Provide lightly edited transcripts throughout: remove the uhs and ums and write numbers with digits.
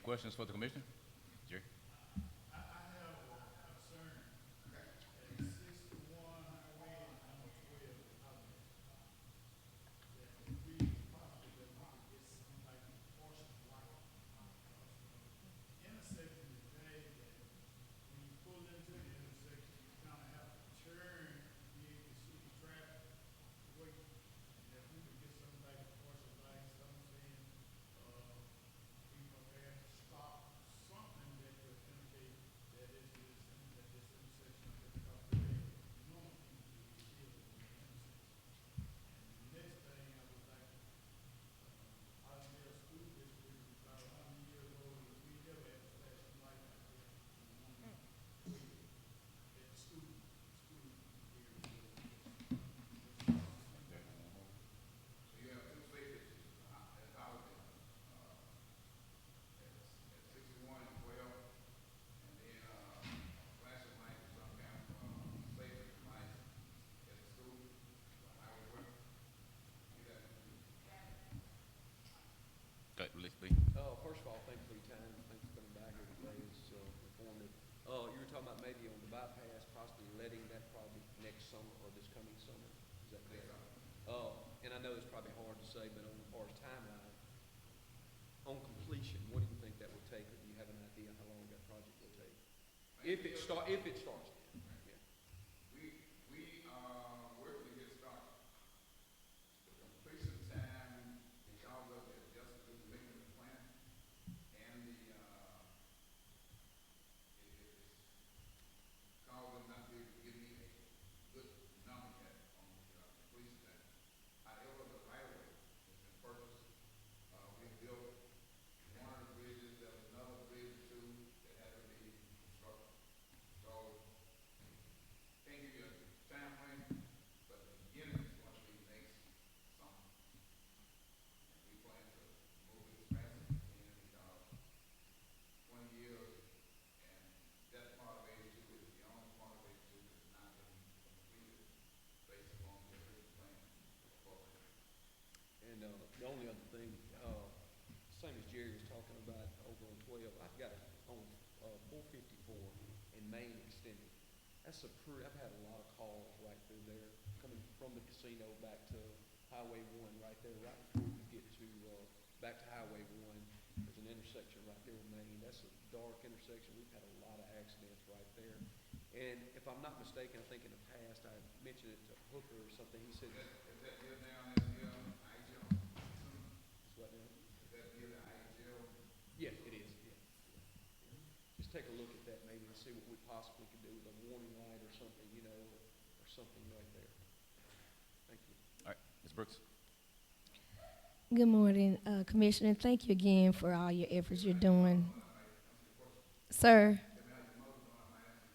questions for the commissioner? Jerry? I have a concern at 61 Highway and number 12 Holiday, that if we possibly that we could get some type of portion light. Because the intersection is bad that when you pull into the intersection, you kind of have to turn to be able to see the traffic way. And if we could get some type of portion light, something, be prepared to stop something that could indicate that that this intersection is because really normal people do is here in the intersection. And the next thing I would like, Allendale School District is about 100 years old, and we never had a flashing light out there at the school area. So you have two spaces at Holiday, at 61 and 12, and then flashing light or some kind of safety light at the school, highway work. Do that. Go ahead, Lee. First of all, thank you for your time. Thanks for coming back here today. It's informative. You were talking about maybe on the bypass, possibly letting that project next summer or this coming summer. Is that correct? And I know it's probably hard to say, but on as far as timeline, on completion, what do you think that would take, or do you have an idea how long that project will take? If it starts, yeah. We are working to get started. The completion time, because of the adjustment to making the plan and the, it's causing not to be able to give me a good number yet on the completion time. However, the right of way has been purchased. We built one of the bridges, there's another bridge or two that had to be constructed. So, can't give you a time frame, but the beginning is going to be next summer. And we plan to move it as fast as we can because 20 years and that part of 82 is the only part of 82 that's not been completed based upon the original plan appropriate. And the only other thing, same as Jerry was talking about over on 12, I've got it on 454 and Main Extended. That's I've had a lot of calls right through there, coming from the casino back to Highway 1 right there, right before you get to, back to Highway 1. There's an intersection right there with Main. That's a dark intersection. We've had a lot of accidents right there. And if I'm not mistaken, I think in the past I mentioned it to Hooker or something. He said, Is that deal down in the IGL? it's what now? Is that deal the IGL? Yes, it is. Yeah. Just take a look at that maybe and see what we possibly could do with a warning light or something, or something right there. Thank you. All right, Ms. Brooks. Good morning, Commissioner. Thank you again for all your efforts you're doing. Sir,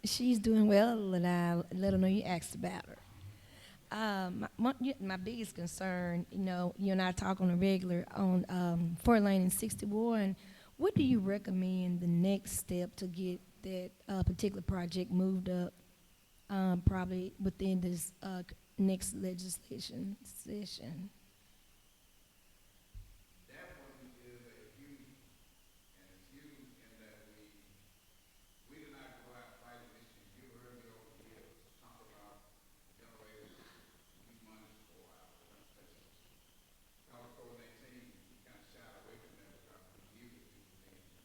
she's doing well, and I let her know you asked about her. My biggest concern, you and I talk on a regular on 4 lane and 61. What do you recommend the next step to get that particular project moved up, probably within this next legislation session? That one is a huge, and it's huge in that we did not go out fighting issues. You heard me over the years talk about generators, use money for our transportation. Because of COVID-19, we kind of shied away from that because we knew that we were being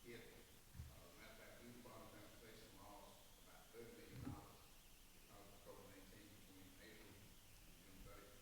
hit. Matter of fact, we Department of Transportation lost about $30 million because of COVID-19 between April and June 30th.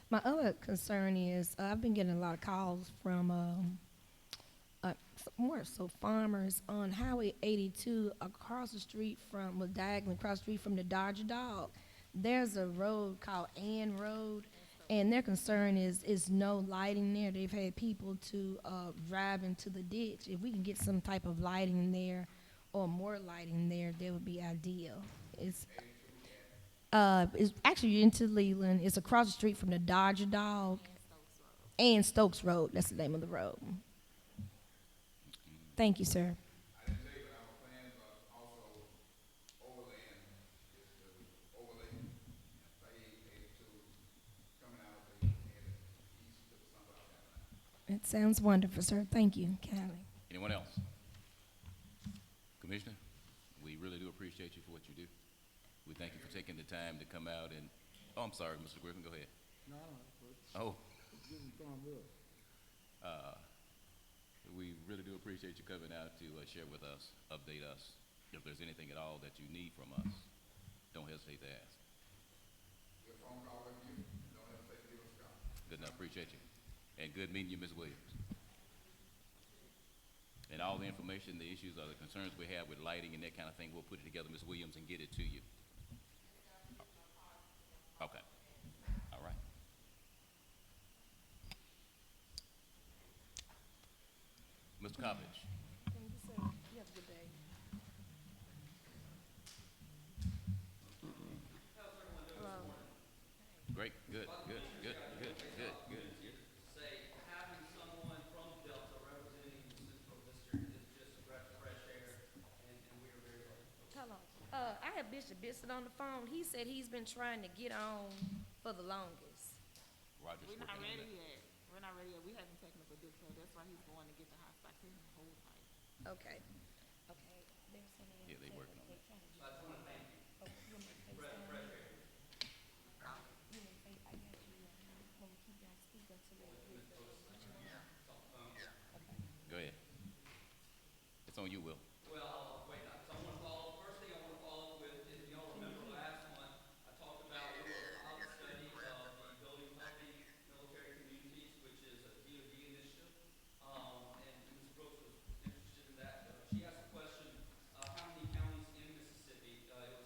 My other concern is I've been getting a lot of calls from more so farmers on Highway 82 across the street from, well, diagonally across the street from the Dodger Dog. There's a road called Ann Road, and their concern is no lighting there. They've had people to drive into the ditch. If we can get some type of lighting there or more lighting there, that would be ideal. It's actually into Leland. It's across the street from the Dodger Dog and Stokes Road. That's the name of the road. Thank you, sir. I didn't tell you, but our plans are also overland, is the overlay, phase 82, coming out of the, headed east to the Sunbelt County. It sounds wonderful, sir. Thank you, Callie. Anyone else? Commissioner, we really do appreciate you for what you do. We thank you for taking the time to come out and, oh, I'm sorry, Mr. Griffin, go ahead. No, but Oh, give them thumbs up. we really do appreciate you coming out to share with us, update us. If there's anything at all that you need from us, don't hesitate to ask. Your phone call with you, don't hesitate to give us a call. Good enough, appreciate you. And good meeting you, Ms. Williams. And all the information, the issues, or the concerns we have with lighting and that kind of thing, we'll put it together, Ms. Williams, and get it to you. Okay. All right. Mr. Coppedge. Thank you, sir. You have a good day. Great, good, good, good, good, good, good. Say having someone from Delta representing the Central District is just a breath of fresh air, and we are very lucky. Hello. I have Bishop Bissett on the phone. He said he's been trying to get on for the longest. Roger's We're not working on ready that. yet. We're not ready yet. We haven't taken up a dictator. That's why he's going to get the hot spots in the whole fight. Okay. Okay. They're sending Yeah, they working on it. So I just want to thank you. Oh, you want me to Breath of FaceTime fresh you? air. You want me to I got you. When we keep y'all speak until they get the, what you want. Okay. Go ahead. It's on you, Will. Well, wait, so I want to follow, first thing I want to follow up with is, y'all remember last month, I talked about a little pilot study of the building healthy military communities, which is a DoD initiative. And Ms. Brooks was interested in that. She asked the question, how many counties in Mississippi, it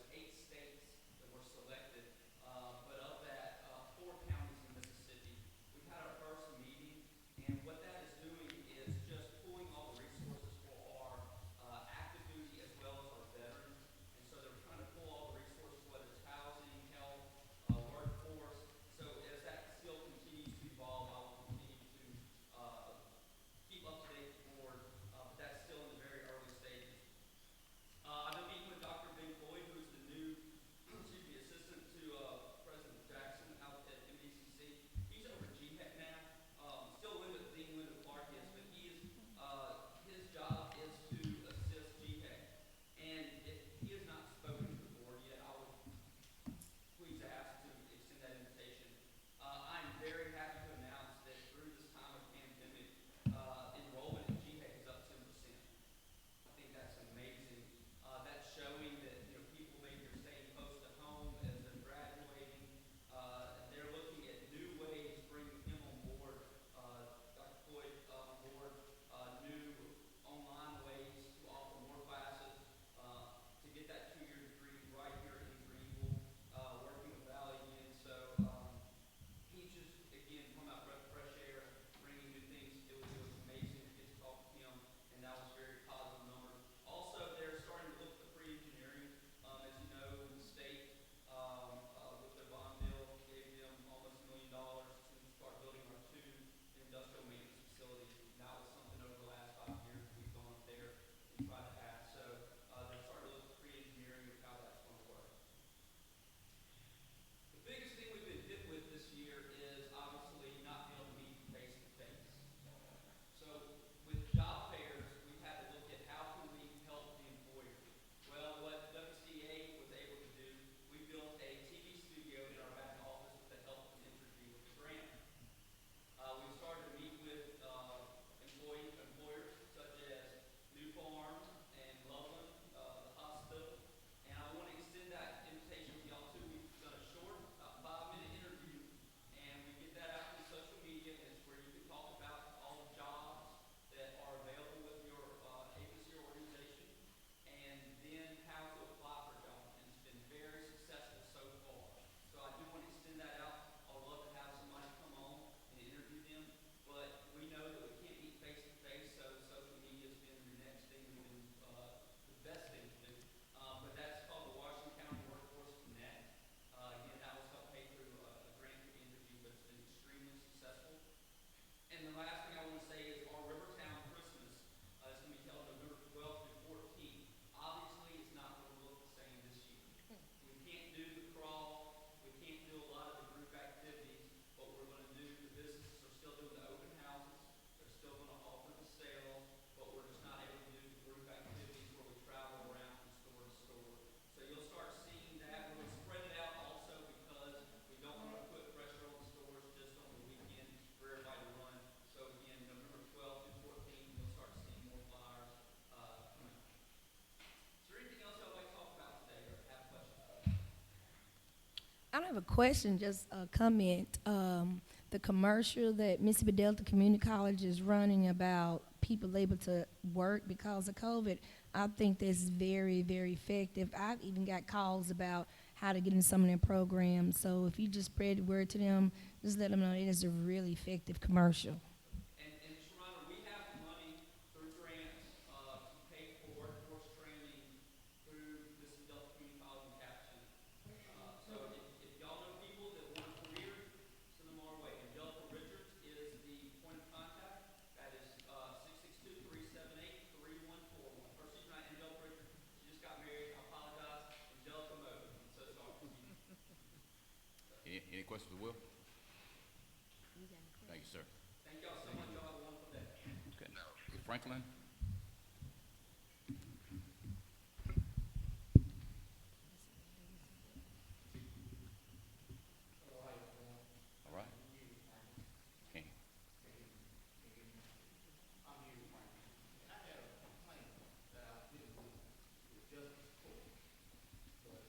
have a question, just a comment. The commercial that Mississippi Delta Community College is running about people able to work because of COVID, I think that's very, very effective. I've even got calls about how to get in some of their programs. So if you just spread the word to them, just let them know it is a really effective commercial. And Mr. Reiner, we have the money through grants to pay for workforce training through Mississippi Delta Community College and Cap Center. So if y'all know people that want a career, send them our way. Angelica Richards is the point of contact. That is 662-378-3141. Or excuse me, not Angelica Richards. She just got married. I apologize. Angelica Mode. I'm so sorry. Excuse me. Any questions for Will? Thank you, sir. Thank y'all so much. Y'all have a wonderful day. Okay. Franklin? All right. Okay. I'm here with Frank. And I had a complaint that I was dealing with Justice Court. But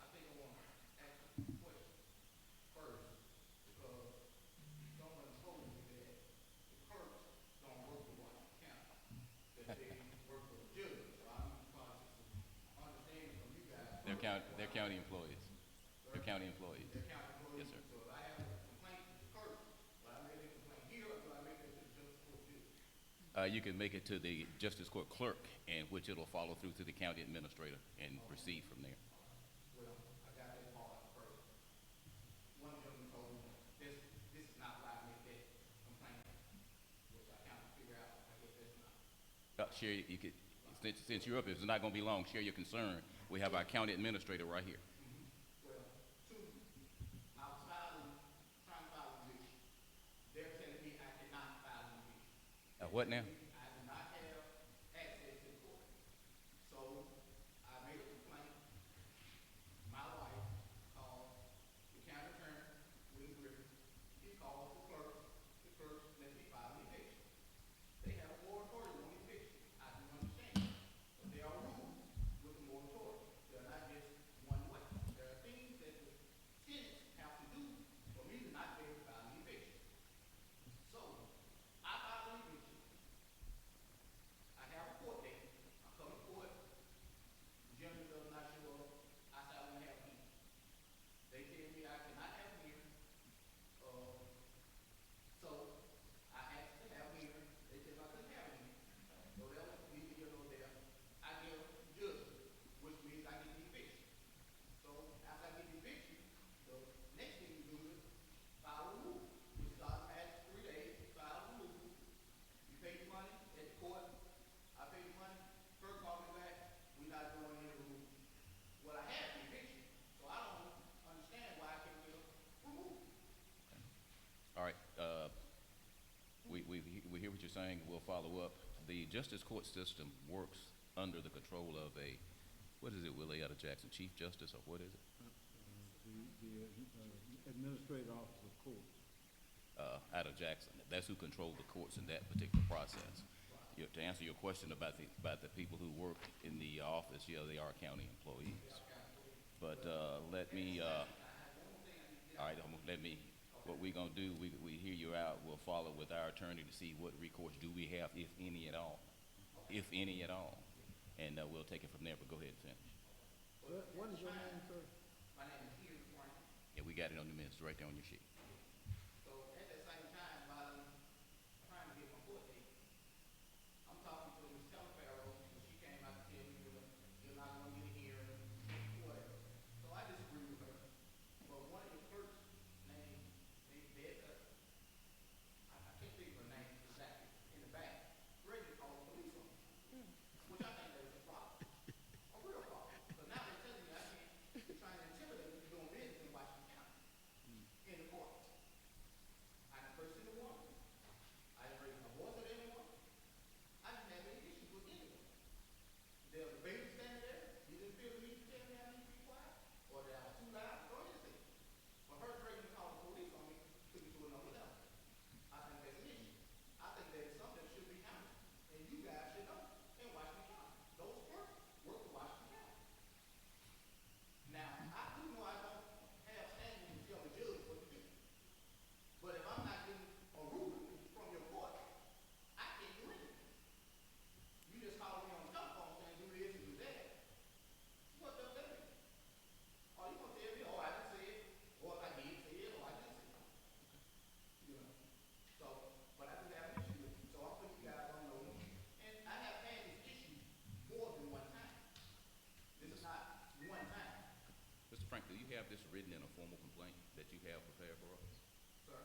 I think I want to ask a few questions first, because someone told me that the clerks don't work for Washington County, that they work for the judge. So I'm trying to get some understanding from you guys. They're county employees. They're county employees. They're county employees. Yes, sir. So if I have a complaint with the clerk, will I make a complaint here, or do I make it to the Justice Court judge? You can make it to the Justice Court clerk, and which it'll follow through to the county administrator and proceed from there. Well, I got that part first. One gentleman told me this is not why I made that complaint, which I kind of figure out. I guess that's not. Sherry, you could, since you're up, it's not going to be long. Share your concern. We have our county administrator right here. Well, two, I was trying to file an eviction. They're telling me I cannot file an eviction. What now? I do not have access to the court. So I made a complaint. My wife called the county attorney, Willie Griffin. He called the clerk. The clerk let me file an eviction. They have a moratorium on eviction. I do understand. But there are rules with the moratorium. They're not just one way. There are things that the tenants have to do for me to not be able to file an eviction. So I filed an eviction. I have a court date. I come to court. The gentleman does not show up. I say I want to have a hearing. They tell me I cannot have a hearing. So I asked to have a hearing. They said I couldn't have a hearing. So that was neither here nor there. I get a judgment, which means I get the eviction. So after I get the eviction, the next thing you do is file a rule, which is automatic 3 days. File a rule. You pay the money at the court. I pay the money. Clerk called me back. We're not doing any rules. Well, I have the eviction, so I don't understand why I can't get a removal. All right. We hear what you're saying. We'll follow up. The justice court system works under the control of a, what is it, Willie, out of Jackson, Chief Justice, or what is it? The administrative office of court. Out of Jackson. That's who controls the courts in that particular process. To answer your question about the people who work in the office, yeah, they are county employees. But let me, all right, let me, what we're going to do, we hear you out. We'll follow with our attorney to see what recourse do we have, if any at all. If any at all. And we'll take it from there, but go ahead and finish. What is your name, sir? My name is Hugh Franklin. Yeah, we got it on the minutes right there on your sheet. So at that same time, while I'm trying to get my court date, I'm talking to Ms. Telefarrow, and she came out to tell me that you're not going to get a hearing, whatever. So I disagree with her. But one of your clerks named Beth, I can't think of her name exactly, in the back, ready to call the police on me, which I think that is a problem, a real problem. Because now they're telling me I can't, they're trying to intimidate me from doing business in Washington County, in the court.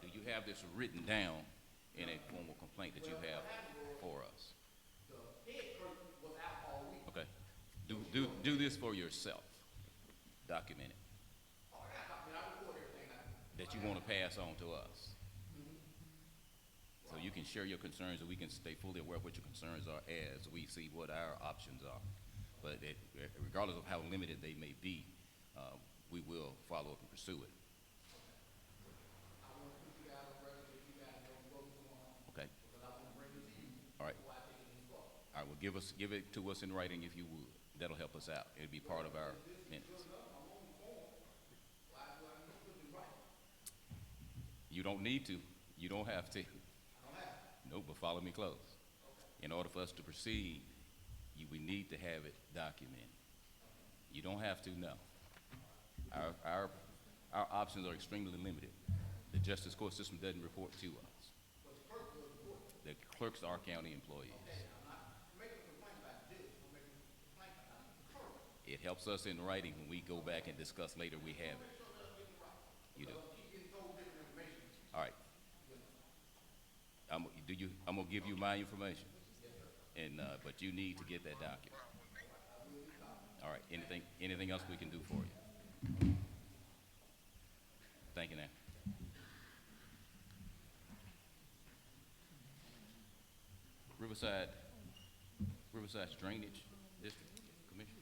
Do you have this written down in a formal complaint that you have for us? The head clerk was out all week. Okay. Do this for yourself. Document it. Oh, I record everything That you want to pass on to us. So you can share your concerns and we can stay fully aware of what your concerns are as we see what our options are. But regardless of how limited they may be, we will follow up and pursue it. I want to put you guys on record that you guys know what's going on. Okay. Because I want to bring it to you. All right. Before I take it any further. All right. Well, give it to us in writing if you would. That'll help us out. It'll be part of our minutes. I'm on the phone. Why do I need to put it right? You don't need to. You don't have to. I don't have it. No, but follow me close. In order for us to proceed, we need to have it documented. You don't have to, no. Our options are extremely limited. The justice court system doesn't report to us. But the clerk will report. The clerks are county employees. Okay, I'm not making a complaint about this. I'm making a complaint about the clerk. It helps us in writing when we go back and discuss later. We have it. Make sure that I'm getting it right. You do. Because I keep getting told different information. All right. I'm gonna give you my information. And but you need to get that document. All right. Anything else we can do for you? Thank you, now. Riverside's Drainage District Commission.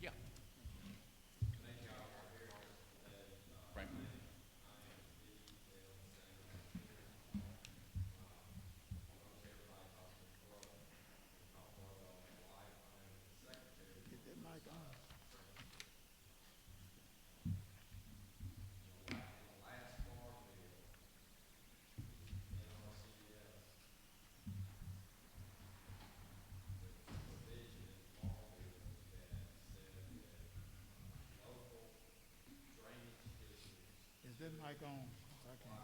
Yeah. Franklin. Get that mic on. Is that mic on? 'Cause I can't.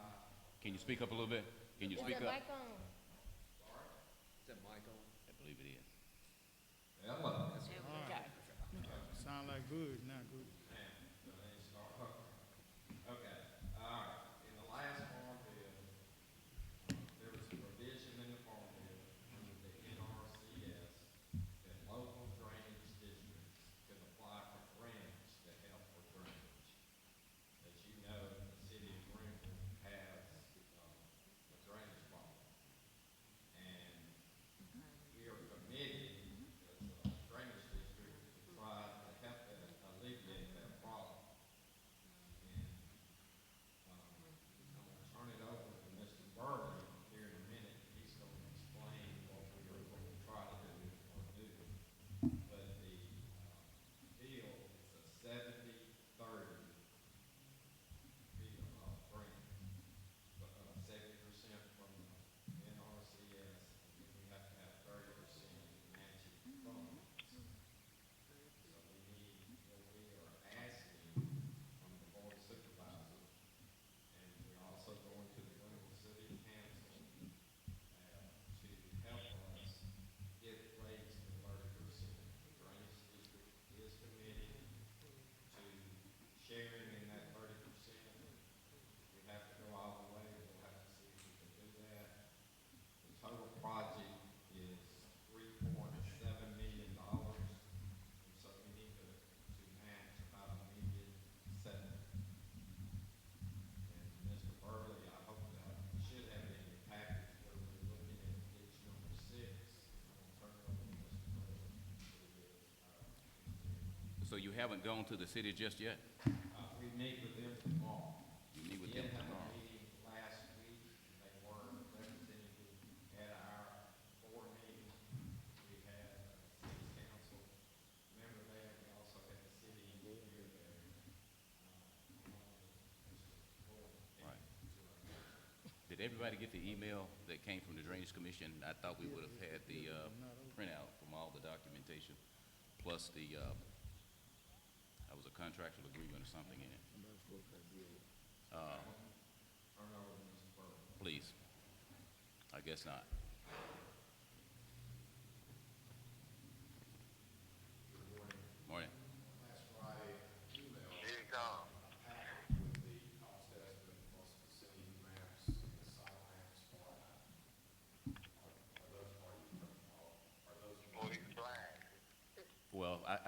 Can you speak up a little bit? Can you speak up? Is that mic on? I believe it is. Hello. Sound like good, not good. Okay, all right. In the last farm bill, there was a provision in the farm bill under the NRCS that local drainage districts could apply for grants to help with drainage. As you know, the city of Greenville has a drainage problem. And we are committed as a drainage district to try to help alleviate that problem. And I'm gonna turn it over to Mr. Burley here in a minute. He's gonna explain what we are going to try to do or do. But the deal is a 70-30 deal of grant. 70% from the NRCS, and then we have to have 30% matching funds. So we are asking from the board of supervisors, and we're also going to the Greenville City Council to help us get raised to 30%. The drainage district is committed to sharing in that 30%. We have to go all the way, we'll have to see if we can do that. The total project is $3.7 million, and so we need to match about $1.7 million. And Mr. Burley, I hope that you should have it in your package where we're looking at page number 6. I'm gonna turn it over to Mr. Burley, who is our engineer. So you haven't gone to the city just yet? We meet with them tomorrow. You meet with We them did have a tomorrow. meeting last week, and they were representative at our board meeting. We had a city council member there, we also had the city engineer there. Along with Mr. Gordon came Right. to our meeting. Did everybody get the email that came from the Drainage Commission? I thought we would have had the printout from all the documentation, plus the, that was a contractual agreement or something in it. Turn it over to Mr. Burley. Please. I guess not.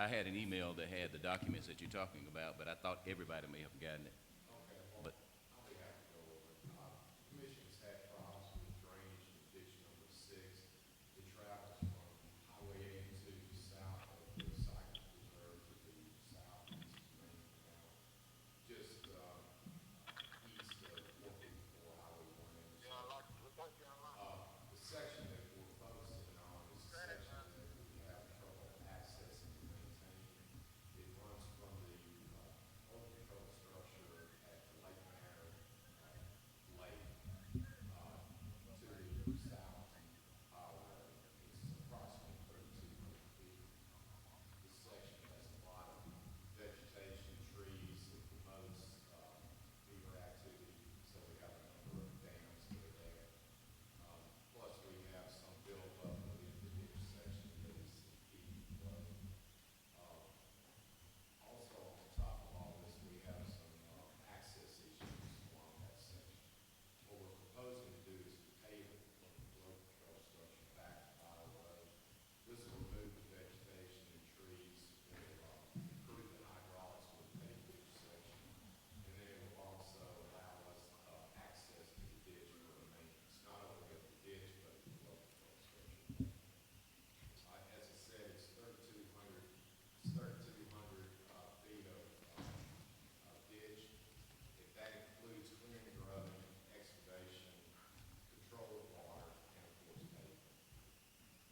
I had an email that had the documents that you're talking about, but I thought everybody may have gotten it. Okay, well, But, I'll be happy to go over it. Commission's had problems with drainage in ditch number 6. It travels from Highway 82 south of the Cypress Preserve to the southeast of Main Canal, just east of 454 Highway 1 intersection. The section that we're focusing on is the section that we have trouble accessing and maintaining. It runs from the old control structure at the Lake Manor Lake to the south highway. It's approximately 3,200 feet. This section has a lot of vegetation, trees that promotes beaver activity, so we have a number of dams that are there. Plus, we have some buildup within the ditch section that is impeding flow. Also, on top of all this, we have some access issues along that section. What we're proposing to do is to pave it from the road control structure back to Bottle Road. This will remove the vegetation and trees. It will improve the hydraulics with the paved ditch section. And then it will also allow us access to the ditch for the maintenance, not only of the ditch, but the road control structure. As I said, it's 3,200 feet of ditch. If that includes clearing, grubbing, excavation, control of water, and of course paving.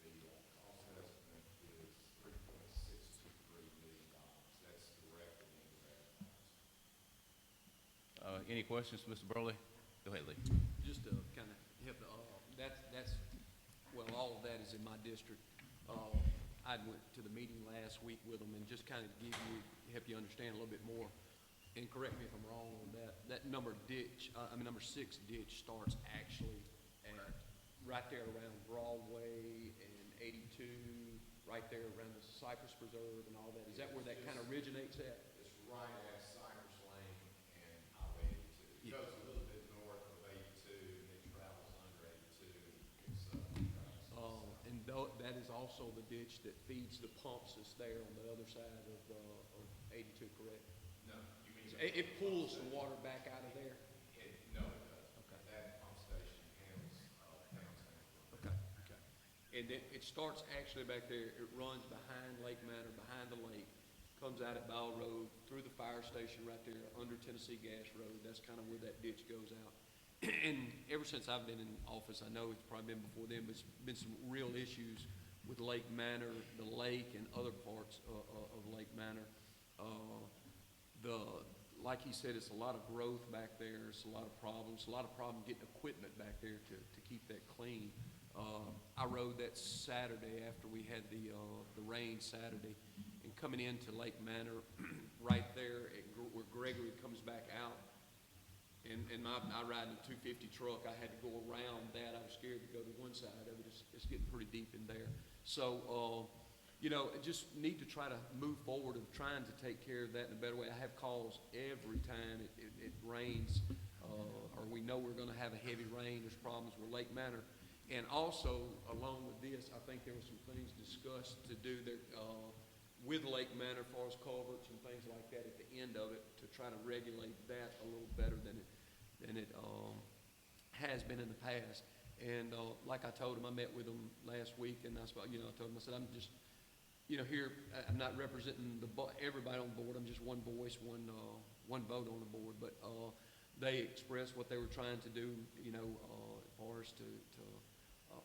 The cost estimate is $3.623 million. That's direct and indirect costs. any questions, Mr. Burley? Go ahead, Lee. Just to kind of help, that's, well, all of that is in my district. I went to the meeting last week with them and just kind of help you understand a little bit more. And correct me if I'm wrong on that. That number 6 ditch starts actually at right there around Broadway and 82, right there around the Cypress Preserve and all that. Is that where that kind of originates at? It's right at Cypress Lane and Highway 82. It Yeah. goes a little bit north of 82 and then travels under 82 and picks up and travels. And that is also the ditch that feeds the pumps that's there on the other side of 82, correct? No, you mean? It pulls the water back out of there? No, it doesn't. Okay. That pump station handles downtown. Okay. And then it starts actually back there, it runs behind Lake Manor, behind the lake, comes out at Ball Road, through the fire station right there, under Tennessee Gas Road. That's kind of where that ditch goes out. And ever since I've been in office, I know it's probably been before then, but it's been some real issues with Lake Manor, the lake, and other parts of Lake Manor. Like he said, it's a lot of growth back there. It's a lot of problems getting equipment back there to keep that clean. I rode that Saturday after we had the rain Saturday, and coming into Lake Manor, right there where Gregory comes back out, and I ride in a 250 truck. I had to go around that. I was scared to go to one side of it. It's getting pretty deep in there. So, just need to try to move forward of trying to take care of that in a better way. I have calls every time it rains, or we know we're going to have a heavy rain. There's problems with Lake Manor. And also, along with this, I think there were some things discussed to do there with Lake Manor as far as culverts and things like that at the end of it to try to regulate that a little better than it has been in the past. And like I told him, I met with him last week, and I told him, I said, I'm just, here, I'm not representing everybody on the board. I'm just one voice, one vote on the board. But they expressed what they were trying to do, as far as to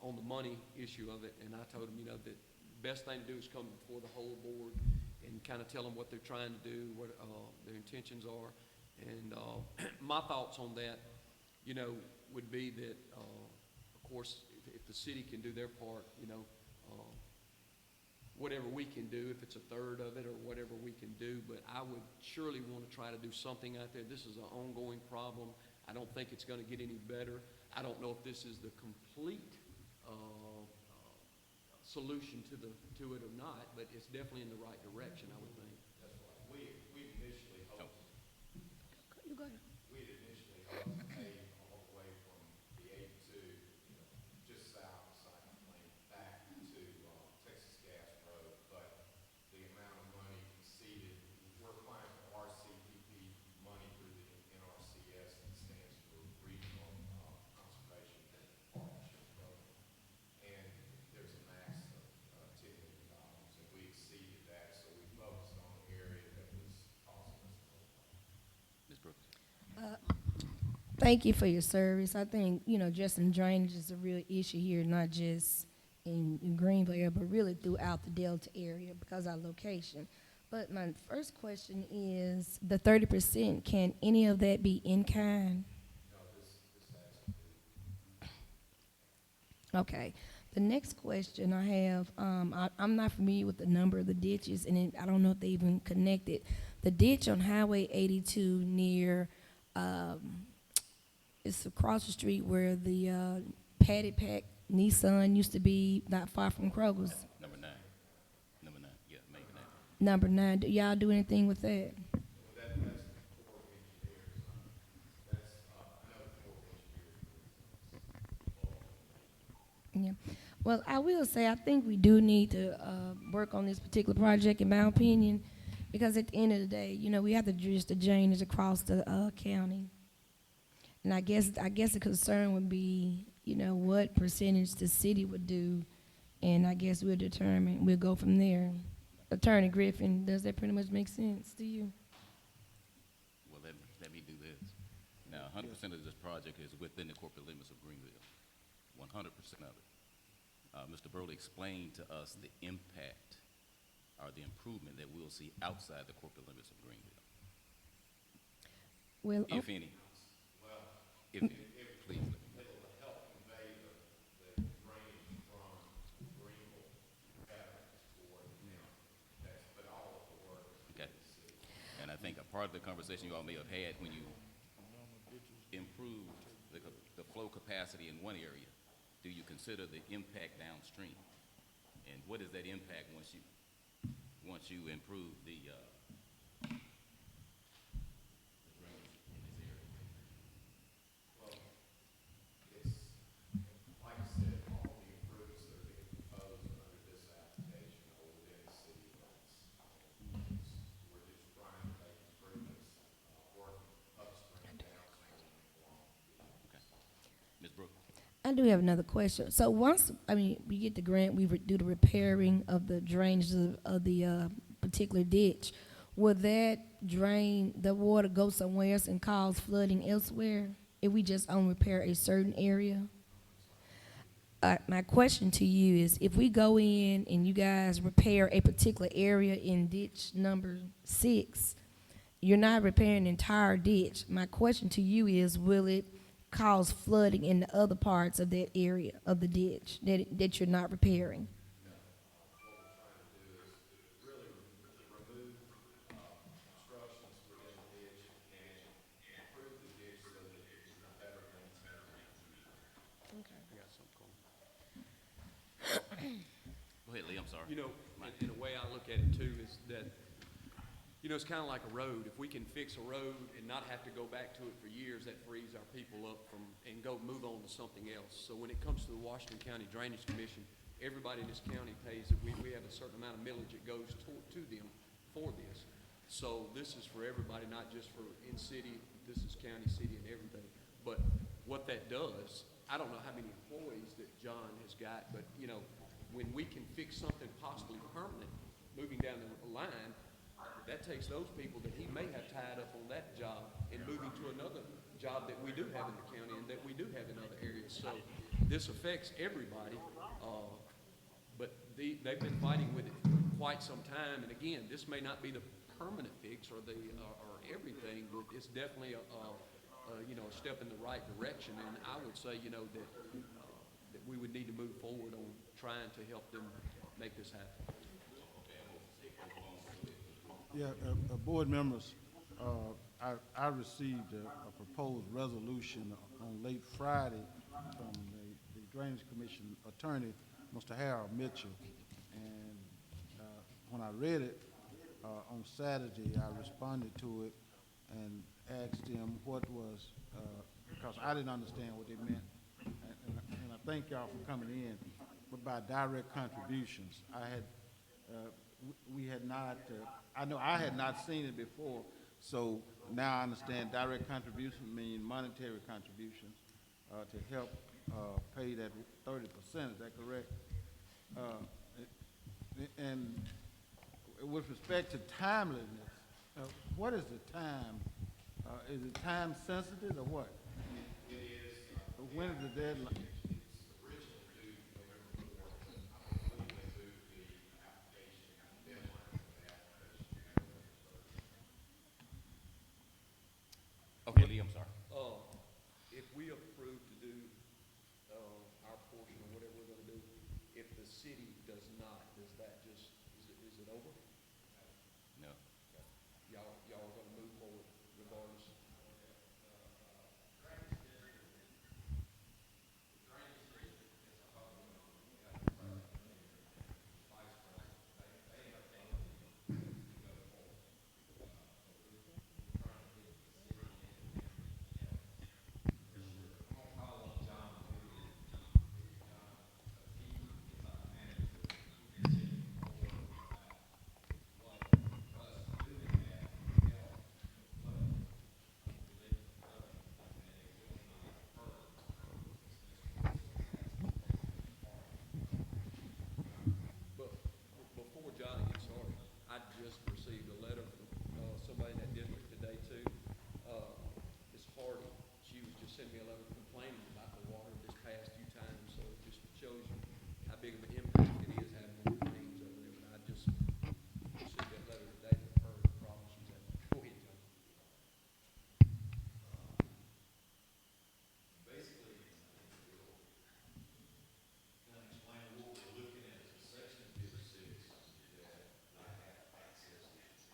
on the money issue of it. And I told them, that the best thing to do is come before the whole board and kind of tell them what they're trying to do, what their intentions are. And my thoughts on that, would be that, of course, if the city can do their part, whatever we can do, if it's a third of it or whatever we can do, but I would surely want to try to do something out there. This is an ongoing problem. I don't think it's going to get any better. I don't know if this is the complete solution to it or not, but it's definitely in the right direction, I would think. That's right. We initially hoped, You go ahead. we had initially hoped to pave all the way from the 82, just south of Cypress Lane back to Texas Gas Road, but the amount of money thank you for your service. I think, addressing drainage is a real issue here, not just in Greenville area, but really throughout the Delta area because of our location. But my first question is, the 30%, can any of that be in kind? Okay. The next question I have, I'm not familiar with the number of the ditches, and I don't know if they even connected. The ditch on Highway 82 near, it's across the street where the Patty Pack Nissan used to be, not far from Kroger's. Number 9. Number 9, yeah, maybe 9. Number 9, do y'all do anything with that? Yeah. Well, I will say I think we do need to work on this particular project, in my opinion, because at the end of the day, we have to address the drainage across the county. And I guess the concern would be, what percentage the city would do, and I guess we'll go from there. Attorney Griffin, does that pretty much make sense to you? Well, let me do this. Now, 100% of this project is within the corporate limits of Greenville, 100% of it. Mr. Burley explained to us the impact or the improvement that we'll see outside the corporate limits of Greenville, Well, if any. If any, please let me know. It'll help convey the drainage from Greenville veterans toward the county. That's, but all of the work is in Okay. the city. And I think a part of the conversation you all may have had when you improved the flow capacity in one area, do you consider the impact downstream? And what is that impact once you improve the drainage in this area? It's, like I said, all the improvements that are being proposed under this application are within the city limits. We're just trying to make improvements, working upstream, downstream, along the Okay. Ms. Brooks? I do have another question. So once, we get the grant, we do the repairing of the drainage of the particular ditch, will that drain, the water go somewhere else and cause flooding elsewhere if we just only repair a certain area? My question to you is, if we go in and you guys repair a particular area in ditch number 6, you're not repairing the entire ditch. My question to you is, will it cause flooding in the other parts of that area of the ditch that you're not repairing? remove obstructions within the ditch and improve the ditch so that it can be better maintained. Go ahead, Lee, I'm sorry. In a way I look at it too is that, it's kind of like a road. If we can fix a road and not have to go back to it for years, that frees our people up and move on to something else. So when it comes to the Washington County Drainage Commission, everybody in this county pays it. We have a certain amount of millage that goes to them for this. So this is for everybody, not just for in-city. This is county, city, and everything. But what that does, I don't know how many employees that John has got, but, when we can fix something possibly permanent, moving down the line, that takes those people that he may have tied up on that job and moving to another job that we do have in the county and that we do have in other areas. So this affects everybody, but they've been fighting with it for quite some time. And again, this may not be the permanent fix or everything, but it's definitely a step in the right direction. And I would say, that we would need to move forward on trying to help them make this happen. Yeah, board members, I received a proposed resolution on late Friday from the Drainage Commission attorney, Mr. Harold Mitchell. And when I read it on Saturday, I responded to it and asked him what was, because I didn't understand what they meant. And I thank y'all for coming in, but by direct contributions. We had not, I know I had not seen it before, so now I understand direct contributions mean monetary contributions to help pay that 30%, is that correct? And with respect to timeliness, what is the time? Is it time sensitive or what? when is the deadline? It's originally due November 4th, but I believe they moved the application deadline for the application to November 3rd. Okay, Lee, I'm sorry. If we approve to do, our portion or whatever we're gonna do, if the city does not, does that just, is it over? No. Okay. Y'all are gonna move forward regardless? I'm gonna call on John Wood. John, he is our manager. He can tell you more about what us doing that will help, but we live in the flooding, and it will not hurt, as Mr. Wilson has taken part. But before Johnny gets started, I just received a letter from, somebody in that district today too. It's Hardy. She was just sending me a letter complaining about the water this past few times, so it just shows you how big of an impact it is having on the drains over there. But I just received that letter today from her, the problem she's having. Go ahead, John. Basically, we'll kind of explain what we're looking at is a section of District 6 that I have access issues.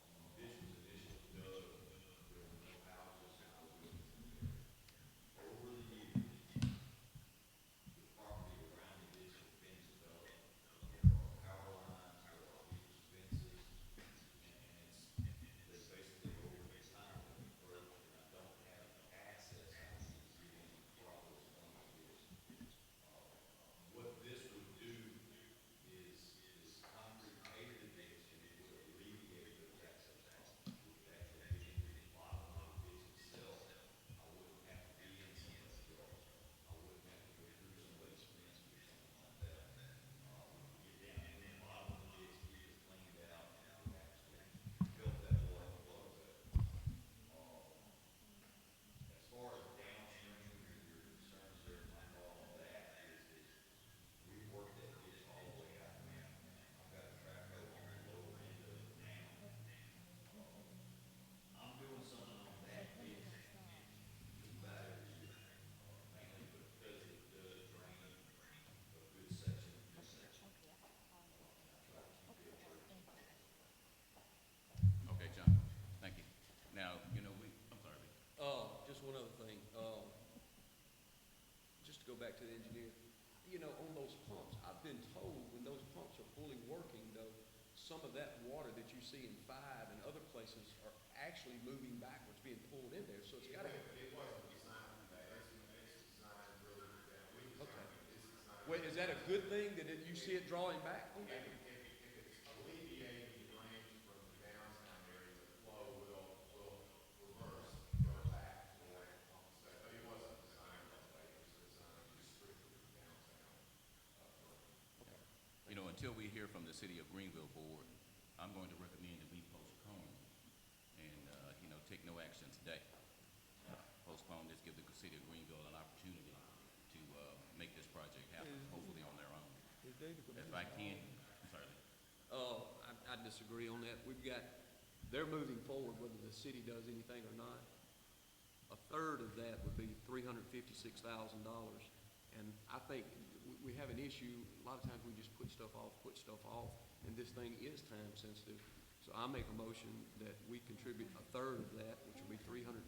When the ditch was initially dug, there were no houses or no buildings in the area. Over the years, the property around the ditch has been developed. There are power lines, there are ditch fences, and they basically over the time have encroached, and I don't have the access I need to get in and properly explain the ditch. What this would do is concrete pave the ditch, and it would alleviate those access problems. We could actually get into the bottom of the ditch itself. I wouldn't have to be in somebody's yard. I wouldn't have to go through somebody's fence or something like that. We could get down in the bottom of the ditch, keep it cleaned out, and it would actually help that water flow better. As far as downstream, your concerns there, my thought on that is we've worked that ditch all the way out now. I've got a track hoe on the lower end of it now. I'm doing something on that ditch just about every year, mainly because it does drain a good section of District. And I try to keep it where it's Okay, John, thank you. Now, I'm sorry, Lee. Just one other thing, just to go back to the engineer, on those pumps, I've been told when those pumps are fully working though, some of that water that you see in 5 and other places are actually moving backwards, being pulled in there, so it's gotta. It wasn't designed for that. It's designed really, we Okay. designed it, it's designed. Wait, is that a good thing that you see it drawing back? If it's alleviating the drainage from the downtown area, the flow will reverse, go back toward the pump set. But it wasn't designed that way. It was designed just strictly for downtown. Until we hear from the City of Greenville Board, I'm going to recommend that we postpone and, take no action today. Postpone this, give the City of Greenville an opportunity to, make this project happen, hopefully on their own. Is they the If I can, I'm sorry, Lee. I disagree on that. They're moving forward whether the city does anything or not. A third of that would be $356,000. And I think we have an issue, a lot of times we just put stuff off, and this thing is time sensitive. So I make a motion that we contribute a third of that, which would be $356,000,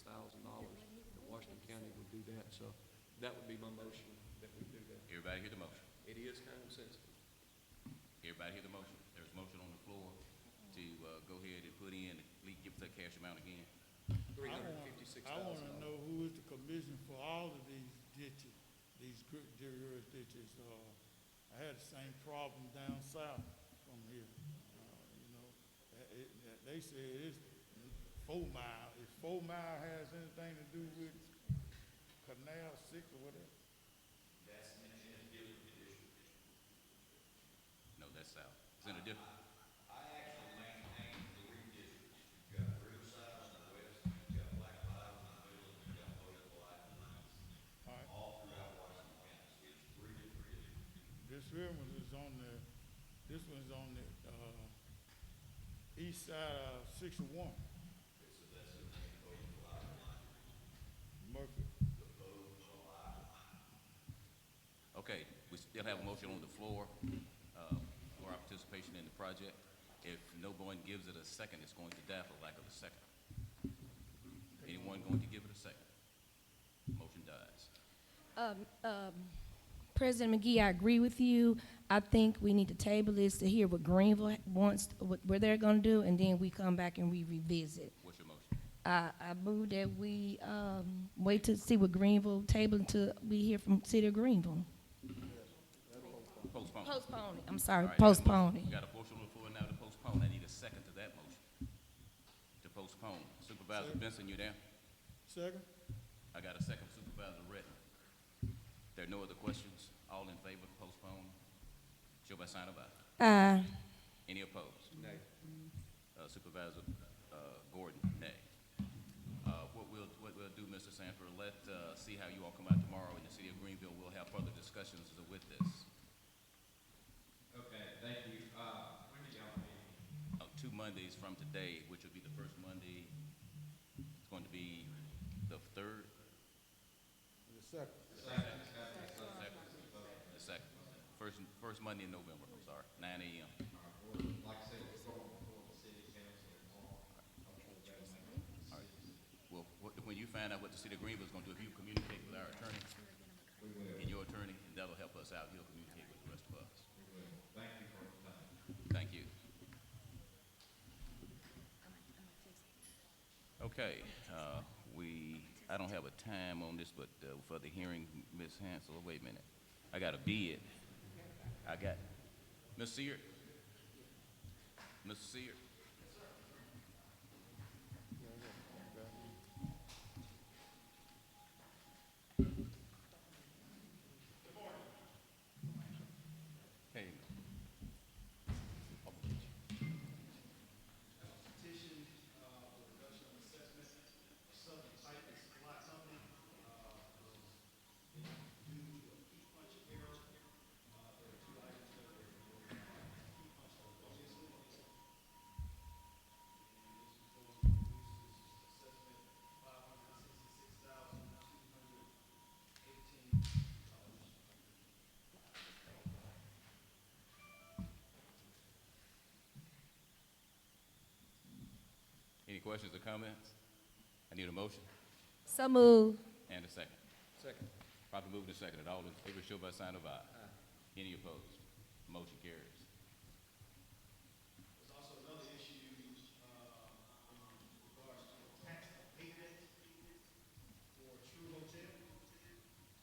that Washington County would do that. So that would be my motion, that we do that. Everybody hear the motion? It is time sensitive. Everybody hear the motion? There's a motion on the floor to, go ahead and put in, give us that cash amount again. $356,000. I wanna know who is the commission for all of these ditches, these derriere ditches. I had the same problem down south from here. They say it's 4 Mile. If 4 Mile has anything to do with Canal 6 or whatever? That's in a different district. No, that's south. It's in a different, I actually maintain 3 districts. You've got Riverside on the west, you've got Black Cloud in the middle, and you've got Moselle Island. Supervisors is on the, this one's on the, east side of 61. Murphy. Okay, we still have a motion on the floor for our participation in the project. If no one gives it a second, it's going to die for lack of a second. Anyone going to give it a second? Motion dies. President McGee, I agree with you. I think we need to table this to hear what Greenville wants, what they're gonna do, and then we come back and we revisit. What's your motion? I move that we, wait to see what Greenville table until we hear from City of Greenville. Postpone. Postpone it, I'm sorry, All right, got a motion. postpone it. We got a motion on the floor now to postpone. I need a second to that motion. To postpone. Supervisor Benson, you there? Second? I got a second, Supervisor Redden. There are no other questions? All in favor to postpone? Show by sign of aye. Any opposed? Nay. Supervisor Gordon, nay. What we'll do, Mr. Sanford, see how you all come out tomorrow in the city of Greenville. We'll have further discussions with this. Okay, thank you. When do y'all meet? 2 Mondays from today, which will be the first Monday. It's going to be the third, The second. the second, first Monday in November, I'm sorry, 9 a.m. Like I said, we're going before the city council tomorrow. Hopefully that'll make a All right. decision. Well, when you find out what the city of Greenville is going to do, if you communicate with our attorney We will, and your attorney, and that'll help us out. He'll communicate with the rest of us. we will. Thank you for your time. Thank you. Okay, I don't have a time on this, but for the hearing, Ms. Hansel, wait a minute. I got a bid. I got, Ms. Seard? Mr. Seard? Hey. Petition, for reduction of assessment of Southern Pipe and Supply Company, was due to a key punch error. There were two items that were key punched erroneously. And this was going to reduce this assessment $516,218. Any questions or comments? I need a motion So move. and a second. Second. Properly moved and seconded. All in favor, show by sign of aye. Any opposed? Motion carries. There's also another issue, in regards to a tax abatement for True Hotel.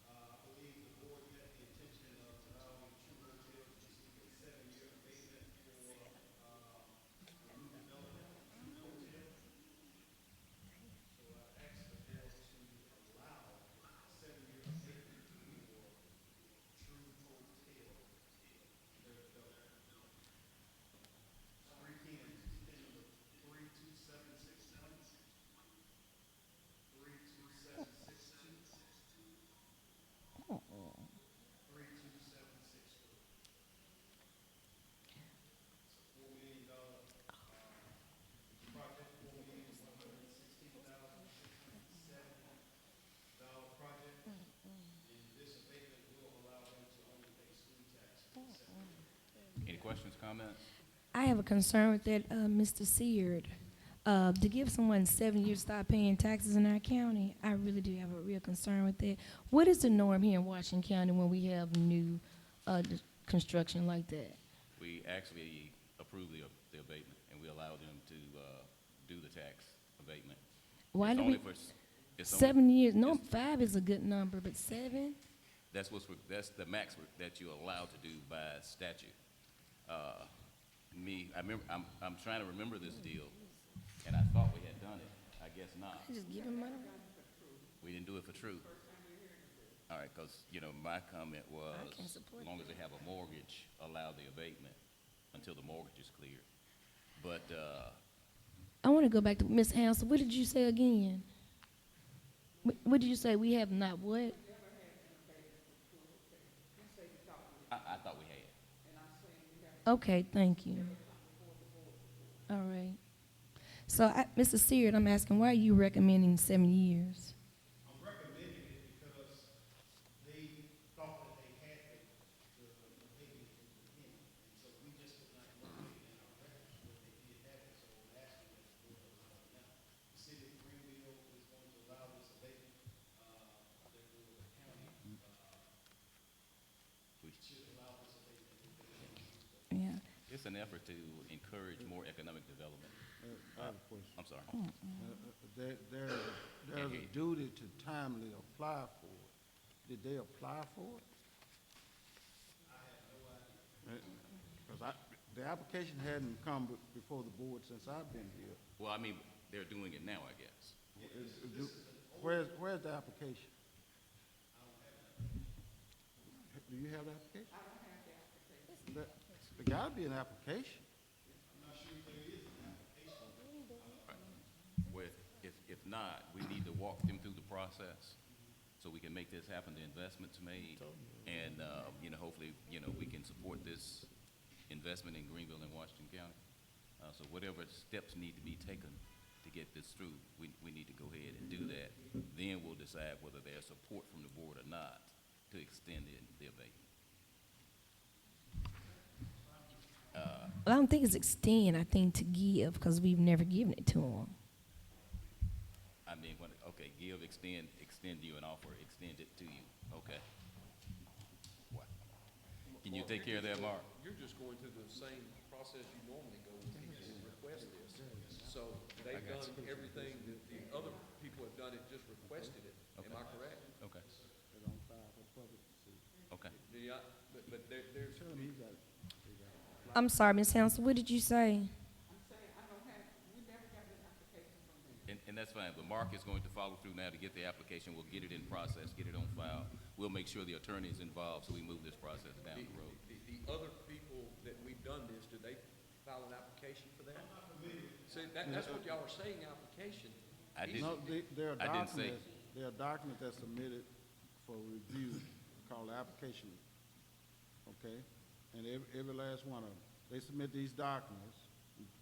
I believe the board met the intention of allowing True Hotel to receive a 7-year abatement for, a new development, True Hotel. So I asked the board to allow a 7-year abatement for True Hotel, their development. Three Kennedy, pin number 32761, 32762, 32763. It's a $4 million, project, $4,116,670 project. And this abatement will allow them to only pay school tax for the 7 years. Any questions, comments? I have a concern with that, Mr. Seard. To give someone 7 years to stop paying taxes in our county, I really do have a real concern with that. What is the norm here in Washington County when we have new construction like that? We actually approve the abatement, and we allow them to do the tax abatement. Why It's do only we, for it's only- 7 years? No, it's- 5 is a good number, but 7? That's that's the max that you're allowed to do by statute. I'm trying to remember this deal, and I thought we had done it. I guess not. I just give him money. We didn't do it for True. All right, because, my comment was, can support as long as they have a mortgage, allow the abatement until the mortgage is cleared. But, I want to go back to Ms. Hansel. What did you say again? What did you say? We have not what? I thought we had. Okay, thank you. All right. So, Mr. Seard, I'm asking, why are you recommending 7 years? I'm recommending it because they thought that they had the abatement in the beginning. And so we just could not locate it in our records where they did have it, so I'm asking that the board allow it now. The city of Greenville is going to allow this abatement, therefore the county, We- should allow this abatement if they can choose to. Yeah. It's an effort to encourage more economic development. I have a question. I'm sorry. There's a duty to timely apply for it. Did they apply for it? I have no idea. Because the application hadn't come before the board since I've been here. Well, I mean, they're doing it now, I guess. Where's the application? Do you have the application? I don't have the application. There gotta be an application. Well, if not, we need to walk them through the process so we can make this happen, the investments made. And, you know, hopefully, you know, we can support this investment in Greenville and Washington County. So whatever steps need to be taken to get this through, we need to go ahead and do that. Then we'll decide whether there's support from the board or not to extend the abatement. Well, I don't think it's extend, I think to give, because we've never given it to them. I mean, okay, give, extend you an offer, extend it to you, okay. What? Can you take care of that, Mark? You're just going through the same process you normally go with people who request this. So they've done everything that the other people have done, it just requested it. Am I correct? Okay, It's on file for public to see. okay. But there's, Tell them he got it. I'm sorry, Ms. Hansel, what did you say? And that's fine, but Mark is going to follow through now to get the application, we'll get it in process, get it on file. We'll make sure the attorney is involved, so we move this process down the road. the other people that we've done this, do they file an application for that? See, that's what y'all are saying, application. I didn't, No, there are I didn't say- documents, there are documents that's submitted for review called application, okay? And every last one of them, they submit these documents,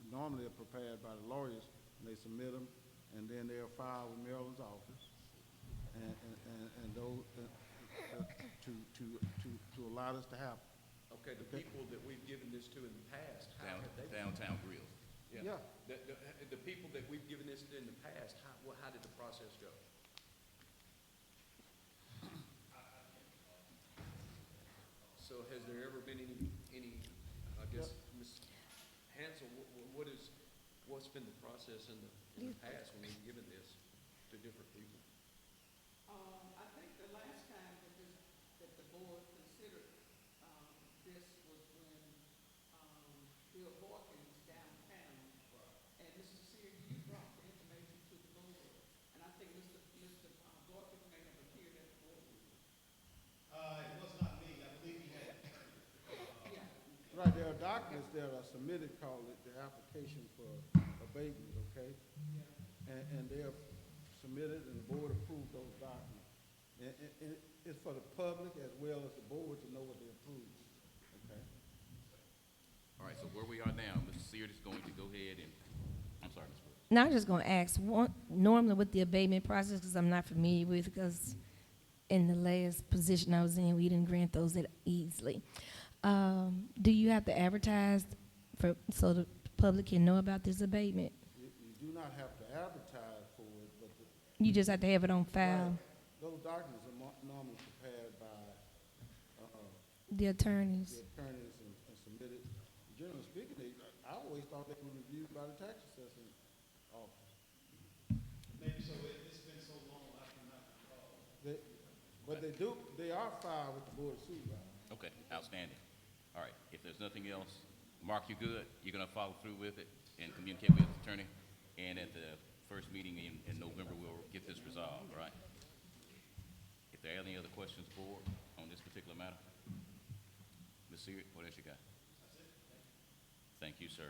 normally they're prepared by the lawyers, and they submit them, and then they're filed with Maryland's office, and those, to allow this to happen. Okay, the people that we've given this to in the past, how have they? downtown grill. Yeah. The people that we've given this to in the past, how did the process go? So has there ever been any, I guess, Ms. Hansel, what's been the process in the past when we've given this to different people? I think the last time that the board considered, this was when, Bill Hawkins downtown. And Mr. Sear, you brought the information to the board, and I think Mr. Hawkins may have appeared at the board meeting. It was not me, I believe he had. Yeah. Right, there are documents that are submitted called the application for abatement, okay? And they are submitted and the board approved those documents. And it's for the public as well as the board to know what they approved, okay? All right, so where we are now, Mr. Seard is going to go ahead and, I'm sorry, Ms. Brooks. Now, I'm just gonna ask, normally with the abatement process, because I'm not familiar with, because in the last position I was in, we didn't grant those that easily. Do you have to advertise so the public can know about this abatement? You do not have to advertise for it, but You just have to have it on file, those documents are normally prepared by, the attorneys. the attorneys and submitted. Generally speaking, I always thought they were reviewed by the tax assessing office. Maybe so, it's been so long, I cannot recall. But they are filed with the board of supervisors. Okay, outstanding. All right, if there's nothing else, Mark, you good? You're gonna follow through with it and communicate with the attorney? And at the first meeting in November, we'll get this resolved, all right? If there are any other questions, board, on this particular matter? Ms. Seard, what else you got? That's it. Thank you, sir.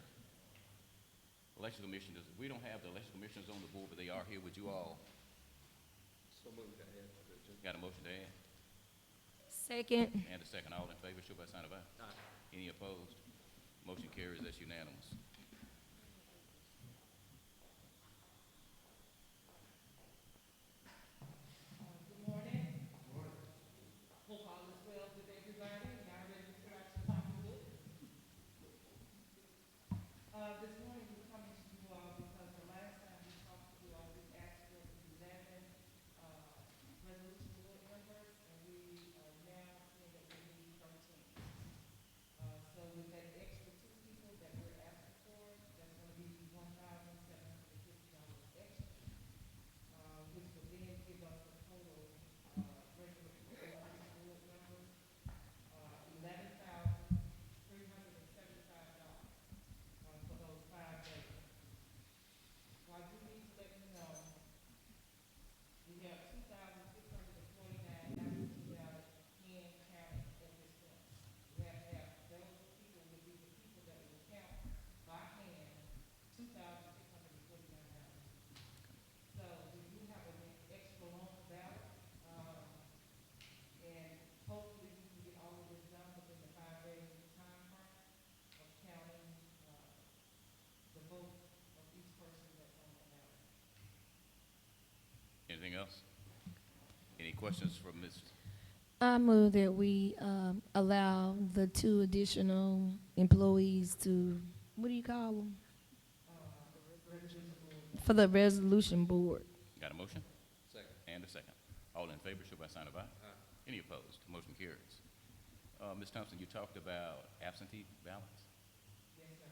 Election commissioners, we don't have the election commissioners on the board, but they are here with you all. So moved to add to the agenda. Got a motion to add? Second. And a second, all in favor, show by sign of aye. Aye. Any opposed? Motion carries, that's unanimous. Good morning. Hope all is well with everybody. Y'all ready to start your pocketbook? This morning we're coming to you all because the last time we talked to you all, we asked for 11 resolution board members, and we are now saying that we need 13. So with that extra two people that we're asking for, that's going to be $1,750 extra, which would then give us a total resolution board members, $11,375 for those 5 days. So I do need to let you know, we have 2,649 absentee ballots in counting at this point. We have to have, those people would be the people that will count by hand, 2,649 ballots. So we do have an extra long ballot, and hopefully we can get all of this done within the 5-day time frame of counting, the vote of each person that's on the ballot. Anything else? Any questions from Ms.? I move that we allow the 2 additional employees to, what do you call them? For the resolution board. Got a motion? Second. And a second. All in favor, show by sign of aye. Any opposed? Motion carries. Ms. Thompson, you talked about absentee ballots. Yes, sir.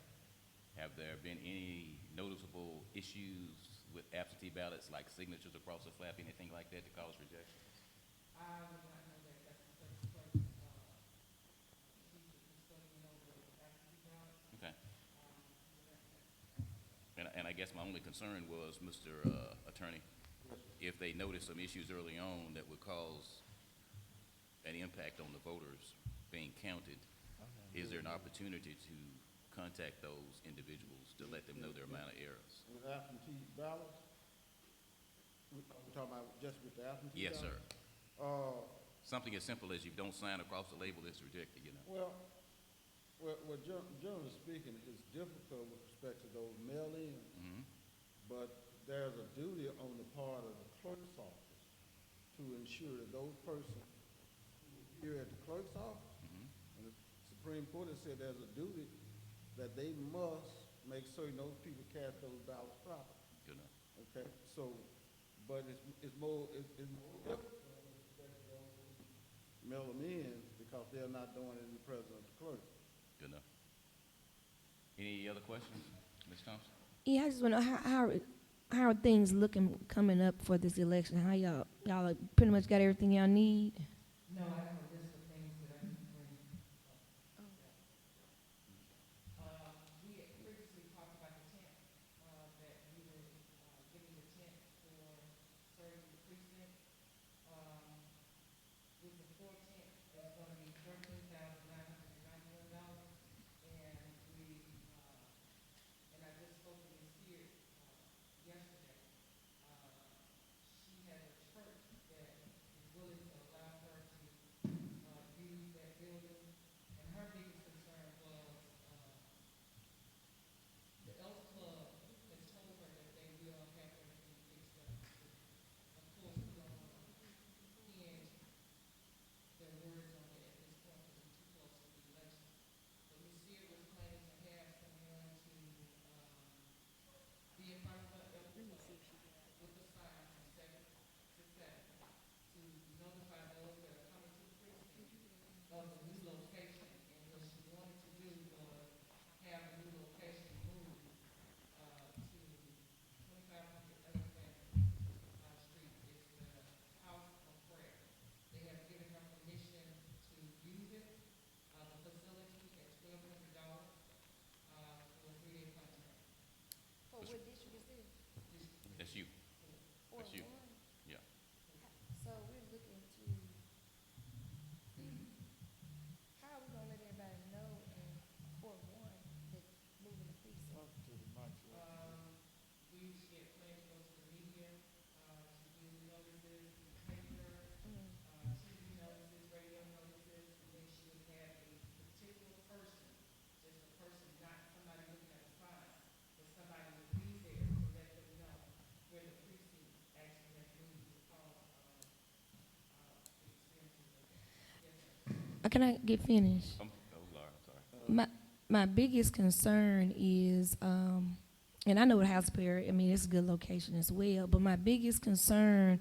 Have there been any noticeable issues with absentee ballots, like signatures across the flap, anything like that to cause rejection? I would not know that. That's the first clerk, she's the custodian over absentee ballots. Okay. You would have to And I guess my only concern was, Mr. Attorney, if they noticed some issues early on that would cause an impact on the voters being counted, is there an opportunity to contact those individuals to let them know their amount of errors? With absentee ballots? We're talking about just with the absentee Yes, sir. ballots? Something as simple as you don't sign across the label, it's rejected, you know? Well, generally speaking, it's difficult with respect to those mail-in, but there's a duty on the part of the clerk's office to ensure that those persons who are here at the clerk's office, and the Supreme Court has said there's a duty that they must make certain those people cast those ballots properly. Good enough. Okay, so, but it's more difficult with respect to those who mail them in because they're not doing it in the presence of the clerk. Good enough. Any other questions, Ms. Thompson? Yeah, I just want to know how are things looking coming up for this election? How y'all pretty much got everything y'all need? No, I have a list of things that I need to bring. We had previously talked about the tent, that we were, getting the tent for certain precincts. With the 4 tent, it's gonna be $13,991, and and I just spoke to Ms. Sears, yesterday. She has a church that is willing to allow her to, use that building, and her biggest concern was, the Elks Club has told her that they will have everything fixed up. Of course, we don't want to hinge their words on it at this point because we're too close to the election. But Ms. Sears was planning to have someone to, be in front of the Elks Club with the sign from 7 to 7 to notify those that are coming to the precinct of the new location. And what she wanted to do was have the new location moved, to 2500 Elephant, Street. It's the House of Prayer. They have given her permission to use it, the facility at $1,200, for a 3-day contract. For what district is this? That's you. That's you. Yeah. So we're looking to, can I get finished? Oh, Laura, I'm sorry. My biggest concern is, and I know the House Fair, I mean, it's a good location as well, but my biggest concern,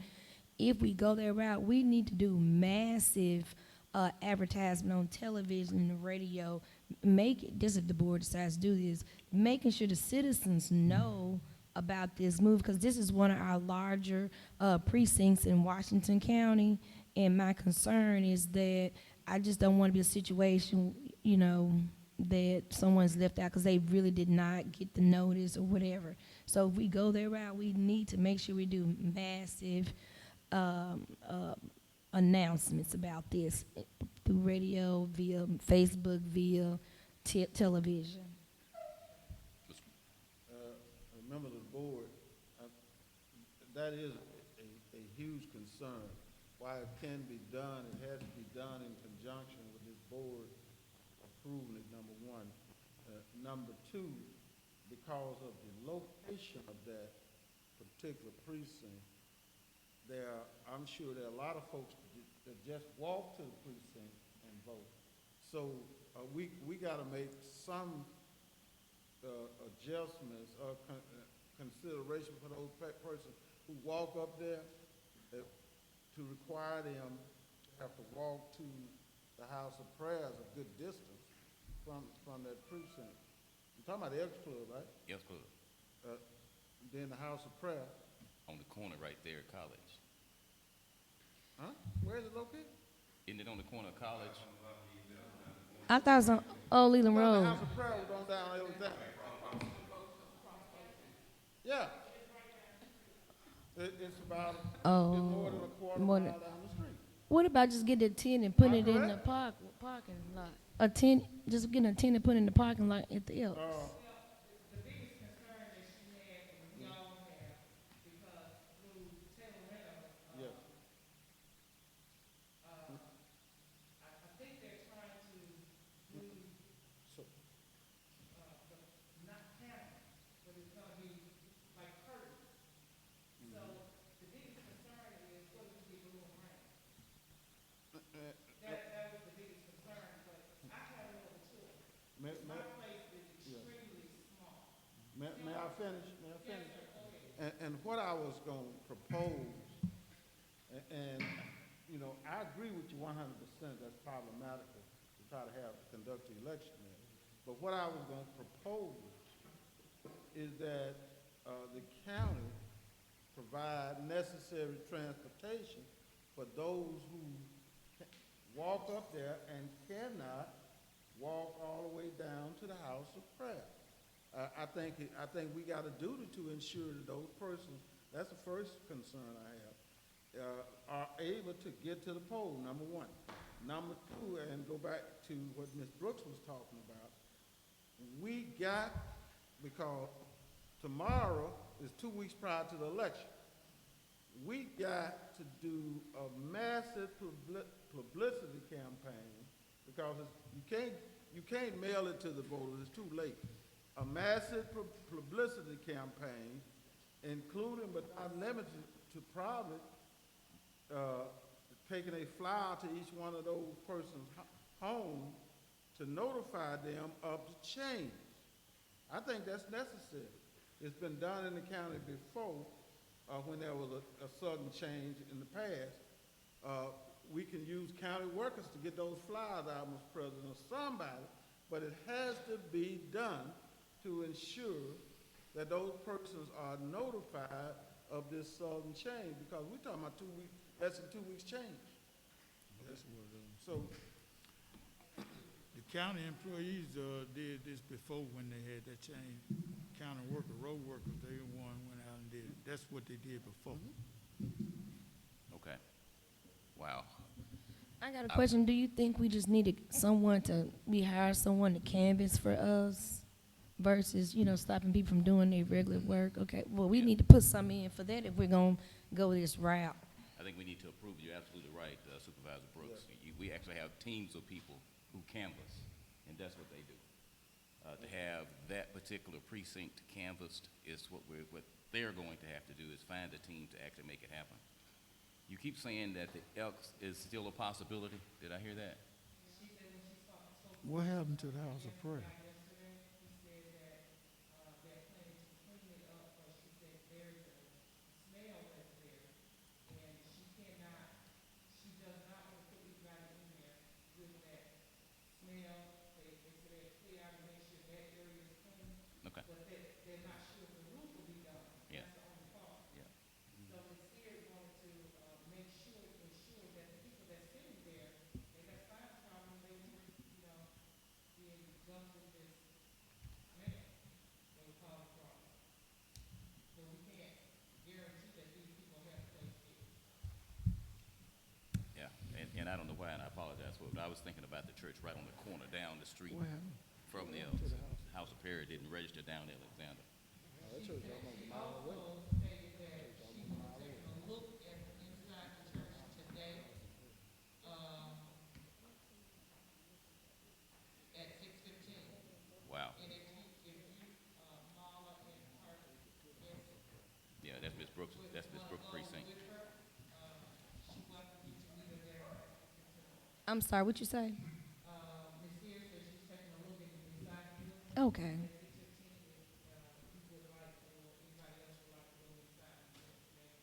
if we go that route, we need to do massive advertisement on television and the radio. Make it, this if the board decides to do this, making sure the citizens know about this move, because this is one of our larger precincts in Washington County, and my concern is that I just don't want to be a situation, you know, that someone's left out because they really did not get the notice or whatever. So if we go that route, we need to make sure we do massive announcements about this through radio, via Facebook, via television. Members of the board, that is a huge concern. While it can be done, it has to be done in conjunction with this board approving it, number one. Number two, because of the location of that particular precinct, I'm sure there are a lot of folks that just walk to the precinct and vote. So we got to make some adjustments or consideration for those persons who walk up there, to require them to have to walk to the house of prayers a good distance from that precinct. You're talking about the Elks Club, right? Yes, Club, Then the house of prayer. on the corner right there at College. Huh? Where is it located? Isn't it on the corner of College? I thought it was on Old Leland The Road. house of prayer was on down there. Yeah. It's about, it's more than a quarter more mile than- down the street. What about just getting a tent and putting it in the Correct. parking lot? A tent, just getting a tent and putting it in the parking lot at the Elks. The biggest concern that she had, and we all have, because through Taylorino, Yeah. I think they're trying to do, So, not panel, but it's gonna be like curtains. So the biggest concern is, what if we get a little rain? That was the biggest concern, but I have no other choice. may, My may, place is extremely small. may I finish? May I Yes, finish? sir, go ahead. And what I was going to propose, and, you know, I agree with you 100%, that's problematical to try to conduct the election there. But what I was going to propose is that the county provide necessary transportation for those who walk up there and cannot walk all the way down to the house of prayer. I think we got a duty to ensure that those persons, that's the first concern I have, are able to get to the poll, number one. Number two, and go back to what Ms. Brooks was talking about, we got, because tomorrow is 2 weeks prior to the election, we got to do a massive publicity campaign, because you can't mail it to the voters, it's too late. A massive publicity campaign, including but not limited to probably taking a flyer to each one of those persons' home to notify them of the change. I think that's necessary. It's been done in the county before, when there was a sudden change in the past. We can use county workers to get those flyers out, Mr. President, or somebody, but it has to be done to ensure that those persons are notified of this sudden change, because we're talking about 2 weeks, less than 2 weeks change. So, The county employees, did this before when they had that change. County worker, road workers, they the one went out and did it. That's what they did before. Okay. Wow. I got a question. Do you think we just needed someone to, we hire someone to canvass for us versus, you know, stopping people from doing their regular work? Okay, well, we need to put something in for that if we're going to go this route. I think we need to approve. You're absolutely right, Supervisor Brooks. We actually have teams of people who canvass, and that's what they do. To have that particular precinct canvassed is what they're going to have to do, is find a team to actually make it happen. You keep saying that the Elks is still a possibility. Did I hear that? She What happened to the house of prayer? Yesterday, he said that, they're planning to clean it up, but she said there's a smell that's there, and she does not want to put anybody in there with that smell. They said they clear out and make sure that area is clean, Okay, but they're not sure if the roof will be done. yeah, That's the only part. yeah, So Ms. Sears wanted to, ensure that the people that's sitting there, they have sinus problems, they wouldn't, be engulfed with this smell that would cause a problem. But we can't guarantee that these people have a place here. yeah. And I don't know why, and I apologize for it, but I was thinking about the church right on the corner down the street What happened? from the House of Prayer didn't register down Alexander. That church almost a mile away. Also stated that she was taking a look at inside the church today, at 6:15. Wow. And if you, Marla and her, Yeah, that's Miss Brooks, that's Miss Brooks precinct. with her, she welcomes you to meet her there at 6:15. I'm sorry, what you say? Ms. Sears said she's taking a look inside the building. Okay. At 6:15, if, you would like, or anybody else would like to go inside and look today.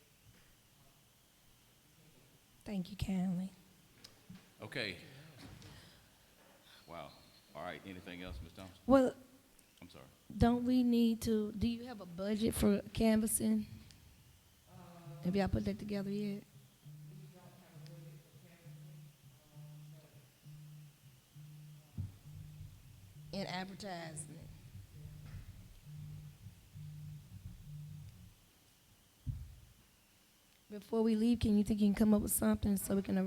Thank you kindly. Okay. Wow. All right, anything else, Ms. Thompson? Well, I'm sorry. don't we need to, do you have a budget for canvassing? Have y'all put that together yet? And advertising it. Before we leave, can you think you can come up with something so we can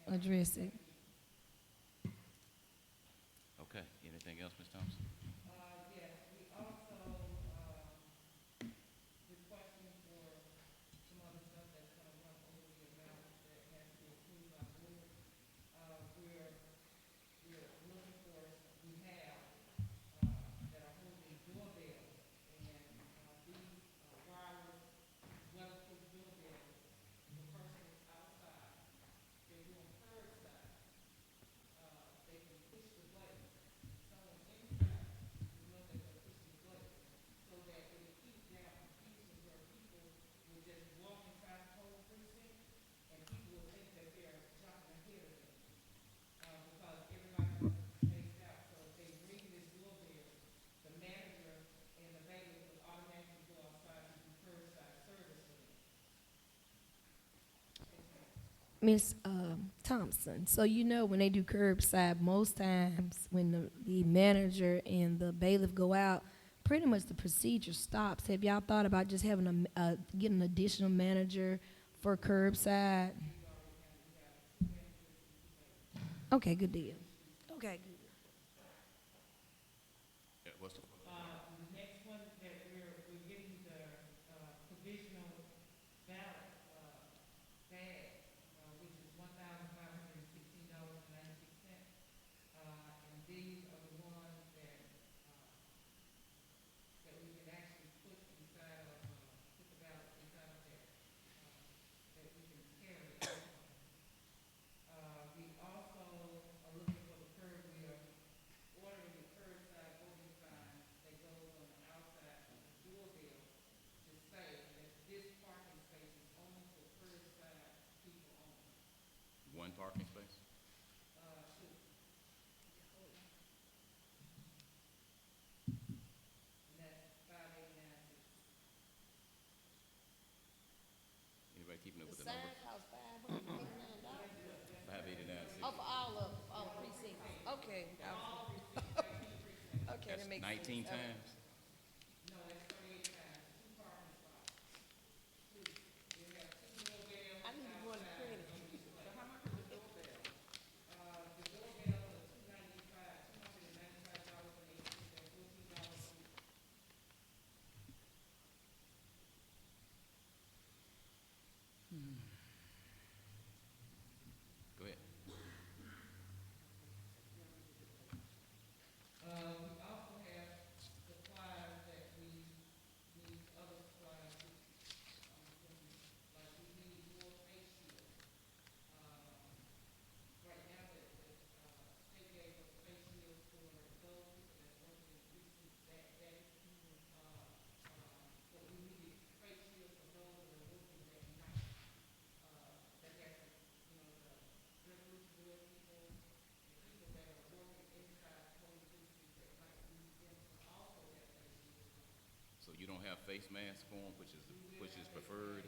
address it? Okay, anything else, Ms. Thompson? Yes, we also, requesting for some other stuff that's gonna run over the amount that has to be approved by the board. We're looking for, we have, that are holding doorbells, and, these, wireless, weatherproof doorbells, the person is outside, they're doing curbside, they can push the button, someone inside, you know that they're pushing the button, so that it'll keep down confusion where people will just walk inside the whole precinct, and people will think that they're jumping ahead of them. Because everybody's spaced out, so if they ring this doorbell, the manager and the bailiff will automatically go outside to do curbside service for them. Miss Thompson, so you know when they do curbside, most times when the manager and the bailiff go out, pretty much the procedure stops. Have y'all thought about just having getting an additional manager for curbside? Okay, good deal. Okay, good. Yeah, what's the, The next one that we're getting the, provisional ballot, bag, which is $1,516.96. And these are the ones that, that we can actually put inside of, put the ballot inside of there, that we can carry it. We also are looking for the curb, we are ordering the curbside voting sign that goes on the outside of the doorbell to say that this parking space is only for curbside people only. one parking space? Two. And that's 5896. Anybody keeping up with the numbers? cost $589. 589. Oh, for all of, all precincts. Okay. Okay, That's that makes 19 sense. times? No, that's 38 times, two parking spots. Two. You have two doorbells. I need one credit. So how much is the doorbell? The doorbells are $295.86, $14 each. Go ahead. We also have the mask form, which is preferred?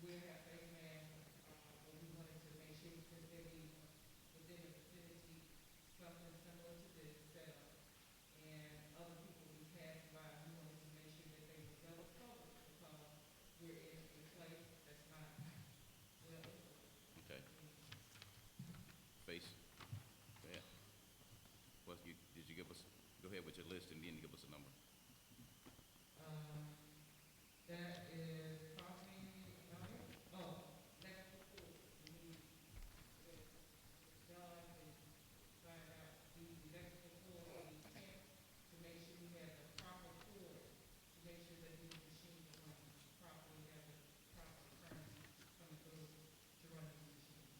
We will have face masks, but we wanted to make sure because they'll be within the vicinity, something similar to this setup. And other people will be passing by, we wanted to make sure that they were well covered because we're in a place that's not well insulated. Okay. Face, yeah. Did you give us, go ahead with your list and then give us a number. That is talking about, electrical cord. We need, John can find out the electrical cord, we need tent to make sure we have the proper cord, to make sure that these machines are running properly, have the proper current coming through to run these machines.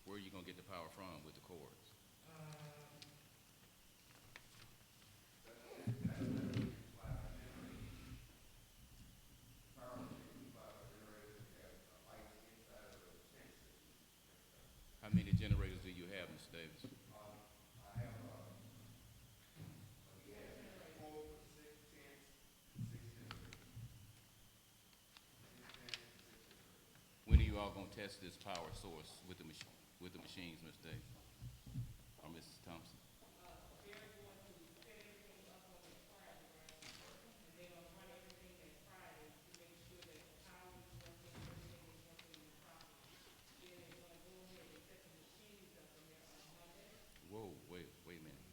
Where are you gonna get the power from with the cords? How many generators do you have, Mr. Davis? When are you all gonna test this power source with the machines, Mr. Davis? Or Mrs. Thompson? They're going to set everything up on that Friday, right? And they're gonna run everything that Friday to make sure that the power is working, everything is working properly. Then they're gonna go ahead and set the machines up in there on Monday. Whoa, wait a minute.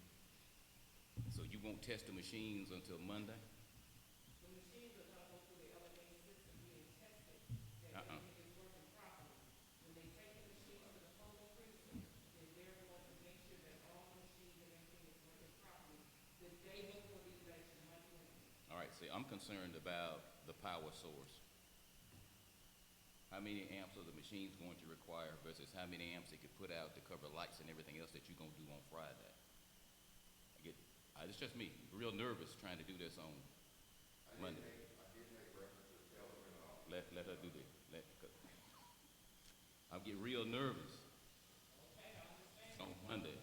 So you won't test the machines until Monday? The machines are gonna go through the elevated system being tested, that Uh-uh. everything is working properly. When they take the machine to the polling precinct, then they're going to make sure that all the machines and everything is working properly the day before the election, Monday morning. All right, see, I'm concerned about the power source. How many amps are the machines going to require versus how many amps they could put out to cover lights and everything else that you're gonna do on Friday? It's just me, real nervous trying to do this on Monday. Let her do this. I'll get real nervous on Monday.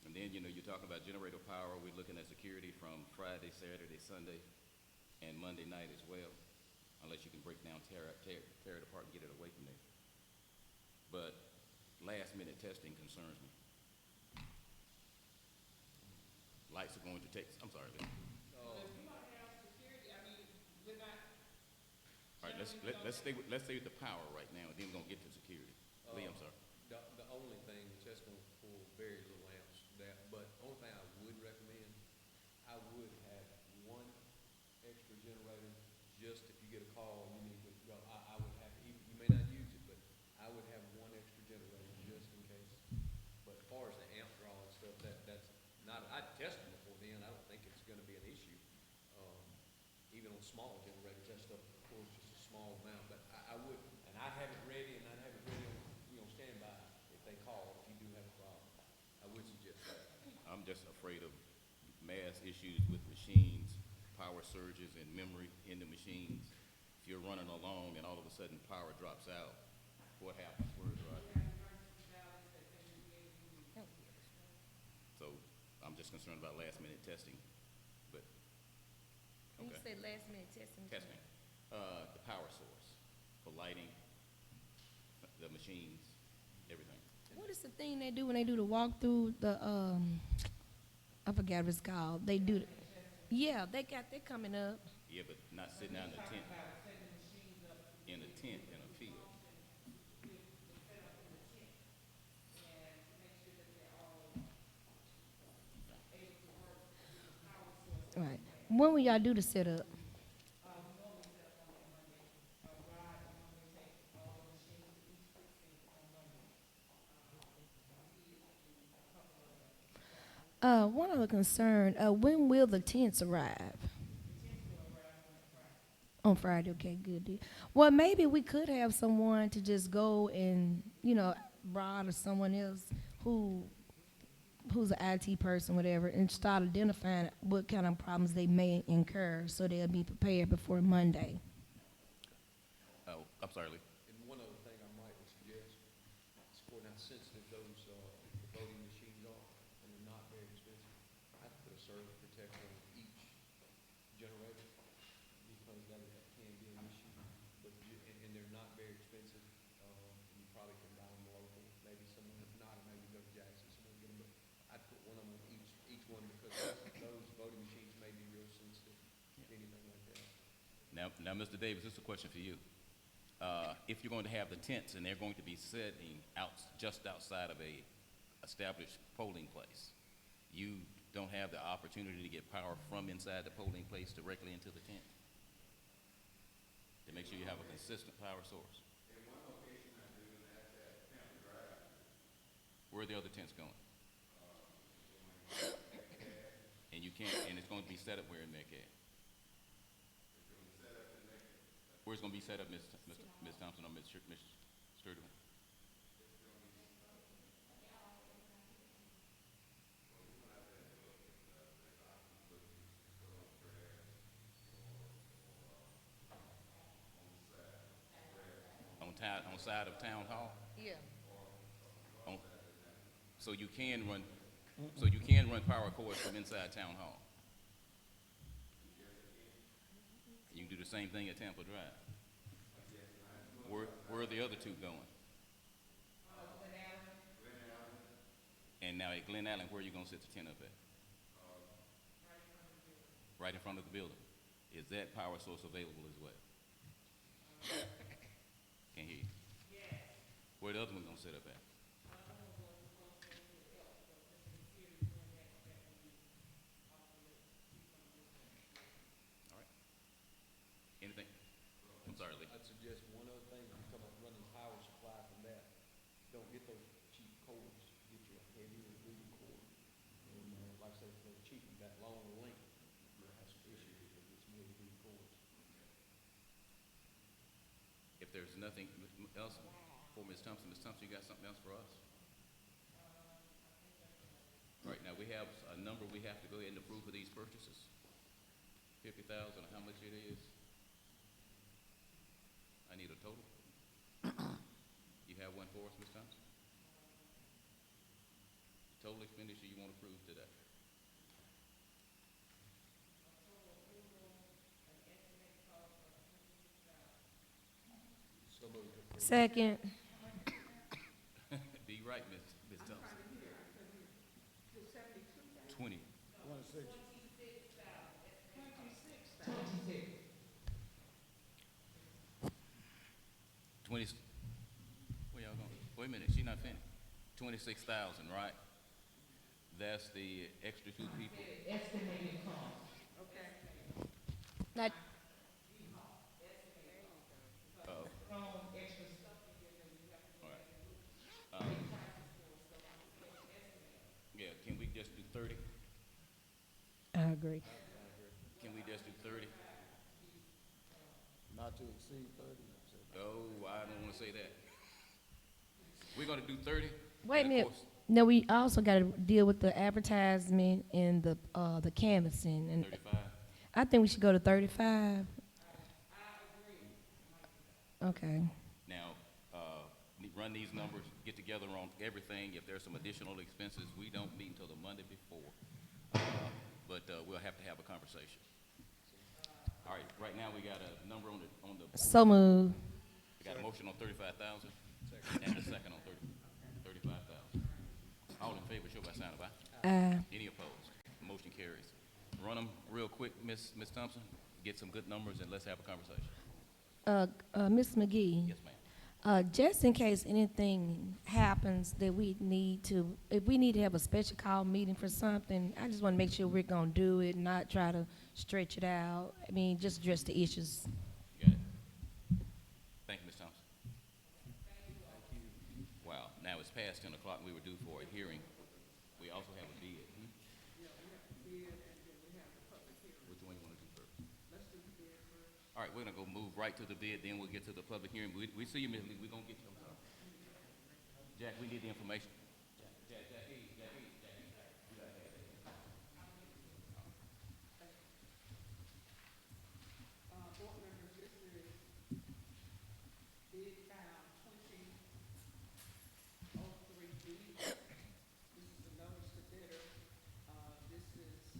And then, you're talking about generator power. We're looking at security from Friday, Saturday, Sunday, and Monday night as well, unless you can break down, tear it apart and get it away from there. But last minute testing concerns me. Lights are going to take, I'm sorry, Lee. But if you wanna have security, I mean, we're not. All right, let's stay with the power right now, and then we're gonna get to security. Lee, I'm sorry. The only thing is that's gonna pull very little amps, but only thing I would recommend, I would have one extra generator, just if you get a call, you need to go, I would have, you may not use it, but I would have one extra generator just in case. But as far as the amp draw and stuff, that's not, I'd test them before then, I don't think it's gonna be an issue. Even on small generators, that stuff pulls just a small amount, but I would, and I'd have it ready, and I'd have it ready on, standby if they call, if you do have a problem. I would suggest that. I'm just afraid of mass issues with machines, power surges and memory in the machines. If you're running along and all of a sudden power drops out, what happens? Where's right? So I'm just concerned about last minute testing, but, You okay. said last minute testing. Testing, the power source for lighting, the machines, everything. What is the thing they do when they do the walkthrough, I forgot what it's called. They do, yeah, they got that coming up. Yeah, but not sitting down in a tent, in a tent in a field. Right. When will y'all do the setup? One other concern, when will the tents arrive? On Friday, okay, good deal. Well, maybe we could have someone to just go and, Rod or someone else who's an IT person, whatever, and start identifying what kind of problems they may incur so they'll be prepared before Monday. Oh, I'm sorry, Lee. And one other thing I might suggest, is for how sensitive those, the voting machines are, and they're not very expensive, I'd put a surge protector on each generator, because things that can be an issue, but and they're not very expensive. And you probably can buy them local, maybe someone, if not, maybe go to Jackson, someone get them, but I'd put one of them on each one because those voting machines may be real sensitive, anything like that. Now, Mr. Davis, this is a question for you. If you're going to have the tents and they're going to be sitting out just outside of a established polling place, you don't have the opportunity to get power from inside the polling place directly into the tent to make sure you have a consistent power source. In one location I do, and that's at Tampa Drive. Where are the other tents going? And you can't, and it's going to be set up where in Metcalf? It's going to be set up in Macon. Where's it going to be set up, Ms. Thompson or Ms. Sturtevant? On side of Town Hall? Yeah. On, so you can run power cords from inside Town Hall. You can do the same thing at Tampa Drive. Where are the other two going? And now at Glen Allen, where are you going to set the tent up at? Right in front of the building. Is that power source available as well? Can't hear you. Where the other one going to set up at? All right. Anything? I'm sorry, Lee. I'd suggest one other thing, if you come up running power supply from that, don't get those cheap cords, get you a heavier duty cord. And, like I said, they're cheap, that long length, you'll have some issues if it gets heavy duty cords. If there's nothing else for Ms. Thompson, you got something else for us? Right, now we have a number we have to go ahead and approve for these purchases. 50,000, how much it is? I need a total. You have one for us, Ms. Thompson? Total expenditure you want approved today? So moved. Second. Be right, Ms. Thompson. 20. 26. 20, where y'all going? Wait a minute, she's not finished. 26,000, right? That's the extra two people. Not, Yeah, can we just do 30? I agree. Can we just do 30? Not to exceed 30. Oh, I don't want to say that. We're going to do 30? Wait a And of minute. course, No, we also got to deal with the advertisement and the canvassing, and 35? I think we should go to 35. Okay. Now, run these numbers, get together on everything. If there's some additional expenses, we don't meet until the Monday before. But we'll have to have a conversation. All right, right now we got a number on the, So move. we got a motion on 35,000 and a second on 35,000. All in favor, show by sign of aye. Any opposed? Motion carries. Run them real quick, Miss Thompson. Get some good numbers and let's have a conversation. Ms. McGee. Yes, ma'am. Just in case anything happens that we need to, if we need to have a special call meeting for something, I just want to make sure we're going to do it, not try to stretch it out. I mean, just address the issues. You got it. Thank you, Ms. Thompson. Wow, now it's past 10 o'clock and we were due for a hearing. We also have a bid. Which one you want to do first? Let's do the bid first. All right, we're gonna go move right to the bid, then we'll get to the public hearing. We see you, Ms. Lee, we're gonna get you, I'm sorry. Jack, we need the information. Jack, you gotta have that. Board members, this is bid file 2003B. This is a notice to bidder. This is,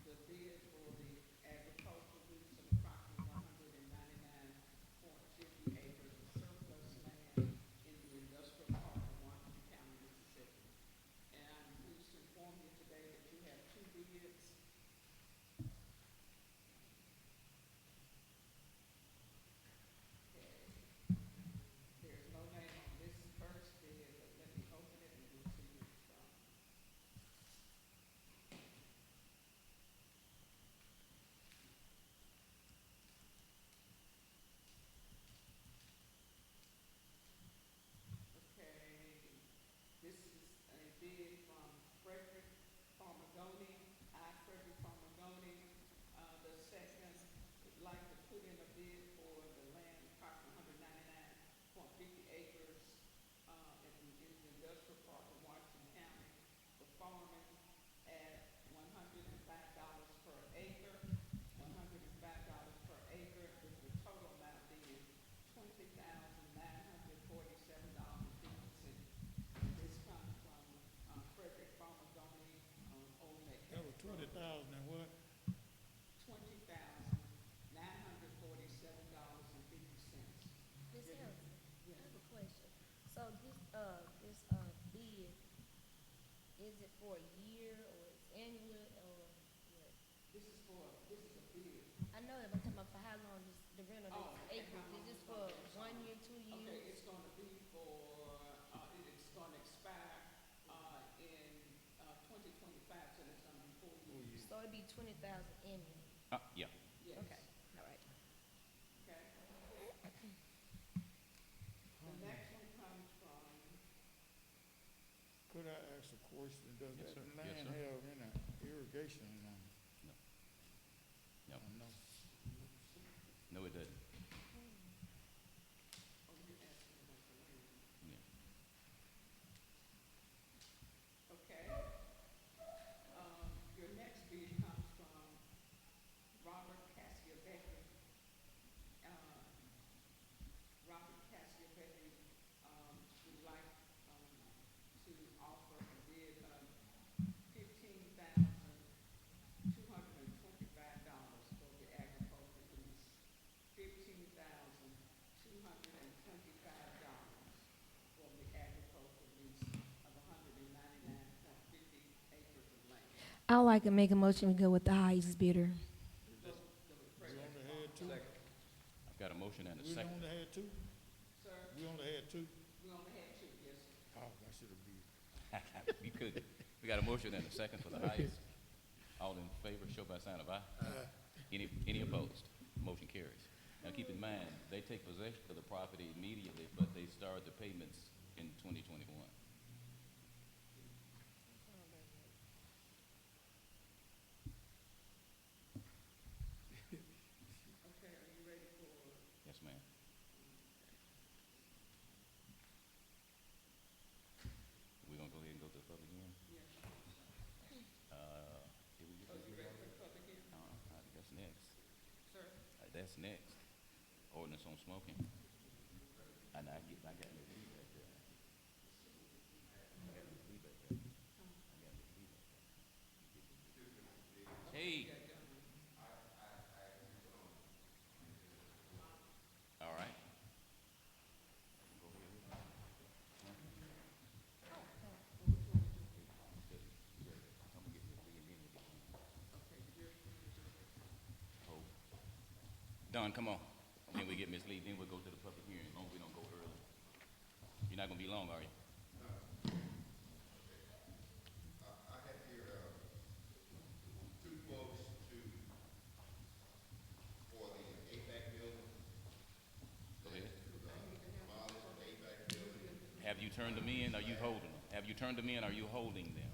the bid for the agricultural, do some second, would like to put in a bid for the land, approximately 199.50 acres, in the industrial park of Washington County for farming at $105 per acre, $105 per acre, with the total amount being $20,947.50. This comes from, Frederick Farmer Zoning, Olmec. That was 20,000 and what? $20,947.50. Ms. Harrison, I have a question. So this bid, is it for a year or it's annual or what? This is a bid. I know that, but I'm talking about for how long is the rental Oh, is okay, acres? how long Is this it's for gonna be? 1 year, 2 Okay, years? it's gonna be for, it's gonna expire, in, 2025, so it's gonna be 4 years. So it'd be 20,000 annual. Yeah. Yes. Okay, all right. Okay. The next one comes from, Could I ask a question? Does Yes, that sir. Yes, land sir. have any irrigation on it? No. No. No, it doesn't. oh, you're asking about the land. Yeah. Okay. Your next bid comes from Robert Cassia-Becker. Uh, Robert Cassia-Becker, would like, to offer a bid of $15,225 for the agricultural lease. $15,225 for the agricultural lease of 199.50 acres of land. I'd like to make a motion to go with the highest bidder. We only had two? I've got a motion and a We second. only had two? Sir, We only had two? we only had two, yes, sir. Oh, I should have bid. You could. We got a motion and a second for the highest. All in favor, show by sign of aye. Any opposed? Motion carries. Now, keep in mind, they take possession of the property immediately, but they start the payments in 2021. Okay, are you ready for, Yes, ma'am. We're gonna go ahead and go to the public hearing. yeah, Did we get are this you here ready for already? the public hearing? That's next. Sir? That's next. Ordinance on smoking. And I got Ms. Lee back there. I got Ms. Lee back there. I got Ms. Lee back there. Hey. All right. Go ahead. I'm gonna get Ms. Lee and then we'll get you. Okay, you're, Don, come on. Then we get Ms. Lee, then we'll go to the public hearing, as long as we don't go early. You're not gonna be long, are you? I have here, two quotes for the HVAC building. Go ahead. Demolish the HVAC building. Have you turned them in, or are you holding them? Have you turned them in, or are you holding them?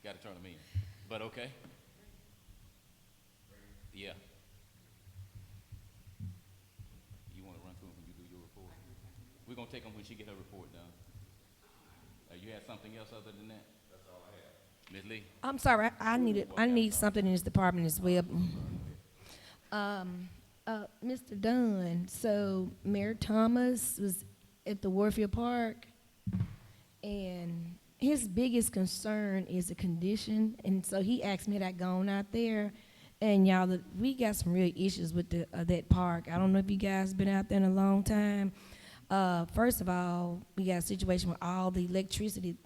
Gotta turn them in, but okay. Yeah. You wanna run through them when you do your report? We're gonna take them when she get her report done. You had something else other than that? That's all I have. Ms. Lee? I'm sorry, I need something in this department as well. Mr. Dunn, so Mayor Thomas was at the Warfield Park, and his biggest concern is the condition, and so he asked me that going out there, and y'all, we got some real issues with that park. I don't know if you guys been out there in a long time. First of all, we got a situation where all the electricity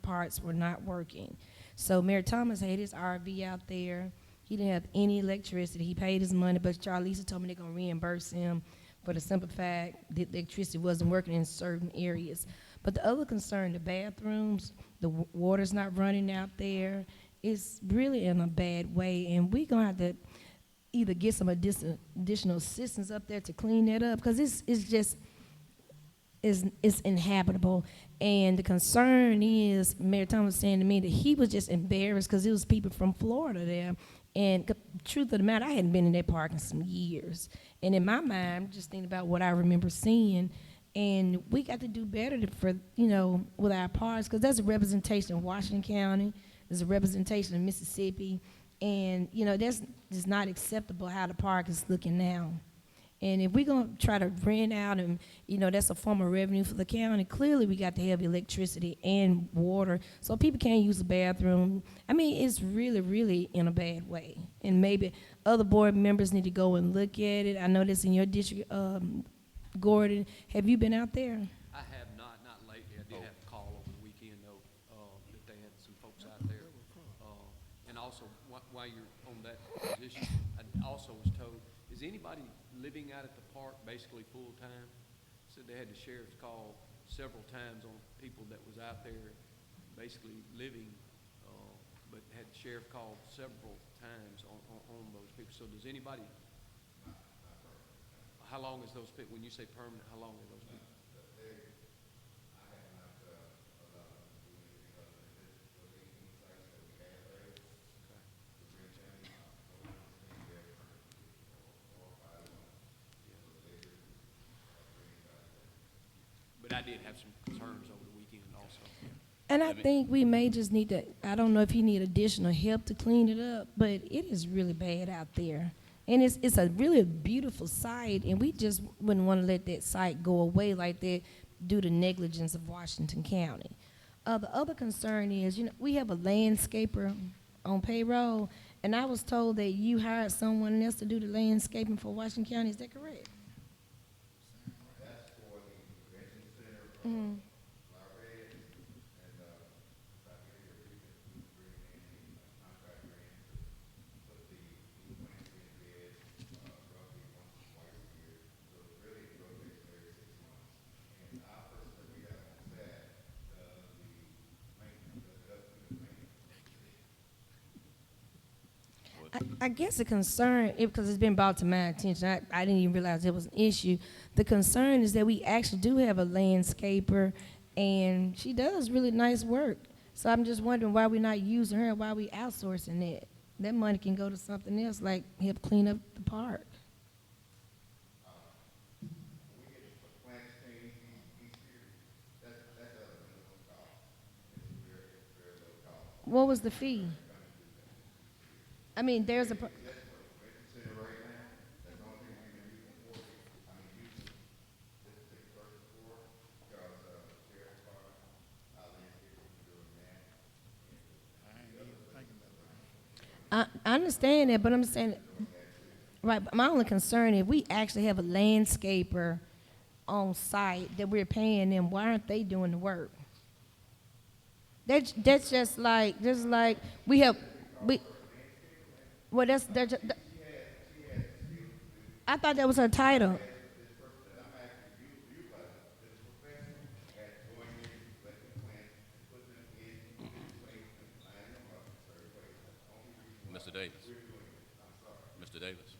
parts were not working. So Mayor Thomas had his RV out there. He didn't have any electricity. He paid his money, but Charlisa told me they're gonna reimburse him for the simple fact that the electricity wasn't working in certain areas. But the other concern, the bathrooms, the water's not running out there. It's really in a bad way, and we're gonna have to either get some additional assistance up there to clean that up, because it's just, is inhabitable. And the concern is, Mayor Thomas was saying to me that he was just embarrassed because it was people from Florida there. And truth of the matter, I hadn't been in that park in some years. And in my mind, I'm just thinking about what I remember seeing. And we got to do better for, with our parks, because that's a representation of Washington County, there's a representation of Mississippi, and, that's just not acceptable how the park is looking now. And if we're gonna try to rent out and, that's a form of revenue for the county, clearly we got to have electricity and water, so people can't use the bathroom. I mean, it's really, really in a bad way. And maybe other board members need to go and look at it. I know this in your district, Gordon. Have you been out there? I have not lately. I did have a call over the weekend though, that they had some folks out there. And also, while you're on that position, I also was told, is anybody living out at the park basically full-time? Said they had the sheriff's call several times on people that was out there basically living, but had the sheriff call several times on those people. So does anybody, how long is those people, when you say permanent, how long are those people? But I did have some concerns over the weekend also. And I think we may just need to, I don't know if you need additional help to clean it up, but it is really bad out there. And it's a really beautiful site, and we just wouldn't want to let that site go away like that due to negligence of Washington County. The other concern is, we have a landscaper on payroll, and I was told that you hired someone else to do the landscaping for Washington County. Is that correct? That's for the convention center, Mm-hmm. Larry, and, I think we bring in a contractor in to put the plants in bed, roughly once or twice a year. So it really rotates every 6 months. And our person that we have on staff does the maintenance, does the maintenance. I guess the concern, because it's been brought to my attention, I didn't even realize it was an issue. The concern is that we actually do have a landscaper, and she does really nice work. So I'm just wondering why we're not using her, why we outsourcing that. That money can go to something else, like help clean up the park. We get plants cleaned, he's here. That's a minimum cost. It's very low cost. What was the fee? I mean, there's a, That's for the convention center right now. That's the only thing we've been using for. Using this particular person for, because, sheriff's department, landscape is doing that. I understand that, but I'm saying, right, but my only concern, if we actually have a landscaper on site that we're paying them, why aren't they doing the work? That's just like we have, well, I thought that was her title. Mr. Davis. Mr. Davis,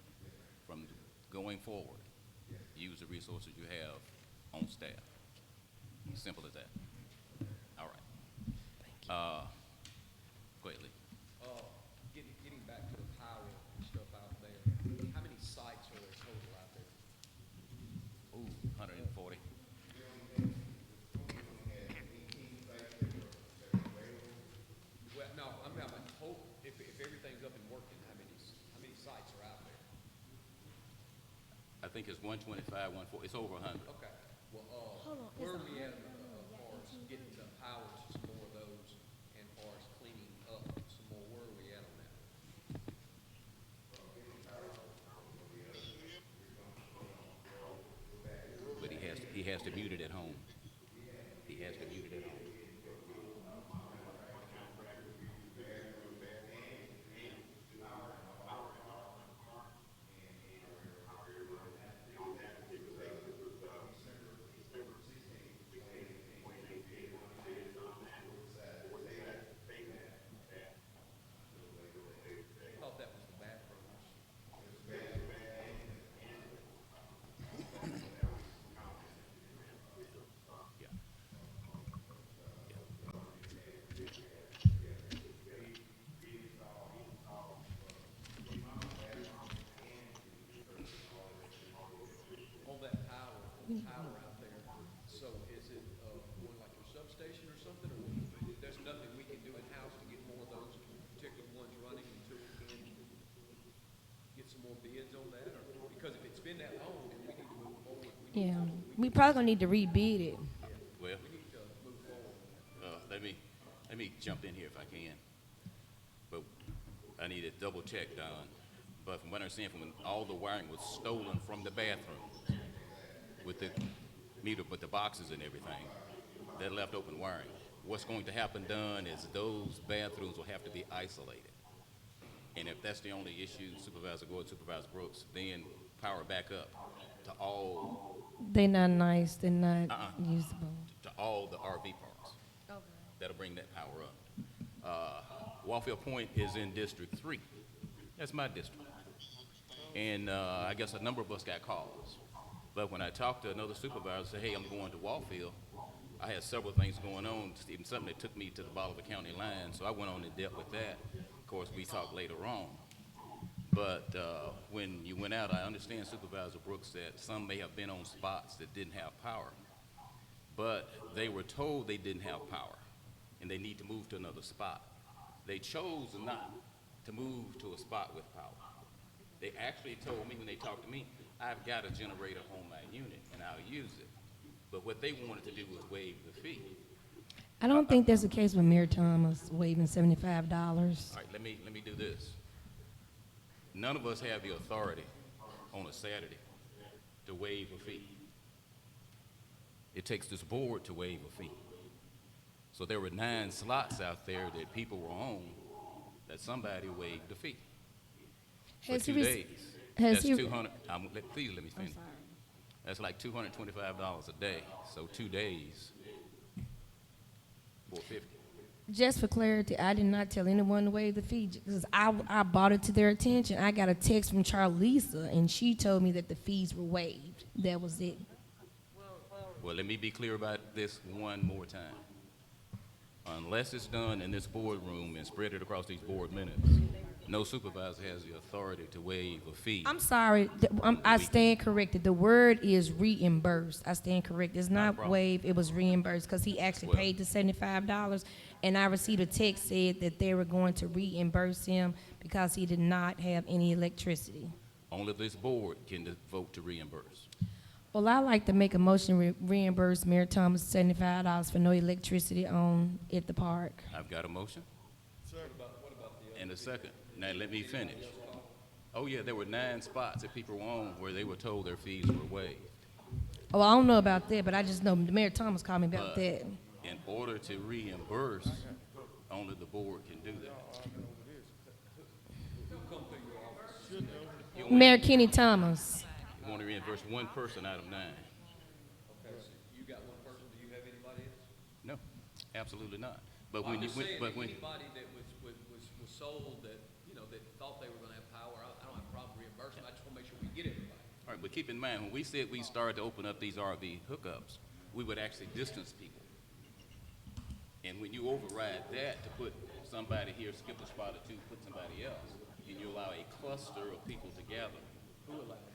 from going forward, use the resources you have on staff. Simple as that. All right. Go ahead, Lee. Getting back to the power and stuff out there, how many sites are there total out there? Ooh, 140. Well, no, I'm talking about total, if everything's up and working, how many sites are out there? I think it's 125, 140. It's over 100. Okay, well, where are we at, far as getting the power to some more of those, and far as cleaning up some more, where are we at on that? But he has to mute it at home. He has to mute it at home. I thought that was the bathrooms. Yeah, we probably gonna need to rebid it. Well, We need to move forward on that. let me jump in here if I can. But I need a double check done. But from what I understand, from when all the wiring was stolen from the bathroom with the meter, with the boxes and everything, that left open wiring. What's going to happen done is those bathrooms will have to be isolated. And if that's the only issue, Supervisor Gordon, Supervisor Brooks, then power back up to all, They're not nice. They're not uh-uh, usable. to all the RV parks. Okay. That'll bring that power up. Warfield Point is in District 3. That's my district. And I guess a number of us got calls. But when I talked to another supervisor, said, hey, I'm going to Warfield, I had several things going on, even something that took me to the Bolivar County line, so I went on and dealt with that. Of course, we talked later on. But when you went out, I understand Supervisor Brooks said some may have been on spots that didn't have power. But they were told they didn't have power, and they need to move to another spot. They chose not to move to a spot with power. They actually told me when they talked to me, I've got a generator on my unit, and I'll use it. But what they wanted to do was waive the fee. I don't think that's the case with Mayor Thomas waiving $75. All right, let me do this. None of us have the authority on a Saturday to waive a fee. It takes this board to waive a fee. So there were 9 slots out there that people were on that somebody waived the fee for Has he 2 rec- days. has That's he- 200. Please let me finish. That's like $225 a day. So 2 days, 450. Just for clarity, I did not tell anyone to waive the fee because I brought it to their attention. I got a text from Charlisa, and she told me that the fees were waived. That was it. Well, let me be clear about this one more time. Unless it's done in this boardroom and spread it across these board minutes, no supervisor has the authority to waive a fee. I'm sorry. I stand corrected. The word is reimbursed. I stand corrected. It's Not a not problem. waived. It was reimbursed because he actually Well- paid the $75, and I received a text said that they were going to reimburse him because he did not have any electricity. Only this board can vote to reimburse. Well, I like to make a motion to reimburse Mayor Thomas $75 for no electricity on at the park. I've got a motion What about the and a second. Now let me finish. Oh yeah, there were 9 spots that people were on where they were told their fees were waived. Oh, I don't know about that, but I just know Mayor Thomas called me about But that. in order to reimburse, only the board can do that. You only- Mayor Kenny Thomas. You want to reimburse one person out of 9. Okay, so you got one person, do you have anybody else? No, absolutely not. But Well, when I'm you just went, saying, but if when, anybody that was sold that, you know, that thought they were gonna have power, I don't have a problem reimbursing, I just wanna make sure we get everybody. all right, but keep in mind, when we said we started to open up these RV hookups, we would actually distance people. And when you override that to put somebody here, skip a spot or two, put somebody else, and you allow a cluster of people to gather. Who allowed that?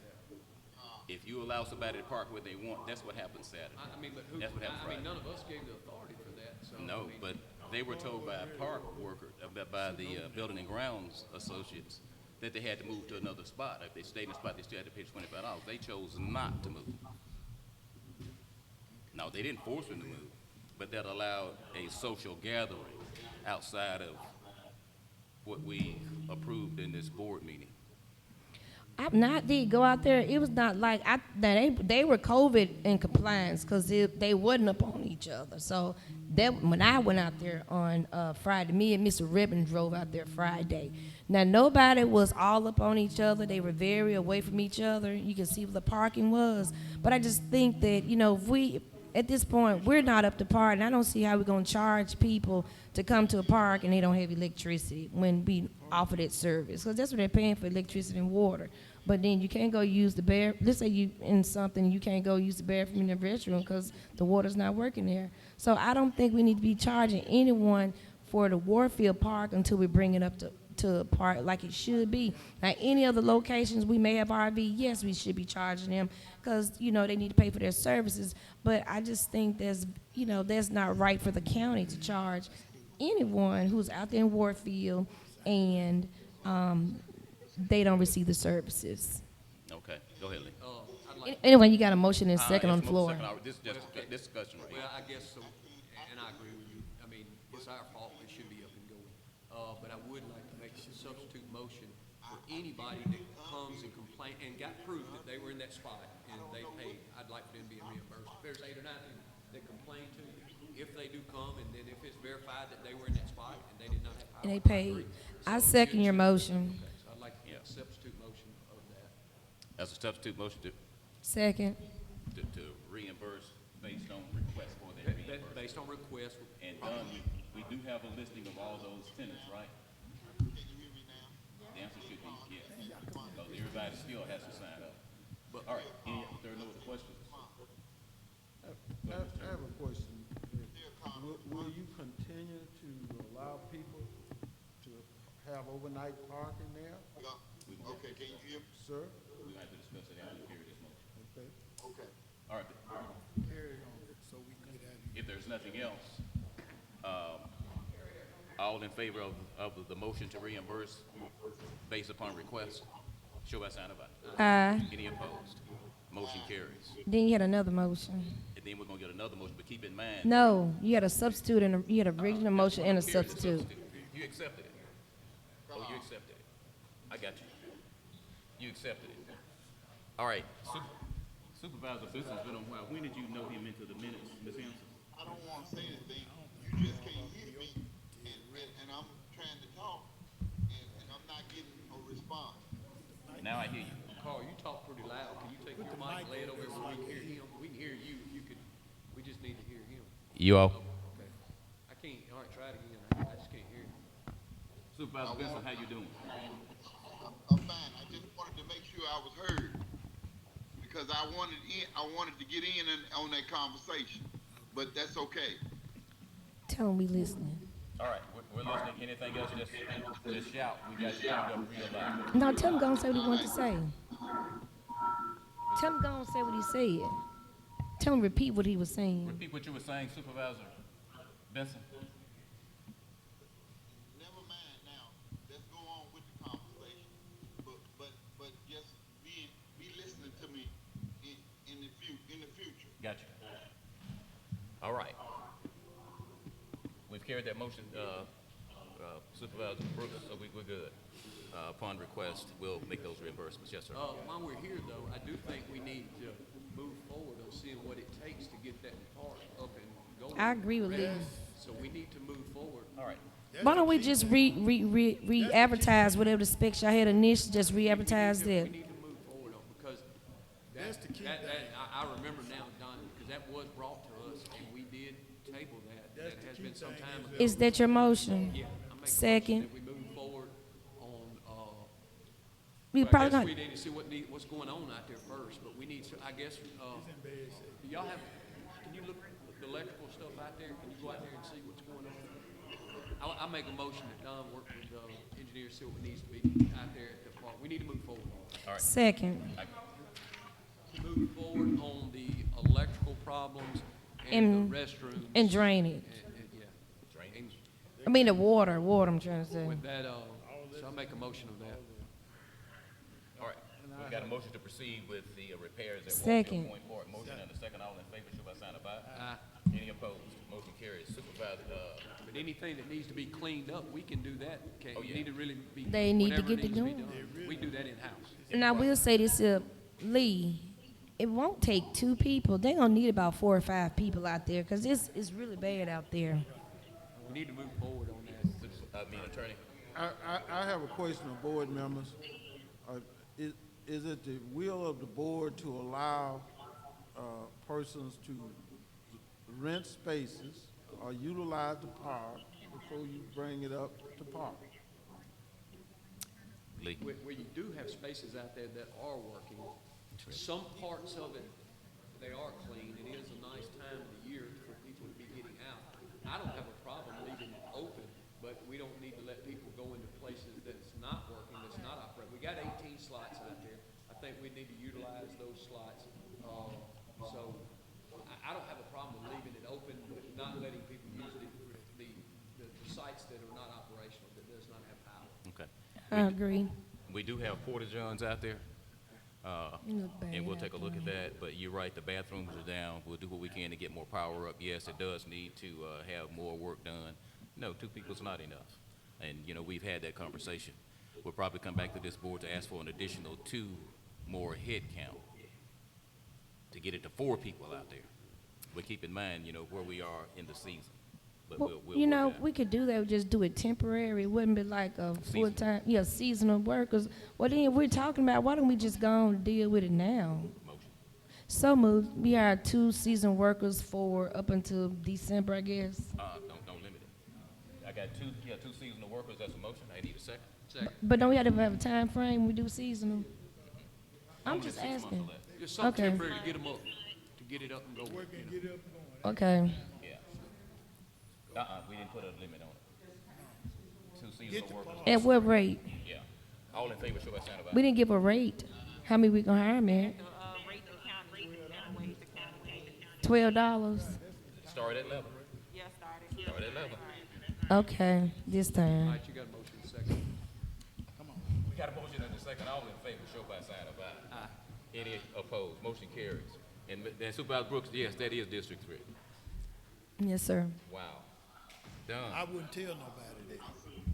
If you allow somebody to park where they want, that's what happens Saturday. I mean, but who, That's what happened I mean, Friday. none of us gave the authority for that, so. I No, mean, but they were told by a park worker, by the Building and Grounds Associates, that they had to move to another spot. If they stayed in the spot, they still had to pay $25. They chose not to move. No, they didn't force them to move, but that allowed a social gathering outside of what we approved in this board meeting. I did go out there. It was not like they were COVID in compliance because they wasn't up on each other. So that when I went out there on Friday, me and Mr. Ribbon drove out there Friday. Now nobody was all up on each other. They were very away from each other. You can see where the parking was. But I just think that if we at this point we're not up to par, and I don't see how we're gonna charge people to come to a park and they don't have electricity when we offer that service, because that's what they're paying for, electricity and water. But then you can't go use the let's say you in something, you can't go use the bathroom in the restroom because the water's not working there. So I don't think we need to be charging anyone for the Warfield Park until we bring it up to a park like it should be. Now, any other locations we may have RV, yes, we should be charging them because, they need to pay for their services. But I just think that's not right for the county to charge anyone who's out there in Warfield and they don't receive the services. Okay, go ahead, Lee. I'd Anyway, you got a motion and Uh, second on it's the mo- floor. second already. This is just this discussion right Well, here. I guess so, and I agree with you. I mean, it's our fault, it should be up and going. But I would like to make a substitute motion for anybody that comes and complain, and got proof that they were in that spot and they paid, I'd like for them to be reimbursed. If there's 8 or 9 people that complain to you, if they do come, and then if it's verified that they were in that spot and they did not have power, And they I paid. agree. I So second you your accept- motion. Okay, so I'd like to make a substitute motion of that. That's a substitute motion Second. to reimburse based on request for their reimbursement. Based on request. And Don, we do have a listing of all those tenants, right? The answer should be yes, because everybody still has to sign up. But, all right, if there are no other questions? I have a question. Will you continue to allow people to have overnight parking there, Okay, can you hear me? sir? We have to discuss it after we carry this motion. Okay. Okay. All right, Carry on, so we can get out of here. if there's nothing else, all in favor of the motion to reimburse based upon request, show by sign of aye. Aye. Any opposed? Motion carries. Then you had another motion. And then we're gonna get another motion, but keep in mind. No, you had a substitute and you had a regular motion and a Carry the substitute. You accepted it. Oh, you accepted it. I got you. You accepted it. All right, Supervisor Bison's been on a while. When did you know him into the minutes, Ms. Hampson? I don't want to say anything. You just can't hear me, and I'm trying to talk, and I'm not getting a response. Now I hear you. Carl, you talk pretty loud. Can you take your mic and lay it over so we can hear him? We can hear you. If you could, we just need to hear him. You all? Okay. I can't. All right, try it again. I just can't hear you. Supervisor Benson, how you doing? I'm fine. I just wanted to make sure I was heard, because I wanted to get in on that conversation, but that's okay. Tell them we listening. All right, we're listening. Anything else, just shout. We got you turned up real loud. No, tell him go and say what he wanted to say. Tell him go and say what he said. Tell him repeat what he was saying. Repeat what you were saying, Supervisor Benson. Never mind now. Let's go on with the conversation. But just be listening to me in the future. Got you. All right. We've carried that motion, Supervisor Brooks, so we're good. Upon request, we'll make those reimbursements. Yes, sir. While we're here, though, I do think we need to move forward on seeing what it takes to get that park up and going. I agree with Lee. So we need to move forward. All right. Why don't we just re-advertise whatever the specs y'all had initially, just re-advertise We that? need to move forward on, because That's the key that, thing. I remember now, Don, because that was brought to us, and we did table that. That's That the has key been some thing time is ago. Is that your motion? Yeah, I make a Second. motion that we move forward on, We well, I probably guess gonna, we need to see what's going on out there first, but we need to, I guess, do y'all have, can you look at the electrical stuff out there? Can you go out there and see what's going on? I'll make a motion that Don work with, engineers, see what needs to be out there at the park. We need to move forward. All right. second. Move forward on the electrical problems and And- the restrooms. And drainage. Yeah. And I mean the water I'm trying to say. with that, so I'll make a motion of that. All right. We've got a motion to proceed with the repairs at Second. Walk Hill Point Park. Motion and a second. All in favor, show by sign of aye. Aye. Any opposed? Motion carries. Supervisor, But anything that needs to be cleaned up, we can do that. Okay, Oh, we yeah. need to really be. They need to whatever get to needs be doing. done. We do that in-house. And I will say this, Lee, it won't take 2 people. They're gonna need about 4 or 5 people out there, cause it's really bad out there. We need to move forward on that. attorney. I have a question of board members. Is it the will of the board to allow persons to rent spaces or utilize the park before you bring it up to park? Lee. Where you do have spaces out there that are working, some parts of it, they are clean. It is a nice time of the year for people to be getting out. I don't have a problem leaving it open, but we don't need to let people go into places that's not working, that's not operating. We got 18 slots out there. I think we need to utilize those slots. So I don't have a problem with leaving it open, but not letting people use the sites that are not operational, that does not have power. Okay. I agree. We do have porta johns out there. You look bad And we'll out take a look at there. that, but you're right, the bathrooms are down. We'll do what we can to get more power up. Yes, it does need to, have more work done. No, two people's not enough. And, we've had that conversation. We'll probably come back to this board to ask for an additional 2 more head count to get it to 4 people out there. But keep in mind, where we are in the season. But Well, we'll work it out. we could do that, just do it temporary. It wouldn't be like a Seasonal. full-time, seasonal workers. Well, then, if we're talking about, why don't we just go on and deal with it now? Motion. So moved. We hired 2 season workers for up until December, I guess. Don't limit it. I got two seasonal workers. That's a motion. I need a second. Second. But don't we have to have a time frame when we do seasonal? I'm Only just 6 months or asking. less. Just something Okay. temporary to get them up, to get it up and going. Work and get up and going. Okay. Yeah. We didn't put a limit on it. 2 seasonal workers. At what rate? Yeah. All in favor, show by sign of aye. We didn't give a rate. How many we gonna hire, man? The, rate the county, minimum wage, the county wage. $12. Start at level. Yeah, started. Start at level. Okay, this All time. right, you got a motion second. We got a motion and a second. All in favor, show by sign of aye. Aye. Any opposed? Motion carries. And then Supervisor Brooks, yes, that is District 3. Yes, sir. Wow. I Done. wouldn't tell nobody that.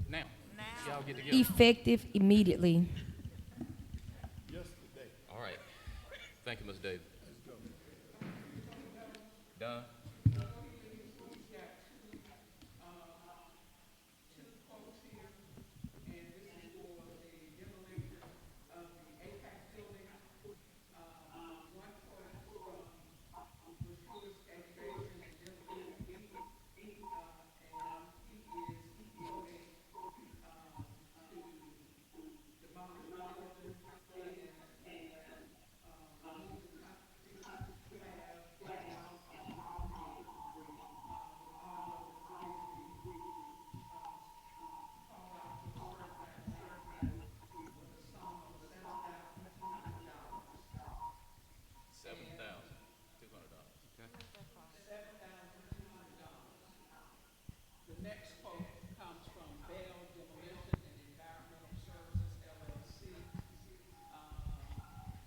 Now, Now. y'all get together. Effective immediately. Yesterday. All right. Thank you, Ms. Davis. Done? Two quotes here, and this is for the demolition of the APAC building. One quote from Bushwood's Excavation and Demolition, and he is, he quoted, to demolish the building and, remove the concrete slab, take out all the, with all of the debris, call out to certified survey with a sum of $7,200. $7,200. The next quote comes from Bell Demolition and Environmental Services LLC.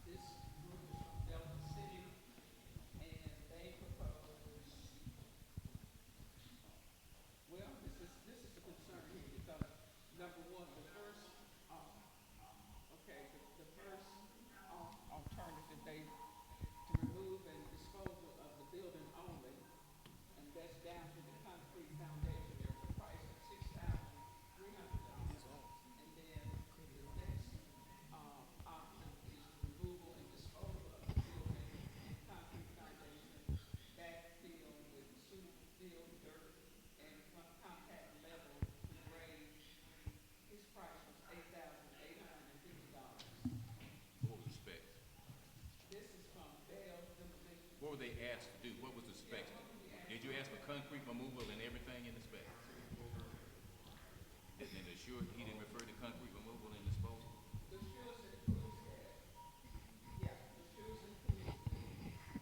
This group is from Delta City, and they propose, well, this is the concern here, because number one, the first, the first alternative, they, to remove and disposal of the building only, and that's down to the concrete foundation, there's a price of $6,300. And then the next, option is the removal and disposal of the building and concrete foundation, backfill with suitable fill, dirt, and compact level to grade. His price was $8,850. What was the specs? This is from Bell Demolition. What were they asked to do? What was the specs? Did you ask for concrete removal and everything in the specs? And then he didn't refer to concrete removal and disposal? The shoes includes that. Yeah, the shoes includes the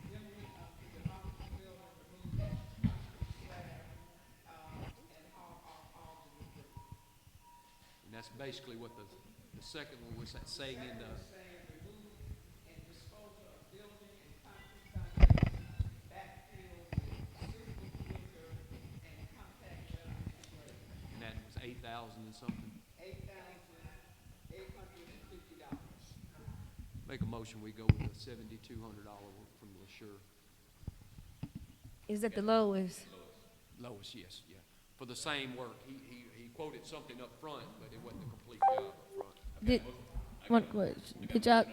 demolition of the demolished building, remove the concrete slab, and haul off all the debris. And that's basically what the second one was saying in the, Saying remove and dispose of building and concrete foundation, backfill with suitable filter and compact level to grade. and that was 8,000 and something. $8,850. Make a motion, we go with the $7,200 one from LaSure. Is that the lowest? Lowest, yes, yeah. For the same work. He quoted something up front, but it wasn't a complete job up front. Did, did y'all,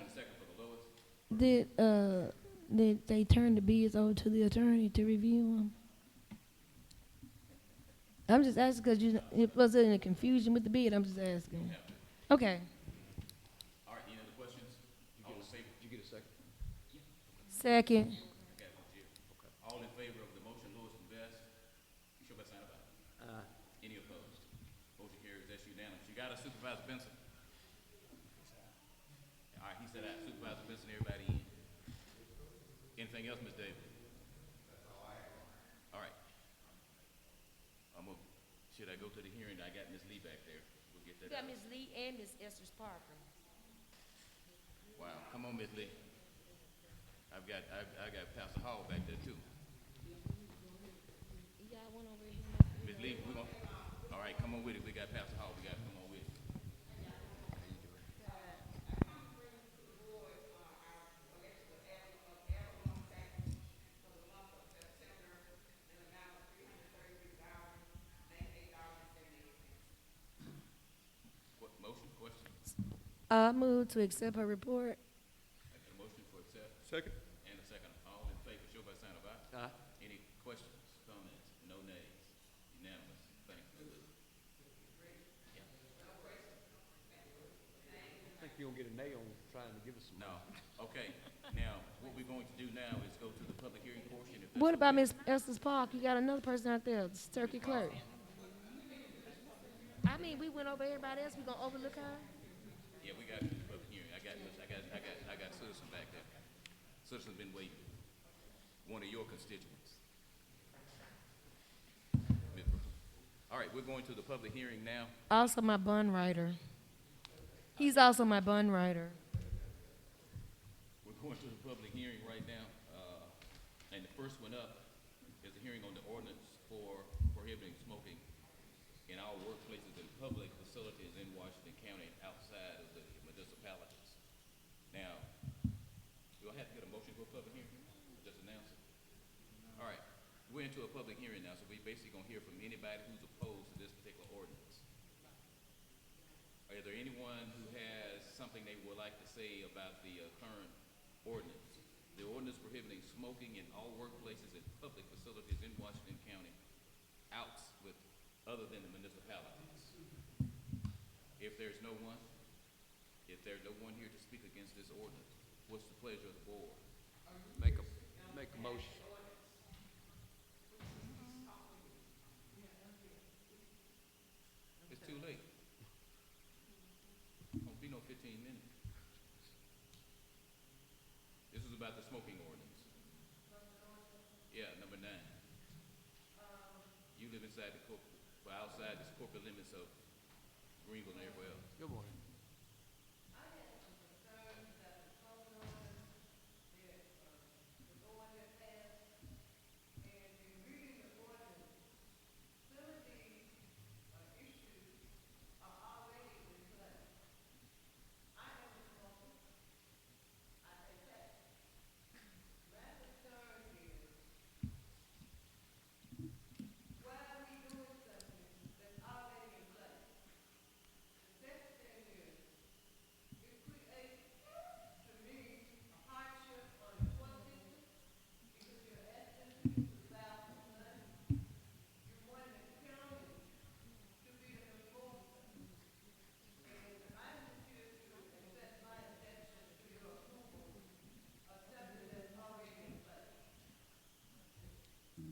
did they turn the bids over to the attorney to review them? I'm just asking because it was any confusion with the bid, I'm just asking. Okay, All right, any other questions? All in favor? Did you get a second? second. Okay, Jim. All in favor of the motion, Lewis and Best, show by sign of aye. Any opposed? Motion carries, that's unanimous. You got us, Supervisor Benson? All right, he said aye. Supervisor Benson, everybody in. Anything else, Ms. Davis? That's all I have. All right. Should I go to the hearing? I got Ms. Lee back there. We'll get that out. Ms. Lee and Ms. Esther Parker. Wow, come on, Miss Lee. I got Pastor Hall back there too. Miss Lee, we gonna, all right, come on with it. We got Pastor Hall. We got, come on with it. What, motion, question? I move to accept her report. I got a motion for accept Second. and a second. All in favor, show by sign of aye. Aye. Any questions, comments? No nays? Unanimous. Thank you, Ms. Lee. I think you're gonna get a nay on trying to give us some. No, okay. Now, what we're going to do now is go to the public hearing portion. If that's What about okay. Miss Estes Park? You got another person out there, the circuit clerk. I mean, we went over everybody else. We gonna overlook her? Yeah, we got the public hearing. I got citizen back there. Citizen been waiting. One of your constituents. All right, we're going to the public hearing now. Also my bond writer. He's also my bond writer. We're going to the public hearing right now. And the first one up is a hearing on the ordinance for prohibiting smoking in all workplaces and public facilities in Washington County and outside of the municipalities. Now, do I have to get a motion for a public hearing? Just announce it? All right, we're into a public hearing now, so we're basically gonna hear from anybody who's opposed to this particular ordinance. Are there anyone who has something they would like to say about the current ordinance? The ordinance prohibiting smoking in all workplaces and public facilities in Washington County, outs with other than the municipalities. If there's no one here to speak against this ordinance, what's the pleasure of the board? Make a motion. It's too late. Won't be no 15 minutes. This is about the smoking ordinance. Yeah, number 9. You live inside the outside the corporate limits of Greenville and everywhere else. Good morning.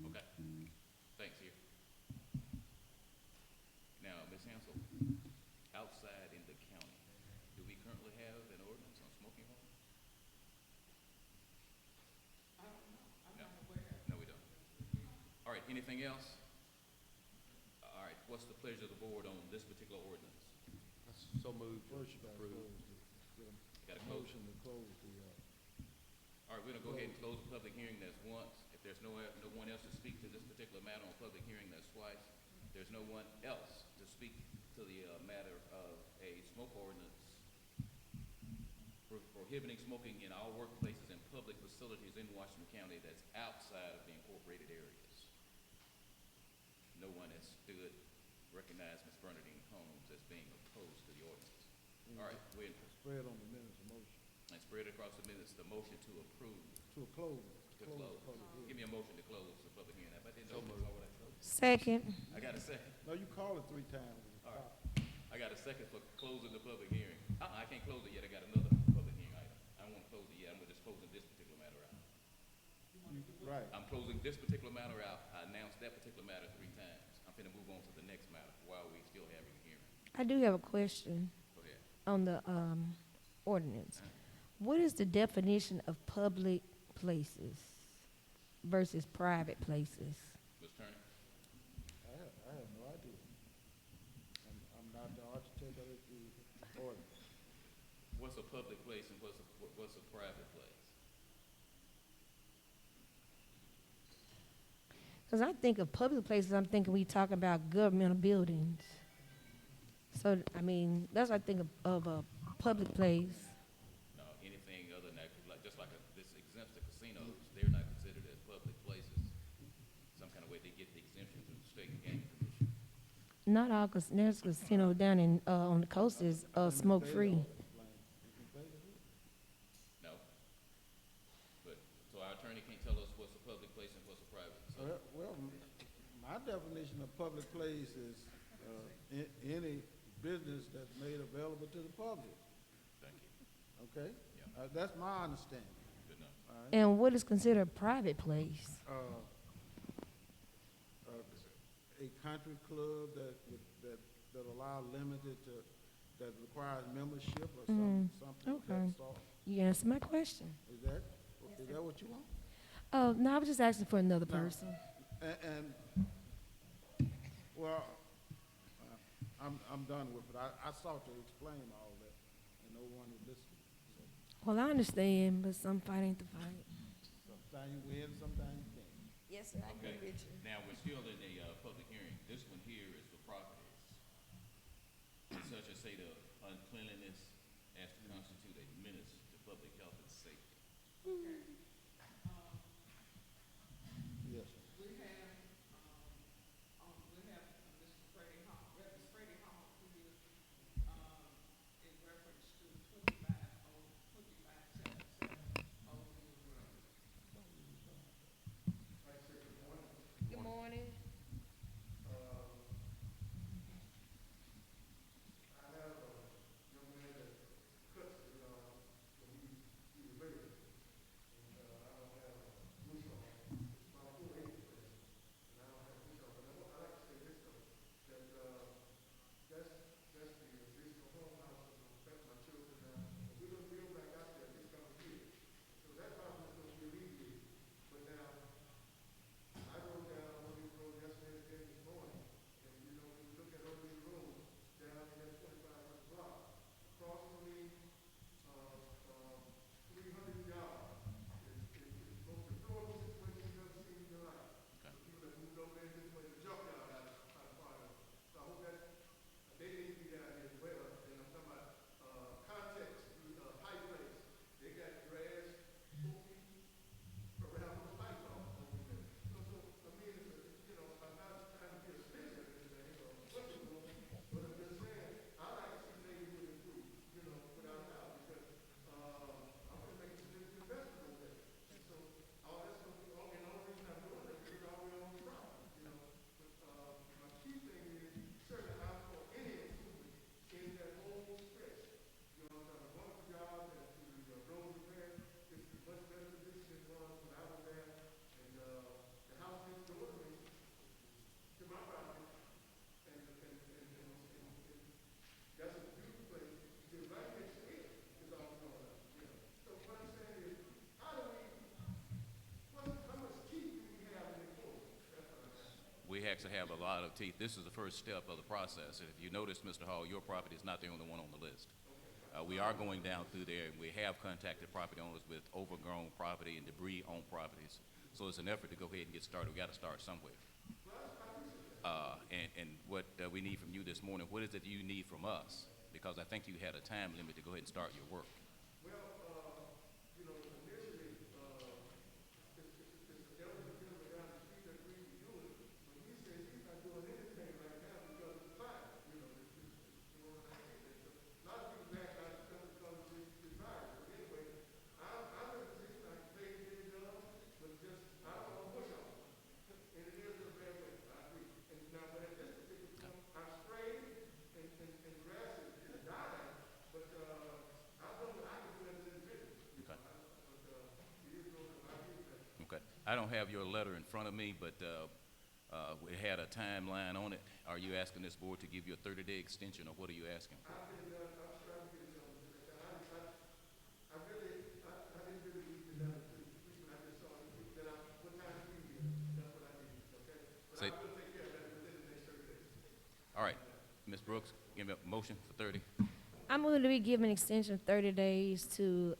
Okay. Thanks, here. Now, Ms. Hansel, outside in the county, do we currently have an ordinance on smoking horns? I don't know, I'm No. not aware. No, we don't. All right, anything else? All right, what's the pleasure of the board on this particular ordinance? So moved. First, you gotta Approved. close Got a the close? motion to close the, All right, we're gonna go ahead and close the public hearing, that's once. If there's no one else to speak to this particular matter on public hearing, that's twice. There's no one else to speak to the matter of a smoke ordinance prohibiting smoking in all workplaces and public facilities in Washington County that's outside of the incorporated areas. No one has stood, recognized Ms. Bernadine Holmes as being opposed to the ordinance. All right, we're spread on the minutes of motion, and spread across the minutes, the motion to approve, to close. to the close. public hearing. Give me a motion to close the public hearing. If I didn't know, why would I close? Second. I got a second. No, you call it 3 times. All right. I got a second for closing the public hearing. I can't close it yet. I got another public hearing item. I don't want to close it yet. I'm just closing this particular matter out. Right. I'm closing this particular matter out. I announced that particular matter 3 times. I'm finna move on to the next matter while we still having a hearing. I do have a question Go ahead. on the ordinance. What is the definition of public places versus private places? Ms. Turner? I have no idea. I'm not the architect of the ordinance. what's a public place and what's a private place? Because I think of public places, I'm thinking we talk about governmental buildings. So, I mean, that's what I think of a public place. No, anything other than that, like, just like this exempts the casinos, they're not considered as public places. Some kind of way they get the exemption from the state gaming commission. Not all, because there's a casino down in, on the coast is, smoke-free. No? But, so our attorney can't tell us what's a public place and what's a private. So, Well, my definition of public place is, any business that's made available to the public, thank you. okay? Yeah. That's my understanding, Good enough. all right? And what is considered a private place? A country club that allow limited to, that requires membership or something of okay. that sort. You answered my question. Is that what you want? Oh, no, I was just asking for another No. person. And well, I'm done with it. I sought to explain all that, and no one would listen. So Well, I understand, but some fight ain't the fight. sometimes you win, sometimes you can't. Yes, sir, I Okay. Now, we're still in a public hearing. This one here is for properties, such as say the uncleanliness as to constitute a menace to public health and safety. Yes, sir. We have, Mr. Freddie Hall, Reverend Freddie Hall, who is, in reference to 2577 Old Mill Road. Good morning. We actually have a lot of teeth. This is the first step of the process. And if you notice, Mr. Hall, your property is not the only one on the list. We are going down through there, and we have contacted property owners with overgrown property and debris-owned properties. So it's an effort to go ahead and get started. We got to start somewhere. And what we need from you this morning, what is it you need from us? Because I think you had a time limit to go ahead and start your work. Okay. I don't have your letter in front of me, but we had a timeline on it. Are you asking this board to give you a 30-day extension, or what are you asking for? Say, all right, Ms. Brooks, give me a motion for 30. I'm going to be given an extension of 30 days to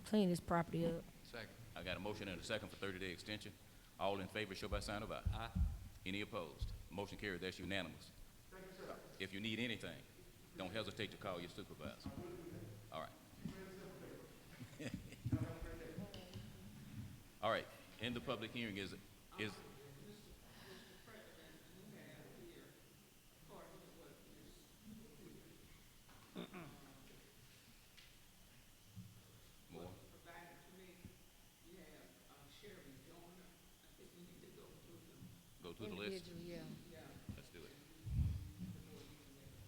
clean this property up. Second. I got a motion and a second for 30-day extension. All in favor, show by sign of aye. Aye. Any opposed? Motion carried, that's unanimous. Thank you, sir. If you need anything, don't hesitate to call your supervisor. All right. All right, in the public hearing is, Mr. President, you have here, according to what more? was provided to me, you have, Sherry Joyner. I think we need to go through them. Go through the list? Yeah. Yeah. Let's do it.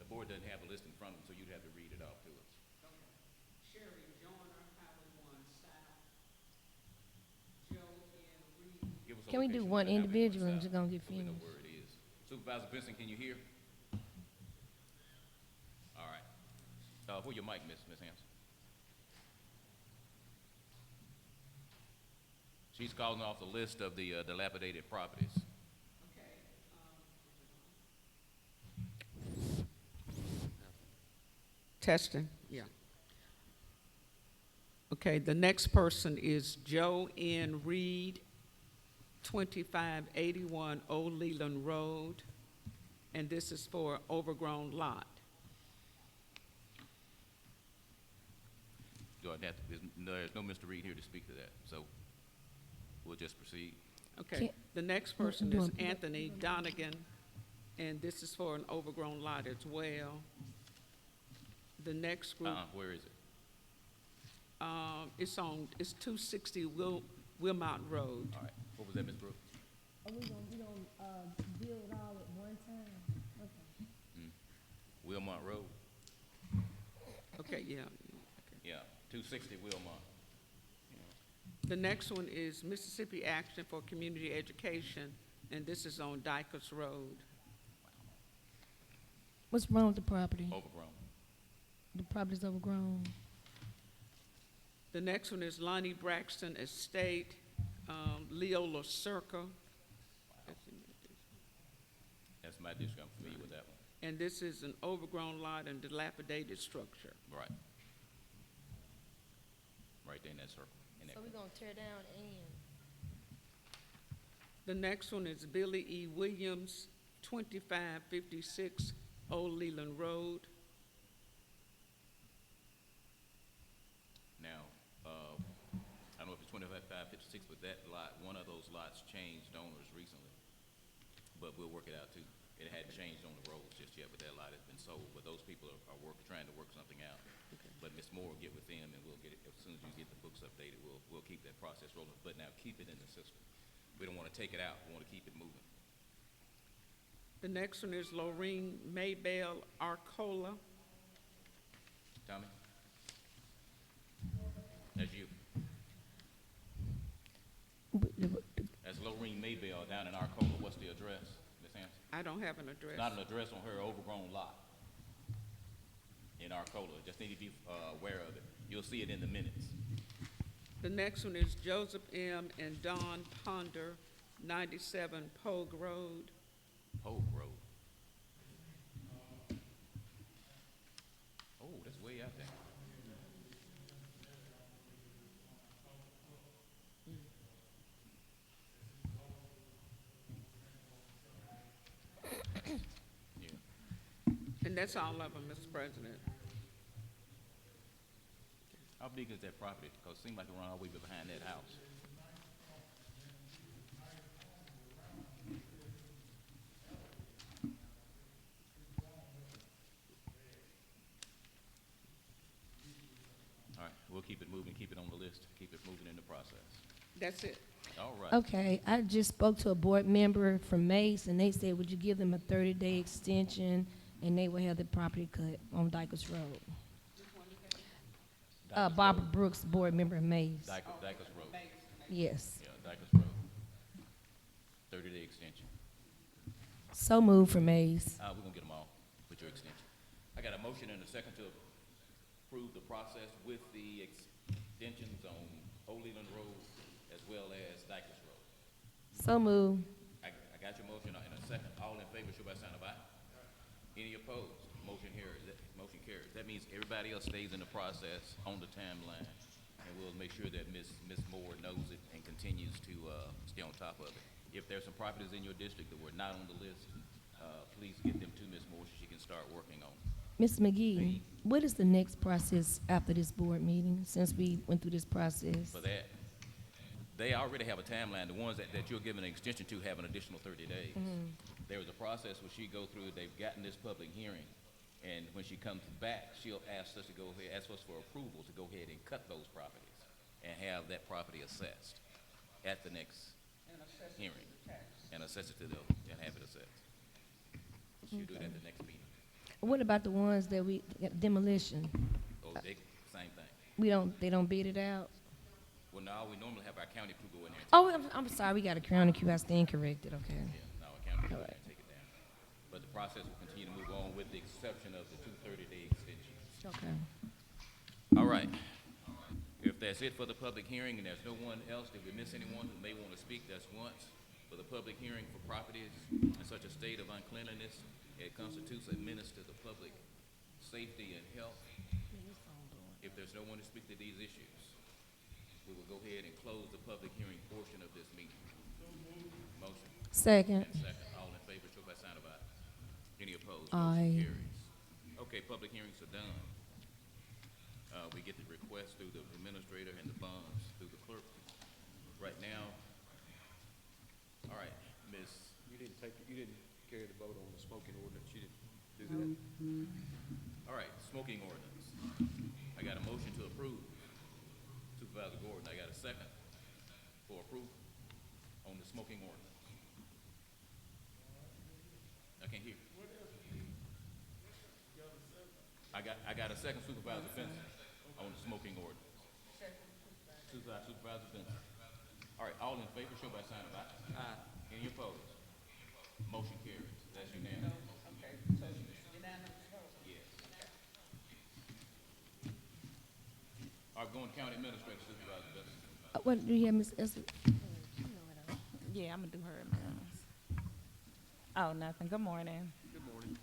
The board doesn't have a list in front of them, so you'd have to read it off to us. Okay. Sherry Joyner, Highway 1 South. Joe N. Reed. Give us a Can we do location one of Highway individual and South, just gonna get so we know finished? where it is. Supervisor Benson, can you hear? All right. Where your mic, Miss Hampson? She's calling off the list of the dilapidated properties. Okay. Testing, yeah. Okay, the next person is Joe N. Reed, 2581 Old Leland Road, and this is for overgrown lot. Do I have to, there's no Mr. Reed here to speak to that, so we'll just proceed. Okay, Can't- the next person do is it. Anthony Donegan, and this is for an overgrown lot as well. The next group, Where is it? it's 260 Wilmot Road. All right. What was that, Ms. Brooks? Are we gonna build it all at one time? Okay. Wilmot Road? Okay, yeah. Yeah, 260 Wilmot. The next one is Mississippi Action for Community Education, and this is on Dykers Road. What's wrong with the property? Overgrown. The property's overgrown. The next one is Lonnie Braxton Estate, Leola Circa. That's my district, I'm familiar with that one. And this is an overgrown lot and dilapidated structure. Right. Right there in that circle. In that So we're gonna tear down and. The next one is Billy E. Williams, 2556 Old Leland Road. Now, I don't know if it's 2556, but that lot, one of those lots changed owners recently. But we'll work it out too. It hadn't changed on the rolls just yet, but that lot has been sold. But those people are trying to work something out. Okay. But Ms. Moore will get with them and we'll get it, as soon as you get the books updated, we'll keep that process rolling. But now keep it in the system. We don't want to take it out, we want to keep it moving. The next one is Lorene Maybell Arcola. Tommy? That's you. That's Lorene Maybell down in Arcola. What's the address, Ms. Hampson? I don't have an address. Not an address on her overgrown lot in Arcola. Just need to be aware of it. You'll see it in the minutes. The next one is Joseph M. and Don Ponder, 97 Pogue Road. Pogue Road. Oh, that's way out there. Yeah. And that's all of them, Mr. President. How big is that property? Because it seems like it run all the way behind that house. All right, we'll keep it moving, keep it on the list, keep it moving in the process. That's it. All right. Okay, I just spoke to a board member from Mace, and they said, would you give them a 30-day extension, and they will have the property cut on Dykers Road. Dykers Barbara Road. Brooks, board member of Mace. Dykers Road. Yes. Yeah, Dykers Road. 30-day extension. So moved for Mace. We're gonna get them all with your extension. I got a motion and a second to approve the process with the extensions on Old Leland Road as well as Dykers Road. So moved. I got your motion in a second. All in favor, show by sign of aye. Any opposed? Motion carries. That means everybody else stays in the process on the timeline, and we'll make sure that Ms. Moore knows it and continues to, stay on top of it. If there's some properties in your district that were not on the list, please get them to Ms. Moore so she can start working on it. Ms. McGee, what is the next process after this board meeting, since we went through this process? For that, they already have a timeline. The ones that you're giving an extension to have an additional 30 days. There was a process where she go through, they've gotten this public hearing, and when she comes back, she'll ask us to go ahead, ask us for approval to go ahead and cut those properties and have that property assessed at the next hearing. And assess it to them and have it assessed. She'll do it at the next meeting. What about the ones that we, demolition? Oh, same thing. They don't bid it out? Well, no, we normally have our county crew go in there. Oh, I'm sorry, we got a county queue, I stand corrected, okay. Yeah, no, our county crew go in Alright. and take it down. But the process will continue to move on with the exception of the 2 30-day extensions. Okay. All right. If that's it for the public hearing and there's no one else, did we miss anyone who may want to speak? That's once for the public hearing for properties in such a state of uncleanliness it constitutes a menace to the public safety and health. If there's no one to speak to these issues, we will go ahead and close the public hearing portion of this meeting. Motion. Second. And second. All in favor, show by sign of aye. Any opposed? Aye. Motion carries. Okay, public hearings are done. We get the request through the administrator and the bonds through the clerk. Right now, all right, Ms. You didn't carry the vote on the smoking ordinance. You didn't do that. All right, smoking ordinance. I got a motion to approve. Supervisor Gordon, I got a second for approval on the smoking ordinance. I can't hear. I got a second, Supervisor Benson, on the smoking ordinance. Supervisor Benson. All right, all in favor, show by sign of aye. Aye. Any opposed? Motion carries. That's unanimous. Okay, so unanimous vote. Yes. All right, going county administrator, Supervisor Benson. What do you have, Ms. Esther? Yeah, I'm gonna do her amendments. Oh, nothing. Good morning. Good morning.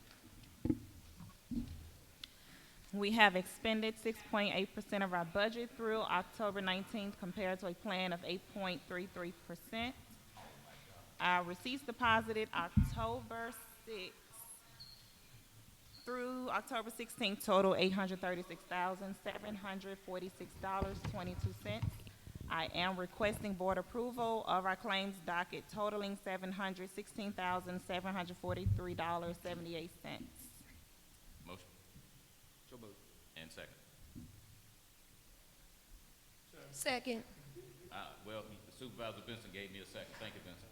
We have expended 6.8% of our budget through October 19th compared to a plan of 8.33%. Our receipts deposited October 6th through October 16th total $836,746.22. I am requesting board approval of our claims docket totaling $716,743.78. Motion So moved. and second. Second. Well, Supervisor Benson gave me a second. Thank you, Benson.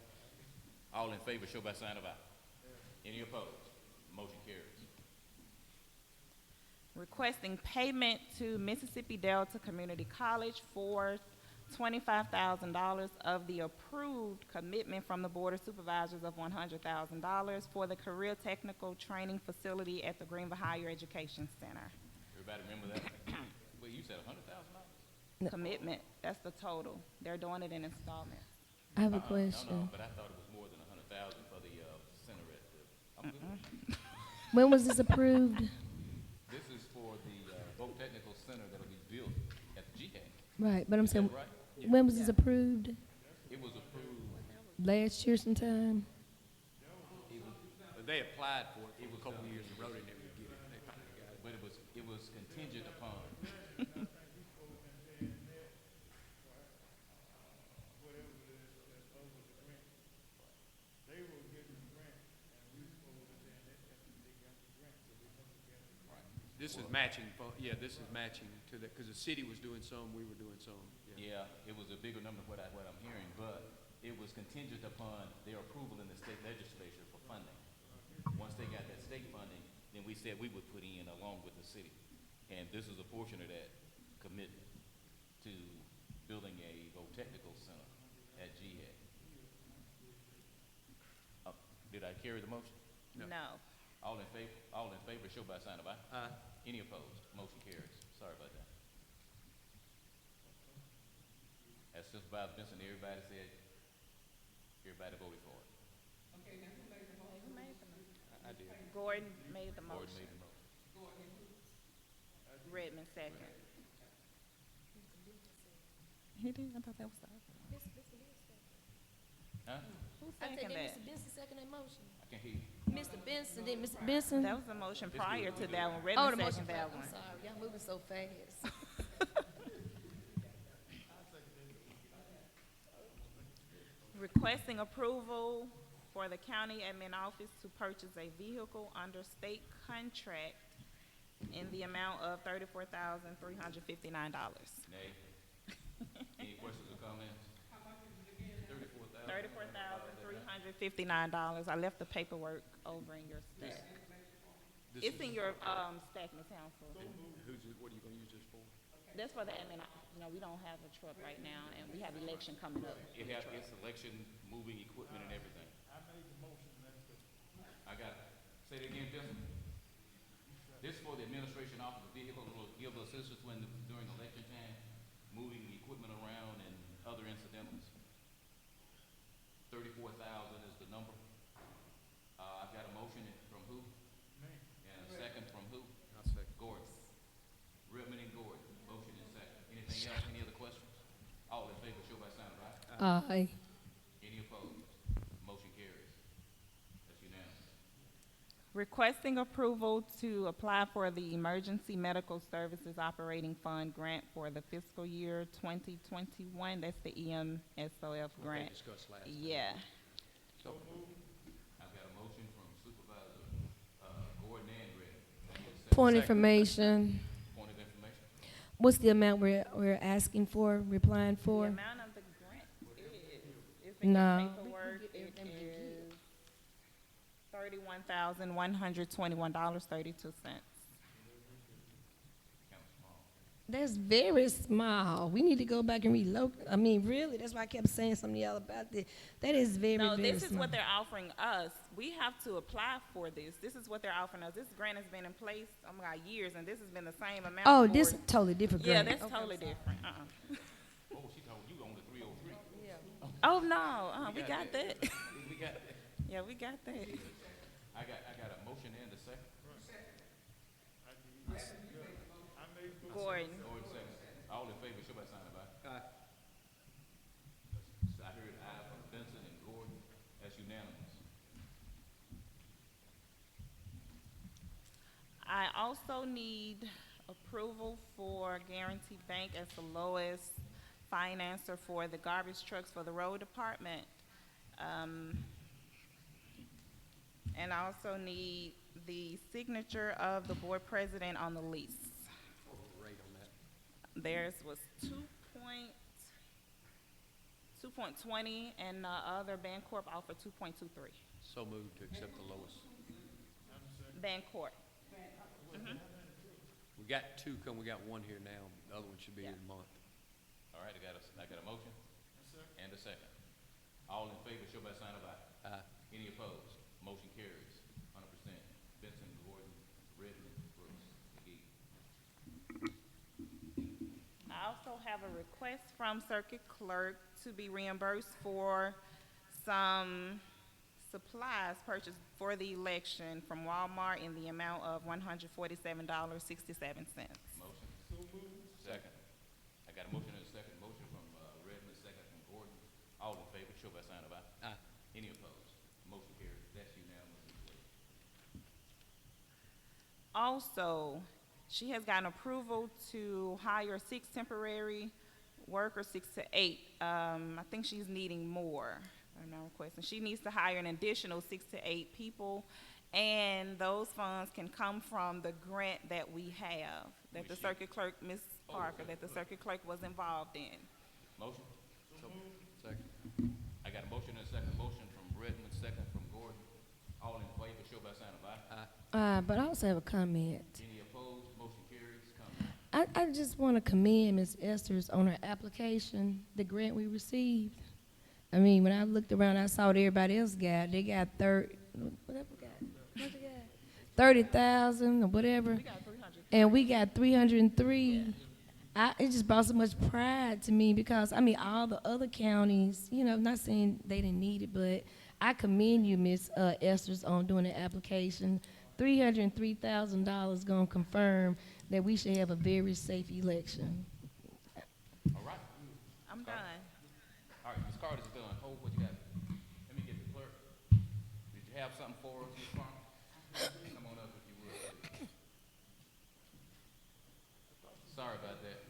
All in favor, show by sign of aye. Any opposed? Motion carries. Requesting payment to Mississippi Delta Community College for $25,000 of the approved commitment from the Board of Supervisors of $100,000 for the Career Technical Training Facility at the Greenville Higher Education Center. Everybody remember that? Well, you said $100,000? No. Commitment, that's the total. They're doing it in installments. I have a No, question. but I thought it was more than $100,000 for the center at the. I'm good. When was this approved? This is for the Voc Technical Center that'll be built at the GA. Right, but I'm Is that saying, right? when was this approved? It was approved. Last year sometime? They applied for it for a couple of years and wrote it and they would get it. They finally got it. But it was contingent upon. Whatever it is that's over the grant. They were getting the grant, and we supposed to then they got the grant, so they must have got the grant. This is matching, this is matching to the, because the city was doing some, we were doing some. Yeah, it was a bigger number than what I'm hearing, but it was contingent upon their approval in the state legislature for funding. Once they got that state funding, then we said we would put in along with the city. And this is a portion of that commitment to building a technical center at GA. Did I carry the motion? No. All in favor, show by sign of aye. Aye. Any opposed? Motion carries. Sorry about that. As Supervisor Benson, everybody said, everybody voted for it. Okay, now who made the motion? I did. Gordon made the Gordon motion. made the motion. Redmond second. He did, I thought that was the other. Huh? Who I think seconded that that? Mr. Benson second that motion. I can't hear you. Mr. Benson, did Mr. Benson? That was the motion prior to that one. Oh, the Redmond motion, seconded that I'm one. sorry, y'all moving so fast. Requesting approval for the county admin office to purchase a vehicle under state contract in the amount of $34,359. Nay. Any questions or comments? How much is it again? $34,359. I left the paperwork over in your stack. It's in your, stack, Ms. Council. What are you gonna use this for? That's for the admin, we don't have a truck right now, and we have election coming up. It has its election, moving equipment and everything. I made the motion, let's go. I got it. Say it again, Bill. This for the administration office of vehicle will give assistance during election time, moving the equipment around and other incidentals. 34,000 is the number. I've got a motion from who? Me. And a second from who? I second. Gordon. Redmond and Gordon. Motion is second. Anything else? Any other questions? All in favor, show by sign of aye. Aye. Any opposed? Motion carries. That's unanimous. Requesting approval to apply for the Emergency Medical Services Operating Fund grant for the fiscal year 2021. That's the EMSOF grant. Discussed last time. Yeah. So, I've got a motion from Supervisor Gordon and Redmond. Point information. Point of information. What's the amount we're asking for, replying The for? amount of the grant is in your No. paperwork. It is $31,121.32. Kind of small. That's very small. We need to go back and relocate. I mean, really, that's why I kept saying something to y'all about this. That is very, No, very this is small. what they're offering us. We have to apply for this. This is what they're offering us. This grant has been in place, oh my God, years, and this has been the same amount. Oh, for- this is totally different Yeah, grant. that's totally different. Oh, she told you on the 303. Oh, no, we got that. We got that. Yeah, we got that. I got a motion and a second. I made the Gordon, Gordon second. All in favor, show by sign of aye. aye. I heard aye from Benson and Gordon. That's unanimous. I also need approval for Guarantee Bank as the lowest financer for the garbage trucks for the road department. And I also need the signature of the board president on the lease. What was the rate on that? Theirs was 2.20, and the other Bancorp offered 2.23. So moved to accept the lowest. Bancorp. We got two, we got one here now. The other one should be in Yeah. a month. All right, I got a motion and a second. All in favor, show by sign of aye. Aye. Any opposed? Motion carries 100%. Benson, Gordon, Redmond, Brooks, McGee. I also have a request from Circuit Clerk to be reimbursed for some supplies purchased for the election from Walmart in the amount of $147.67. Motion. Second. I got a motion and a second. Motion from Redmond, second from Gordon. All in favor, show by sign of aye. Aye. Any opposed? Motion carries. That's unanimous as well. Also, she has gotten approval to hire 6 temporary workers, 6 to 8. I think she's needing more. I'm not requesting. She needs to hire an additional 6 to 8 people, and those funds can come from the grant that we have, that the circuit clerk, Ms. Parker, that the circuit clerk was involved in. Motion. Second. I got a motion and a second. Motion from Redmond, second from Gordon. All in favor, show by sign of aye. Aye. But I also have a comment. Any opposed? Motion carries. Comment. I just want to commend Ms. Esther's on her application, the grant we received. I mean, when I looked around, I saw what everybody else got. They got whatever got. What they got? 30,000 or whatever. We got 300. And we got 303. It just brought so much pride to me because, I mean, all the other counties, not saying they didn't need it, but I commend you, Miss Esters, on doing the application. $303,000 gonna confirm that we should have a very safe election. All right. I'm Carter? done. All right, Ms. Carter's done. Hold what you got. Let me get the clerk. Did you have something for us, Ms. Carter? Come on up if you would, please. Sorry about that.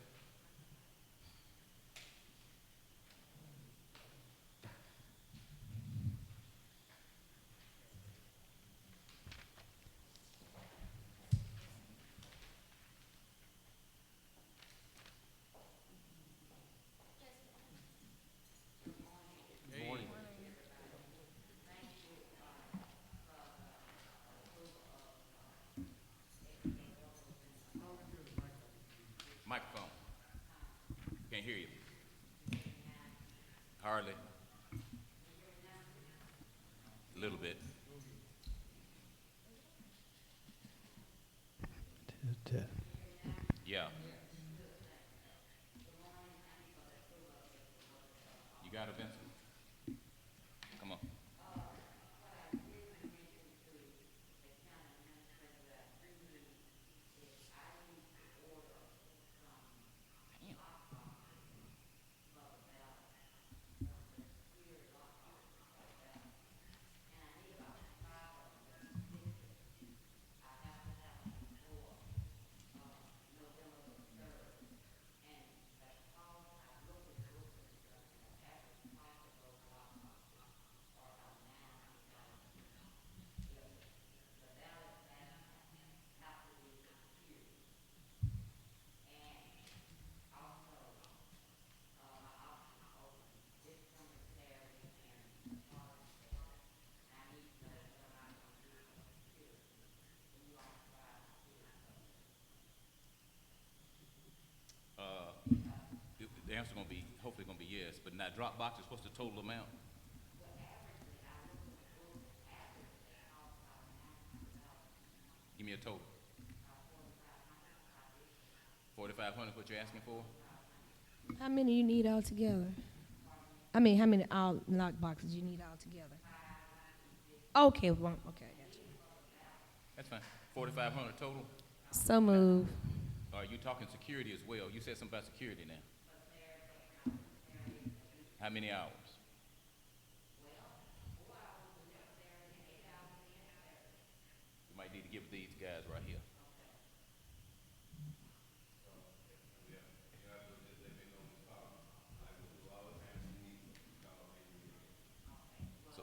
Morning. Microphone. Can't hear you. Hardly. A little bit. Yeah. You got it, Vincent? Come on. The answer gonna be, hopefully gonna be yes, but now drop boxes, what's the total amount? Give me a total. 4,500, what you're asking for? How many you need altogether? I mean, how many all lock boxes you need altogether? Okay, one. Okay, I got you. That's fine. 4,500 total? So move. Are you talking security as well? You said something about security now. How many hours? We might need to give these guys right here. So,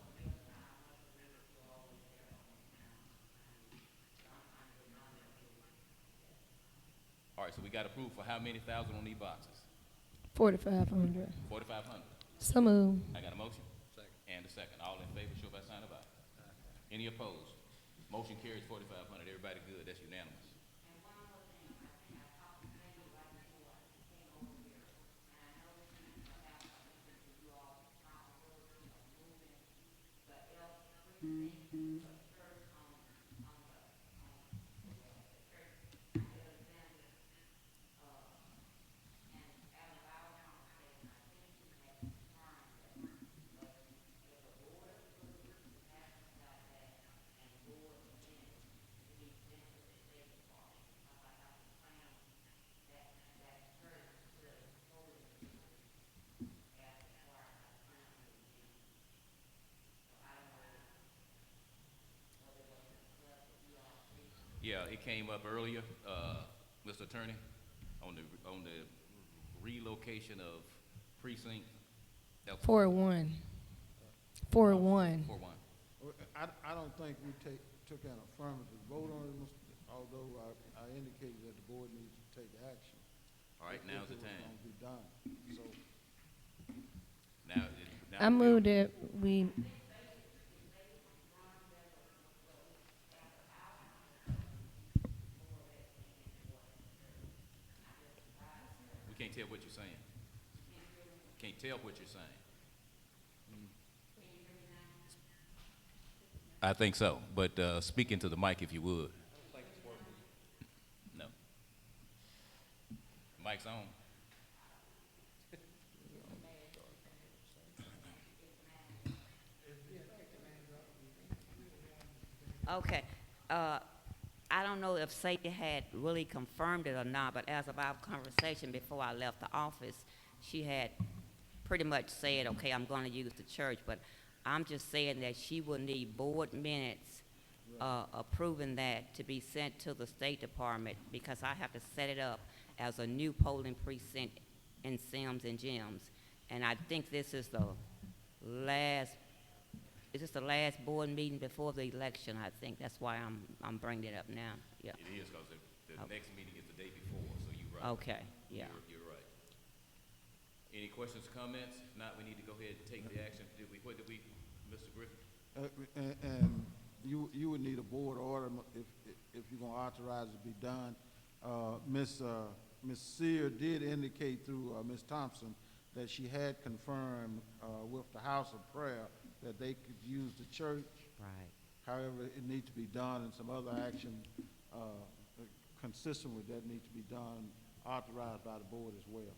all right, so we got approved for how many thousand on these boxes? 4,500. 4,500. So move. I got a motion? Second. And a second. All in favor, show by sign of aye. Any opposed? Motion carries 4,500. Everybody good? That's unanimous. Yeah, it came up earlier, Mr. Attorney, on the relocation of precinct. 4-1. 4-1. 4-1. I don't think we took an affirmative vote on it, although I indicated that the board needs to take action. All right, now's the If it was time. gonna be done, so. Now I move that we. we can't tell what you're saying. Can't tell what you're saying. I think so, but speak into the mic if you would. I don't think it's working. No. Mic's on. Okay. Uh, I don't know if Sadie had really confirmed it or not, but as of our conversation before I left the office, she had pretty much said, okay, I'm going to use the church, but I'm just saying that she will need board minutes approving that to be sent to the State Department because I have to set it up as a new polling precinct in Sims and Gems. And I think this is the last, is this the last board meeting before the election, I think. That's why I'm bringing it up now. Yeah. It is, because the Okay. next meeting is the day before, so you're right. Okay, yeah. You're right. Any questions, comments? If not, we need to go ahead and take the action. What did we, Mr. Griffin? And you would need a board order if you're gonna authorize it to be done. Ms. Sear did indicate through Ms. Thompson that she had confirmed with the House of Prayer that they could use the church. Right. However, it needs to be done, and some other action consistent with that needs to be done, authorized by the board as well.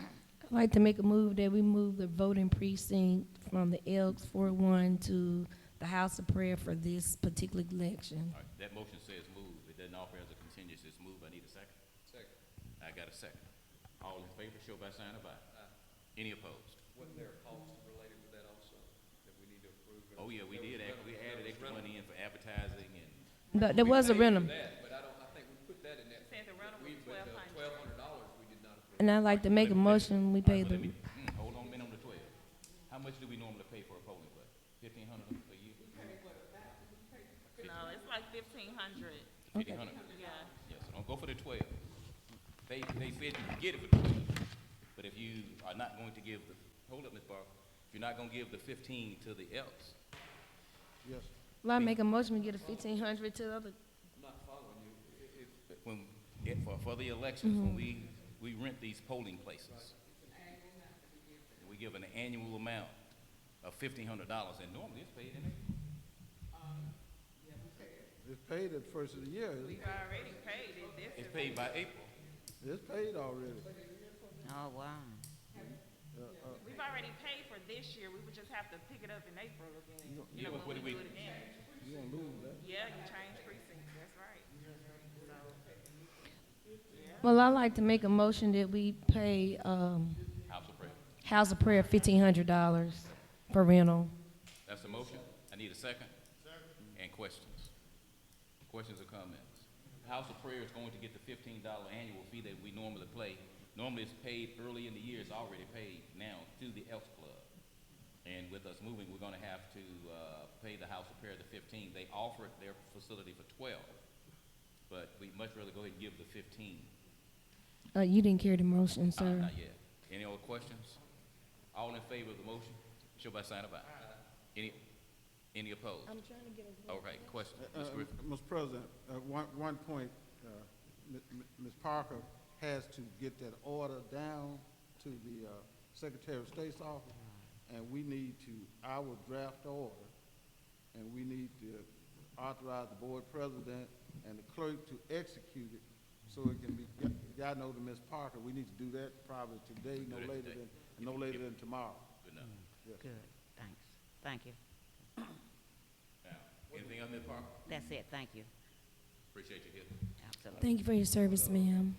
I'd like to make a move that we move the voting precinct from the Elks 4-1 to the House of Prayer for this particular election. All right, that motion says move. It doesn't offer as a contingency. It's move. I need a second. Second. I got a second. All in favor, show by sign of aye. Any opposed? Wasn't there a cost related with that also, that we need to approve? Oh, yeah, we did. We added extra money in for advertising and, But there was a rental, But I think we put that in that. Said the rental was But the $1,200. $1,200 we did not approve. and I'd like to make a motion, we pay let the, me, hold on a minute on the 12. How much do we normally pay for a polling place? 1,500 a year? No, it's like 1,500. 1,500? Yeah. Yes, so don't go for the 12. They said you could get it for 12, but if you are not going to give the, hold up, Ms. Barker, if you're not going to give the 15 to the Elks, Yes. well, I make a motion, we get a 1,500 to the other. I'm not following you. for the elections, when we rent these polling places, we give an annual amount of $1,500, and normally it's paid in April. It's paid at the first of the year. We've already paid it. This It's is paid by April. It's paid already. Oh, wow. We've already paid for this year. We would just have to pick it up in April again. You know, but when what we do do it again. You gonna lose that. Yeah, you change precincts. That's right. So, Well, I'd like to make a motion that we pay, House of Prayer. House of Prayer $1,500 for rental. That's the motion. I need a second. And questions. Questions or comments? House of Prayer is going to get the $15 annual fee that we normally pay. Normally it's paid early in the year. It's already paid now to the Elks Club. And with us moving, we're going to have to pay the House of Prayer the 15. They offered their facility for 12, but we'd much rather go ahead and give the 15. You didn't carry the motion, sir. Not yet. Any other questions? All in favor of the motion, show by sign of aye. Any opposed? I'm trying to get a. All right, question. Ms. Griffin. Mr. President, one point, Ms. Parker has to get that order down to the Secretary of State's office, and we need to, our draft order, and we need to authorize the board president and the clerk to execute it so it can be, got over to Ms. Parker. We need to do that probably today, no Do that later today. than, no later than tomorrow. Good enough. Yes. Good, thanks. Thank you. Now, anything else, Ms. Parker? That's it, thank you. Appreciate you here. Absolutely. Thank you for your service, ma'am.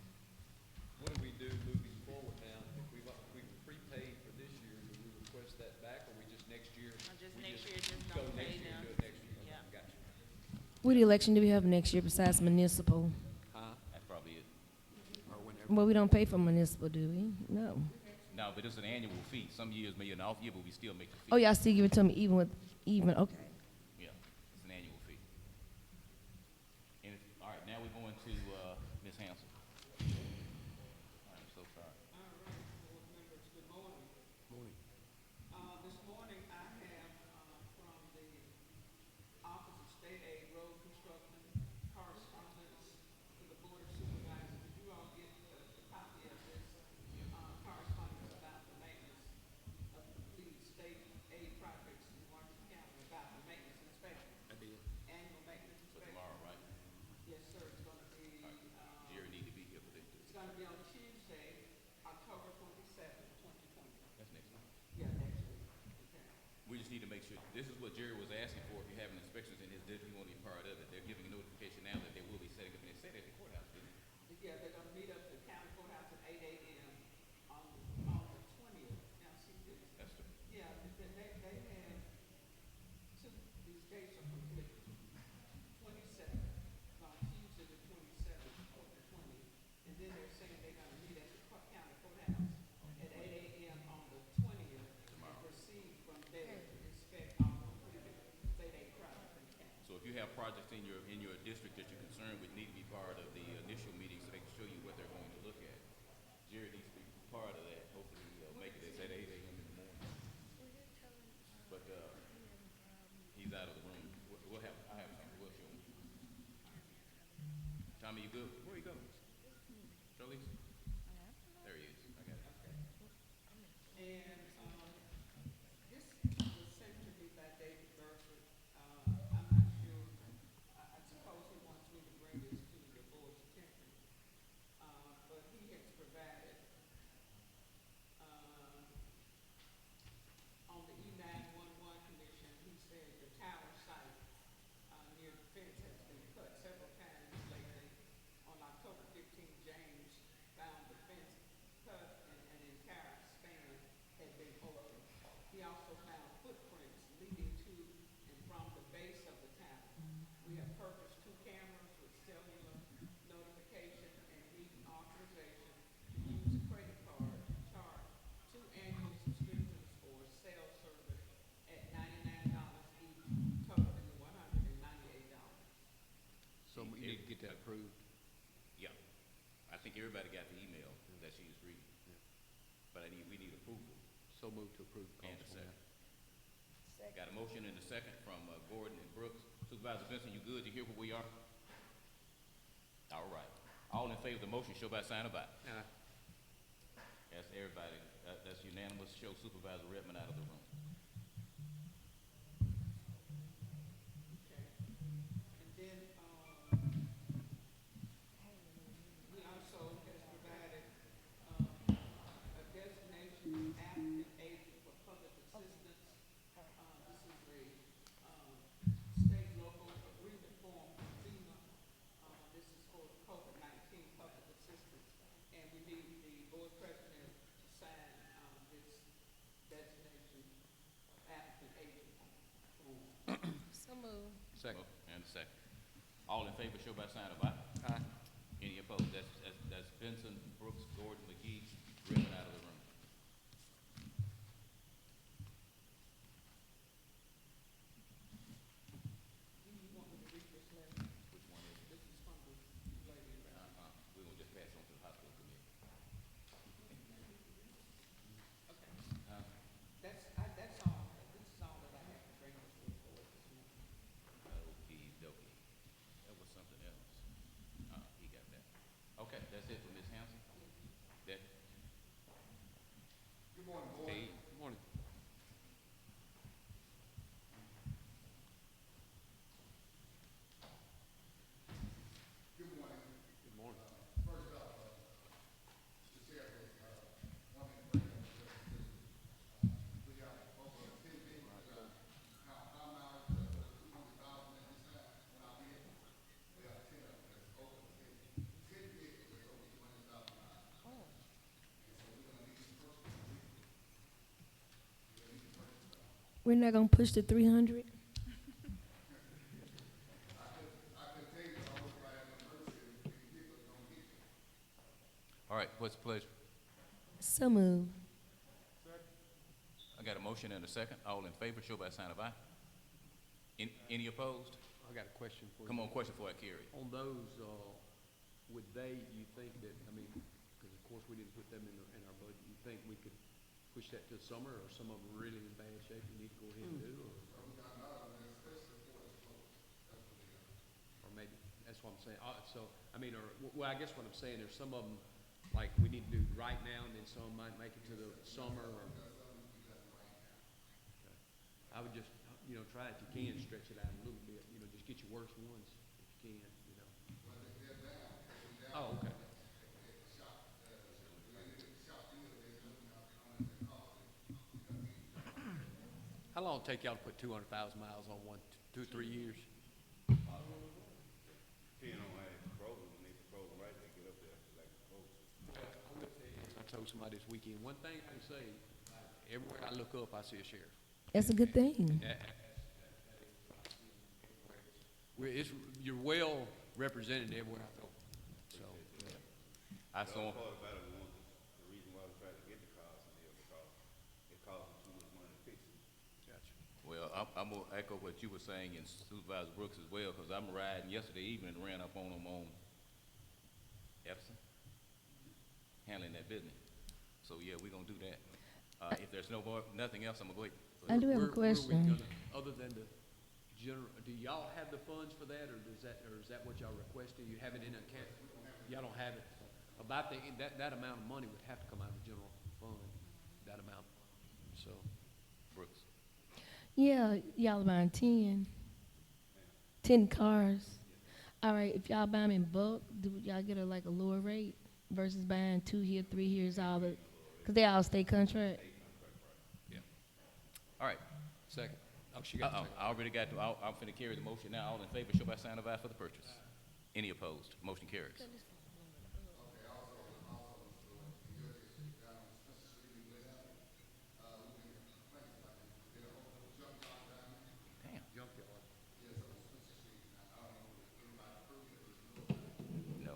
What do we do moving forward now? If we prepaid for this year, do we request that back, or we just next year? just we next year, just go don't next pay year and them. do it next year? Okay, Yeah. got you. What election do we have next year besides municipal? That's probably it. Well, we don't pay for municipal, do we? No. No, but it's an annual fee. Some years may be an off year, but we still make the fee. Oh, y'all still give it to me even, okay. Yeah, it's an annual fee. And all right, now we're going to Ms. Hansel. I'm so sorry. All right, board members, good morning. This morning I have, from the Office of State Aid Road Construction correspondence to the Board of Supervisors. Did you all get a copy of this, correspondence about the maintenance of the state aid projects in Washington County, about the maintenance inspection? I did. Annual maintenance For inspection? tomorrow, right? Yes, sir, it's gonna be, Jerry need to be here for this. it's gonna be on Tuesday, October 27th, 2020. That's next month. Yeah, next week, okay. We just just need to make sure, this is what Jerry was asking for, if you're having inspections in his district, you want to be part of it. They're giving a notification now that they will be setting up, and they said at the courthouse, didn't they? Yeah, they're gonna meet up at the county courthouse at 8 a.m. on, the 20th. Now, see, this, That's the, yeah, they have two, these dates are conflicting. 27th, Tuesday the 27th or the 20th. And then they're saying they're gonna meet at the county courthouse at 8 a.m. on the 20th. And proceed from there to inspect all completed state aid projects in the county. so if you have projects in your district that you're concerned with, need to be part of the initial meeting so they can show you what they're going to look at. Jerry needs to be part of that. Hopefully he'll make it at 8 a.m. in the morning. But, he's out of the room. I have something, we'll show him. Tommy, you good? Where you going? Charlize? There he is. I got it. And, this was sent to me by David Burford. I'm not sure, I suppose he wants me to bring this to the board's attention. But he has provided, on the E911 commission, he said the tower site, near the fence has been cut several times lately. On October 15th, James found the fence cut and an entire span had been opened. He also found footprints leading to and from the base of the tower. We have purchased 2 cameras with cellular notification and need authorization to use a credit card to charge 2 annual subscriptions for cell service at $99 each, totaling $198. So we need to get that approved. Yeah. I think everybody got the email that she was reading. But we need approval. So move to approve the And a cost on second. that. Got a motion and a second from Gordon and Brooks. Supervisor Benson, you good? You hear where we are? All right. All in favor of the motion, show by sign of aye. That's everybody. That's unanimous. Show Supervisor Redmond out of the room. Okay. And then, he also has provided, a designation applicant agent for public assistance. This is a, state local agreement form from FEMA. This is for COVID-19 public assistance. And we need the board president to sign, this designation applicant agent form. So move. Second. And a second. All in favor, show by sign of aye. Aye. Any opposed? That's Benson, Brooks, Gordon, McGee, Redmond out of the room. Do you want me to read this letter? Which one is it? This is from the lady, right? We're gonna just pass it on to the hospital committee. Okay. Huh? That's all, this is all that I have to bring before the board this morning. Okey dokey. That was something else. He got that. Okay, that's it for Ms. Hampson? That, Good morning, board. Steve? Good morning. Good morning. Good morning. First off, Mr. Chair, one thing to bring up is we got over 10 people that how now 200,000 at this time when I did. We got 10 of them that's over 10 vehicles that's over 200,000 miles. Oh. And so we're gonna need to purchase them. We're gonna need to purchase them. We're not gonna push the 300? I could tell you I was right at the mercy of these vehicles don't get you. all right, what's the pleasure? So move. I got a motion and a second. All in favor, show by sign of aye. Any opposed? I got a question for you. Come on, question for I carry. On those, would they, you think that, I mean, because of course we didn't put them in our budget, you think we could push that to the summer, or some of them really in bad shape we need to go ahead and do, or maybe, that's what I'm saying. So, I mean, or, well, I guess what I'm saying, there's some of them, like, we need to do right now, and then some might make it to the summer, or. Okay. I would just, try if you can, stretch it out a little bit, just get your worst ones, if you can, Oh, okay. How How long it take y'all to put 200,000 miles on one, 2 or 3 years? Depending on how it's frozen, when they frozen right, they get up there like it's frozen. I told somebody this weekend, one thing I can say, everywhere I look up, I see a sheriff. That's a good thing. You're well represented everywhere I go. So, I The saw, other part about it, the reason why we try to get the cars in there, because it costs them too much money to fix it. gotcha. well, I'm gonna echo what you were saying and Supervisor Brooks as well, because I'm riding yesterday evening and ran up on them on Epson, handling that business. So, yeah, we're gonna do that. If there's nothing else, I'm gonna go ahead. I do have a Where are we question. gonna, other than the general, do y'all have the funds for that, or is that what y'all requested? You have it in account? Y'all don't have it. About that amount of money would have to come out of the general fund, that amount, so. Brooks. Yeah, y'all buying 10 cars. All right, if y'all buy them in bulk, do y'all get a lower rate versus buying 2 here, 3 years, because they all stay contract? Yeah. All right. Second. Oh, she got a second. I already got, I'm finna carry the motion now. All in favor, show by sign of aye for the purchase. Any opposed? Motion carries. Damn. Junkyard. No.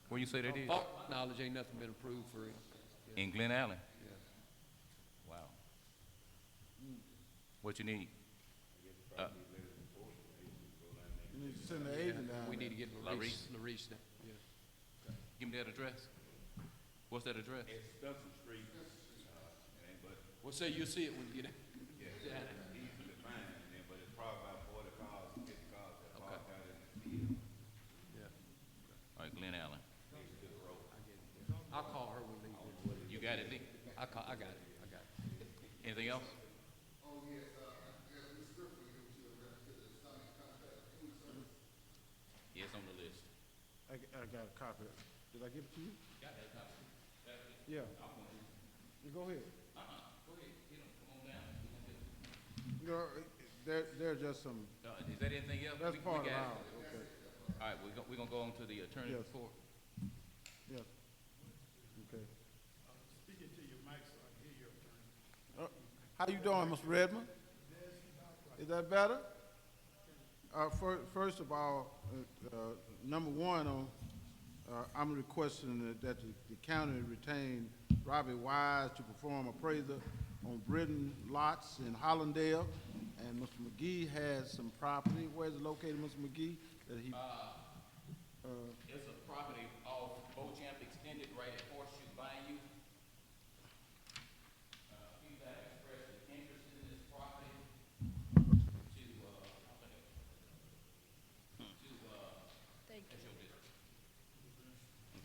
Where you say that is? Knowledge ain't nothing been approved for it. In Glen Allen? Yeah. Wow. What you need? You need to send the agent down We there. need to get Larice now, yeah. Give me that address. What's that address? It's Spencer Street, it ain't but, Well, say you'll see it when you get it. yeah, it's easy to find, and then, but it's probably about 40 cars, 50 cars that parked out in the field, Yeah. All right, Glen Allen. next to the road. I'll call her when we leave. You got it, Nick? I got it. Anything else? Yes, on the list. I got a copy. Did I give it to you? Got that copy. Yeah. You go ahead. Go ahead, get them, come on down. We gonna get 'em. They're just some, Is that anything else? that's We part of got it. ours, okay. All right, we're gonna go on to the attorney's Yes. report. Yes. Okay. Speaking to your mic so I can hear your attorney. How you doing, Mr. Redmond? Is that better? First of all, number one, I'm requesting that the county retain Robbie Wise to perform appraisal on Britton lots in Hollandale. And Mr. McGee has some property. Where's it located, Mr. McGee? That he, It's a property off Beauchamp Extended right at Horseshoe Bayou. People that expressed an interest in this property that's your district.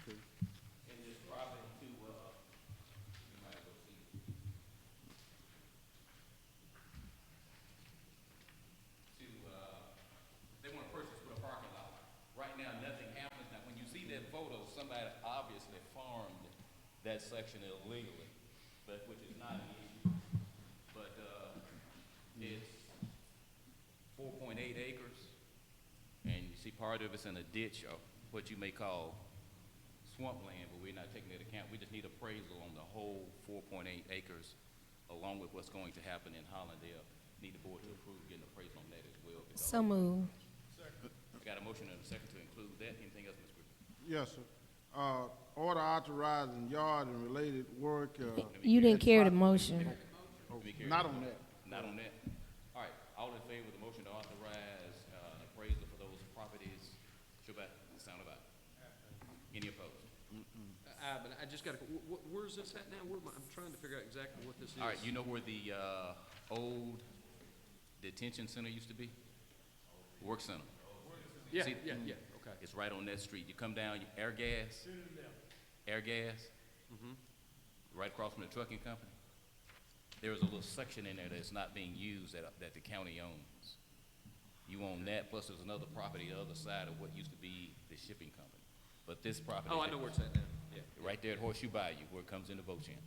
okay. In this property you might go see. They want to purchase with a parking lot. Right now, nothing happens. Now, when you see that photo, somebody obviously farmed that section illegally, but, which is not an issue. But, it's 4.8 acres, and you see part of it's in a ditch, or what you may call swampland, but we're not taking into account. We just need appraisal on the whole 4.8 acres, along with what's going to happen in Hollandale. Need the board to approve getting appraisal on that as well. because- So moved. I got a motion and a second to include that. Anything else, Ms. Griffin? Yes, sir. Order authorizing yard and related work, You didn't carry the motion. Let me carry not it. on that. Not on that? All right, all in favor of the motion to authorize, an appraisal for those properties, show by the sound of aye. Any opposed? But I just got to, where's this at now? I'm trying to figure out exactly what this is. All right, you know where the, old detention center used to be? Work center. Yeah, See- yeah, okay. It's right on that street. You come down, air gas, right across from the trucking company. There's a little section in there that's not being used that the county owns. You own that, plus there's another property the other side of what used to be the shipping company. But this property. Oh, I know where it's at now, yeah. Right there at Horseshoe Bayou, where it comes into Bochamp.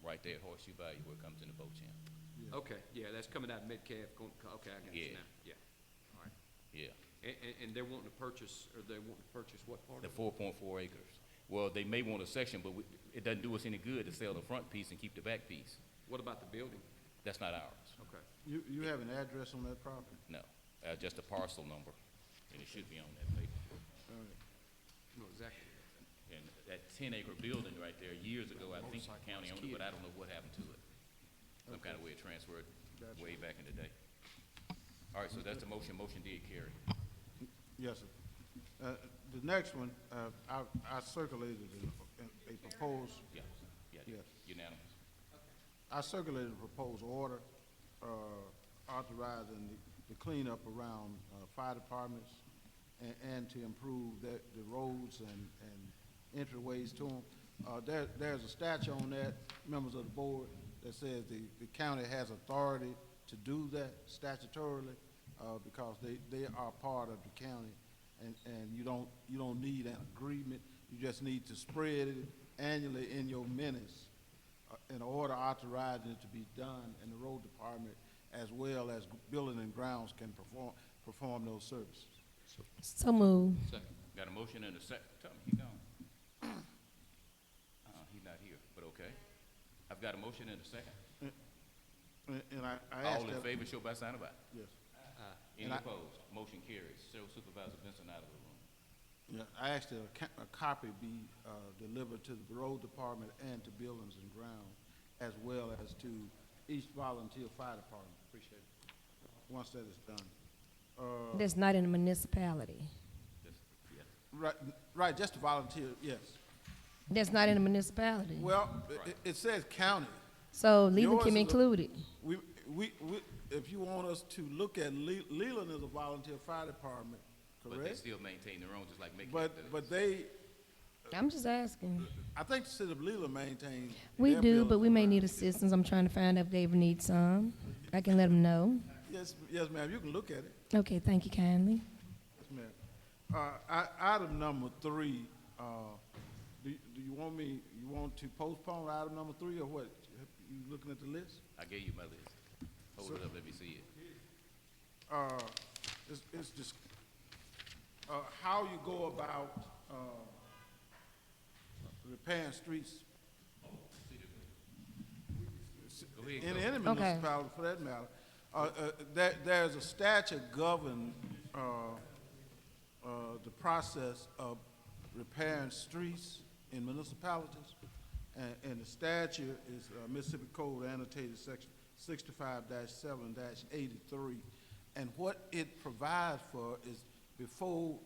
Right there at Horseshoe Bayou, where it comes into Bochamp. Okay, yeah, that's coming out of Metcalf, okay, I got you Yeah. now, yeah, all right. Yeah, And they're wanting to purchase, or they want to purchase what part the of it? 4.4 acres. Well, they may want a section, but it doesn't do us any good to sell the front piece and keep the back piece. What about the building? That's not ours. Okay. You have an address on that property? No, just a parcel number, and it should be on that paper. All right. No, exactly. And that 10-acre building right there, years ago, I think the Motorcycle county was owned it, but kid. I don't know what happened to it. Some kind of way it transferred Gotcha. way back in the day. All right, so that's the motion. Motion did carry. Yes, sir. The next one, I circulated a proposed, Yeah, yeah, Yes. unanimous. I circulated a proposed order authorizing the cleanup around fire departments and to improve the roads and entryways to them. There's a statute on that, members of the board, that says the county has authority to do that statutorily because they are part of the county, and you don't need an agreement. You just need to spread it annually in your minutes. An order authorizing it to be done, and the road department, as well as building and grounds, can perform those services. So moved. Second. Got a motion and a second. Tell me, he's gone. He's not here, but okay. I've got a motion and a second. And I asked All in that- favor, show by sign of aye. Yes. Any And I- opposed? Motion carries. Show Supervisor Benson out of the room. Yeah, I asked that a copy be delivered to the road department and to buildings and grounds, as well as to each volunteer fire department. Appreciate it. Once that is done. That's not in the municipality. Yeah. Right, just to volunteer, yes. That's not in the municipality. Well, it says county. So Leland Yours can be is a- included. We, if you want us to look at Leland as a volunteer fire department, But they correct? still maintain their own, just like Macon But does. they, I'm just asking. I think the city of Leland maintains. We their do, buildings but we and may grounds. need assistance. I'm trying to find out if they ever need some. I can let them know. Yes, ma'am, you can look at it. Okay, thank you kindly. Yes, ma'am. Item number 3, do you want to postpone item number 3 or what? You looking at the list? I gave you my list. Hold it up, let me see it. It's just, how you go about, repairing streets Go ahead, in go. any Okay. municipality for that matter. There's a statute govern, the process of repairing streets in municipalities. And the statute is Mississippi Code annotated section 65-7-83. And what it provides for is before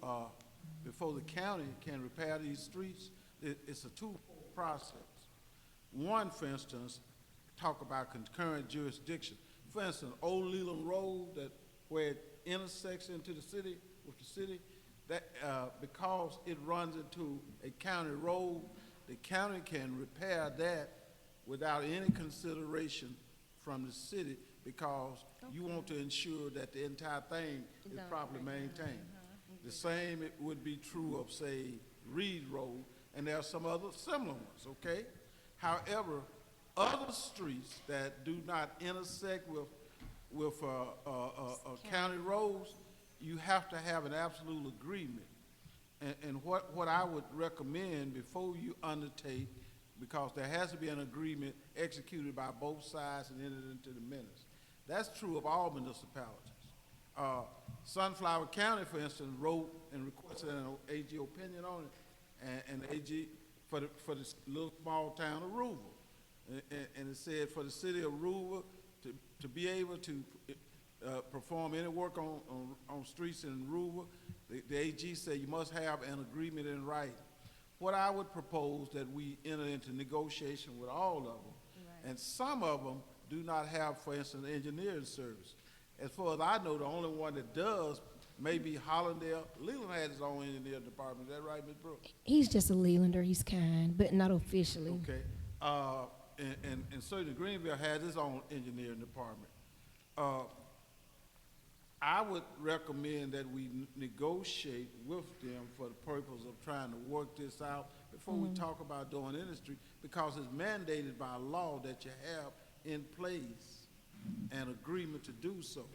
the county can repair these streets, it's a two-fold process. One, for instance, talk about concurrent jurisdiction. For instance, Old Leland Road, where it intersects into the city, with the city, that, because it runs into a county road, the county can repair that without any consideration from the city, because you want to ensure that the entire thing is properly maintained. The same it would be true of, say, Reed Road, and there are some other similar ones, okay? However, other streets that do not intersect with county roads, you have to have an absolute agreement. And what I would recommend before you undertake, because there has to be an agreement executed by both sides and entered into the minutes. That's true of all municipalities. Sunflower County, for instance, wrote and requested an AG opinion on it, and AG for this little small town of Ruval. And it said for the city of Ruval to be able to perform any work on streets in Ruval, the AG said you must have an agreement in writing. What I would propose that we enter into negotiation with all of them, and some of them do not have, for instance, engineering service. As far as I know, the only one that does may be Hollandale. Leland has his own engineering department. Is that right, Ms. Brooks? He's just a Leelander. He's kind, but not officially. Okay. And certainly Greenville has its own engineering department. I would recommend that we negotiate with them for the purpose of trying to work this out before we talk about doing industry, because it's mandated by law that you have in place an agreement to do so.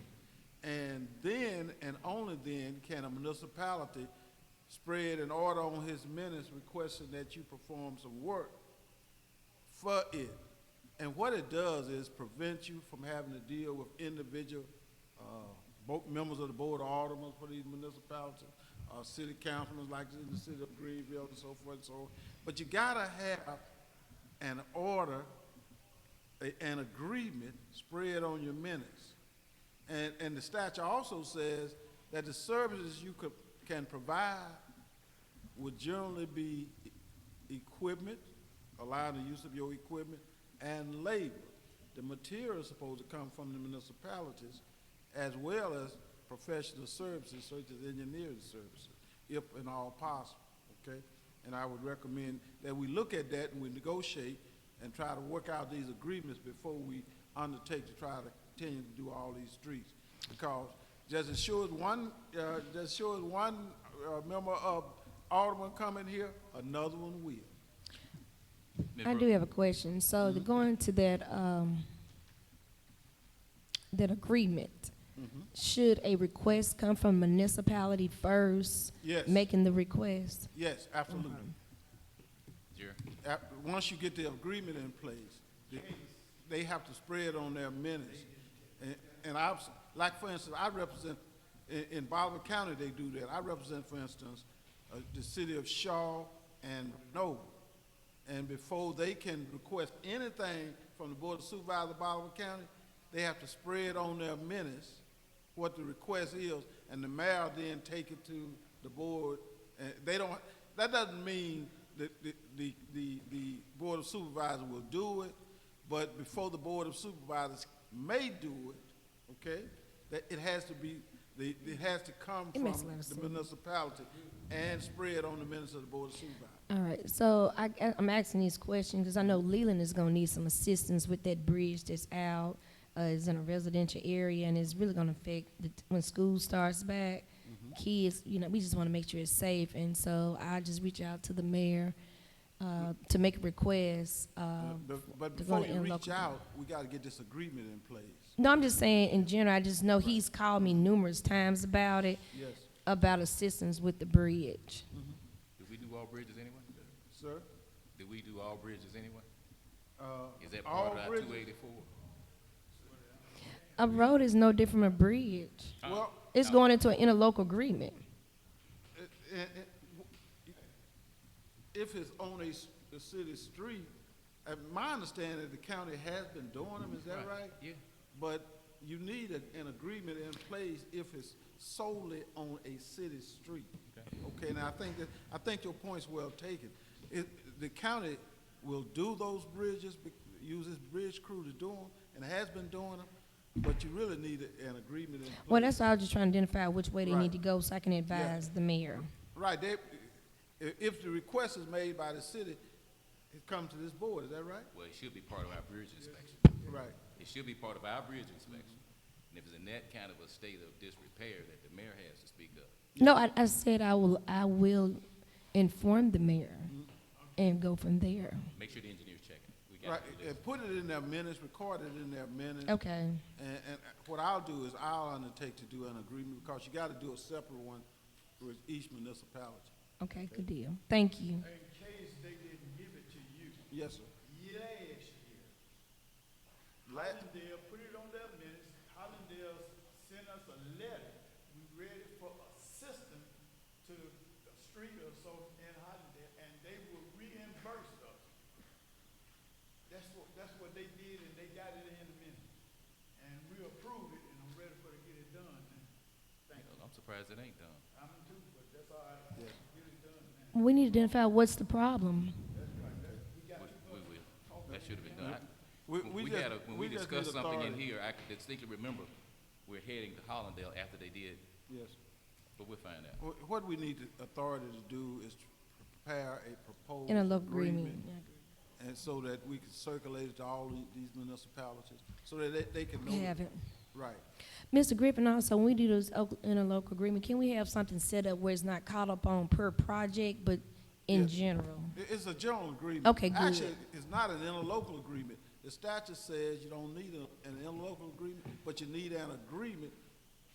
And then, and only then, can a municipality spread an order on his minutes requesting that you perform some work for it. And what it does is prevent you from having to deal with individual members of the board of aldermen for these municipalities, city councilmen like in the city of Greenville and so forth and so on. But you gotta have an order, an agreement spread on your minutes. And the statute also says that the services you can provide would generally be equipment, allowing the use of your equipment, and labor. The material is supposed to come from the municipalities, as well as professional services such as engineering services, if and all possible, okay? And I would recommend that we look at that and we negotiate and try to work out these agreements before we undertake to try to continue to do all these streets. Because just as sure as one member of Alderman come in here, another one will. I do have a question. So to go into that, that agreement, should a request come from municipality first? Yes. Making the request? Yes, absolutely. Jerry? Once you get the agreement in place, they have to spread on their minutes. And like for instance, I represent, in Bolivar County they do that. I represent, for instance, the city of Shaw and Noble. And before they can request anything from the Board of Supervisors of Bolivar County, they have to spread on their minutes what the request is, and the mayor then take it to the board. And they don't, that doesn't mean that the Board of Supervisors will do it, but before the Board of Supervisors may do it, okay, that it has to be, it has to come It from makes a lot of the sense. municipality and spread on the minutes of the Board of Supervisors. All right, so I'm asking these questions because I know Leland is gonna need some assistance with that bridge that's out. It's in a residential area, and it's really gonna affect when school starts back. Kids, you know, we just wanna make sure it's safe, and so I just reach out to the mayor to make a request. But to go before to you reach interlocal. out, we gotta get this agreement in place. No, I'm just saying in general, I just know he's called me numerous times about it, Yes, about assistance with the bridge. Do we do all bridges anyway? sir? Do we do all bridges anyway? Is that All part of our bridges- 284? A road is no different from a bridge. Well, It's going into an interlocal agreement. if it's on a city street, my understanding is the county has been doing them, is that right? Yeah. But you need an agreement in place if it's solely on a city street. Okay, now I think your point's well taken. The county will do those bridges, use its bridge crew to do them, and has been doing them, but you really need an agreement in place. Well, that's why I was just trying to identify which way they Right. need to go so I can advise the mayor. Right, if the request is made by the city, it comes to this board, is that right? Well, it should be part of our bridge inspection. Right. It should be part of our bridge inspection. And if it's in that kind of a state of disrepair, that the mayor has to speak up. No, I said I will inform the mayor and go from there. Make sure the engineers check it. We Right, got to do this. and put it in their minutes, record it in their minutes. Okay, And what I'll do is I'll undertake to do an agreement, because you gotta do a separate one with each municipality. okay, good deal. Thank you. In case they didn't give it to you, Yes, sir. last year, Hollandale put it on their minutes. Hollandale sent us a letter. We ready for assistance to a street or so in Hollandale, and they will reimburse us. That's what they did, and they got it in the minutes. And we approved it, and I'm ready for to get it done now. Thank you. I'm surprised it ain't done. I'm too, but that's all right. Yeah. Get it done now. We need to identify what's the problem. We will. That should have been done. We When we just discussed need something in authority. here, I can distinctly remember we're heading to Hollandale after they did, Yes. but we'll find out. What we need the authority to do is to prepare a proposed Interlocal agreement. and so that we can circulate it to all these municipalities, so that they can know. We have it. Right. Mr. Griffin, also, when we do those interlocal agreement, can we have something set up where it's not called up on per project, but in Yeah. general? It's a general agreement. Okay, good. Actually, it's not an interlocal agreement. The statute says you don't need an interlocal agreement, but you need an agreement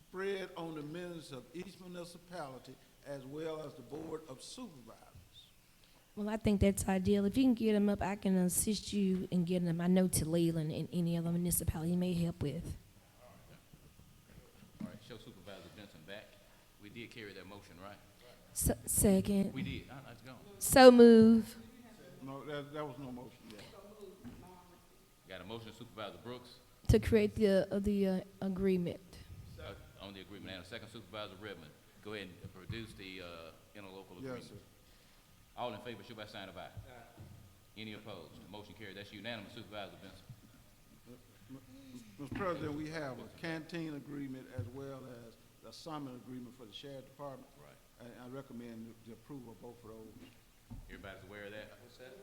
spread on the minutes of each municipality as well as the Board of Supervisors. Well, I think that's ideal. If you can get them up, I can assist you in getting them. I know to Leland and any other municipality you may help with. All right, show Supervisor Benson back. We did carry that motion, right? Second. We did. Let's go. So move. No, that was no motion yet. Got a motion, Supervisor Brooks, To create the agreement. on the agreement, and a second, Supervisor Redmond. Go ahead and produce the interlocal agreement. Yes, sir. All in favor, show by sign of aye. Any opposed? Motion carried. That's unanimous, Supervisor Benson. Mr. President, we have a canteen agreement as well as the summit agreement for the sheriff department. Right. And I recommend the approval of both of those. Everybody's aware of that? What's that?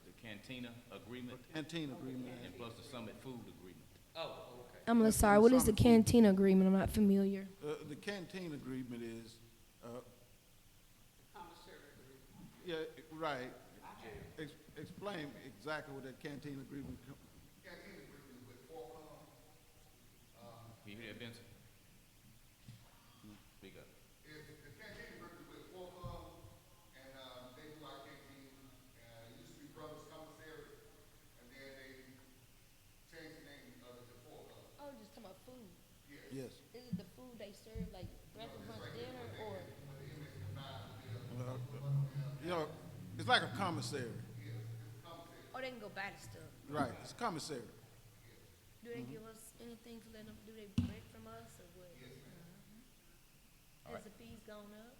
The cantina agreement Canteen agreement. and plus the summit food agreement. Oh, okay. I'm sorry, what is the cantina agreement? I'm not familiar. The canteen agreement is, Commissary agreement. yeah, right. Explain exactly what that canteen agreement. Canteen agreement with Qualcomm. Can you hear that, Benson? Speak up. The canteen agreement with Qualcomm, and they do our canteen. It used to be Brothers Commissary, and then they changed the name of it to Qualcomm. Oh, just talking about food. Yes. Is it the food they serve, like breakfast, lunch, dinner, or? You know, it's like a commissary. Oh, they can go buy the stuff. Right, it's a commissary. Do they give us anything to let them, do they break from us, or what? All Has the fees gone up?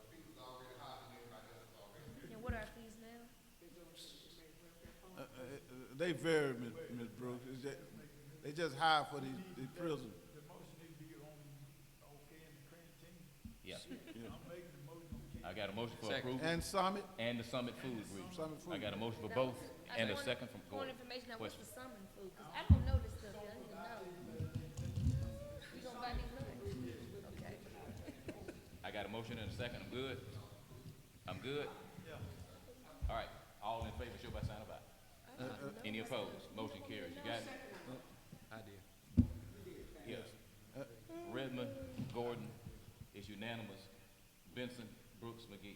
The fees is already higher than everybody else is already. And what are our fees now? They vary, Ms. Brooks. They just hire for the prisoners. The motion need to be on, okay, in the canteen. Yeah. I'm making the motion on canteen. I got a motion for Second. approval And summit, and the summit food agreement. Summit food I got a motion for both and a second from More Gordon. information on what's the Question. summon food, because I don't know this stuff, I need to know. You gonna buy these lunch? Okay. I got a motion and a second. I'm good? I'm good? All right. All in favor, show by sign of aye. Any opposed? Motion carries. You got it? I did. Yes. Redmond, Gordon, is unanimous. Benson, Brooks, McGee.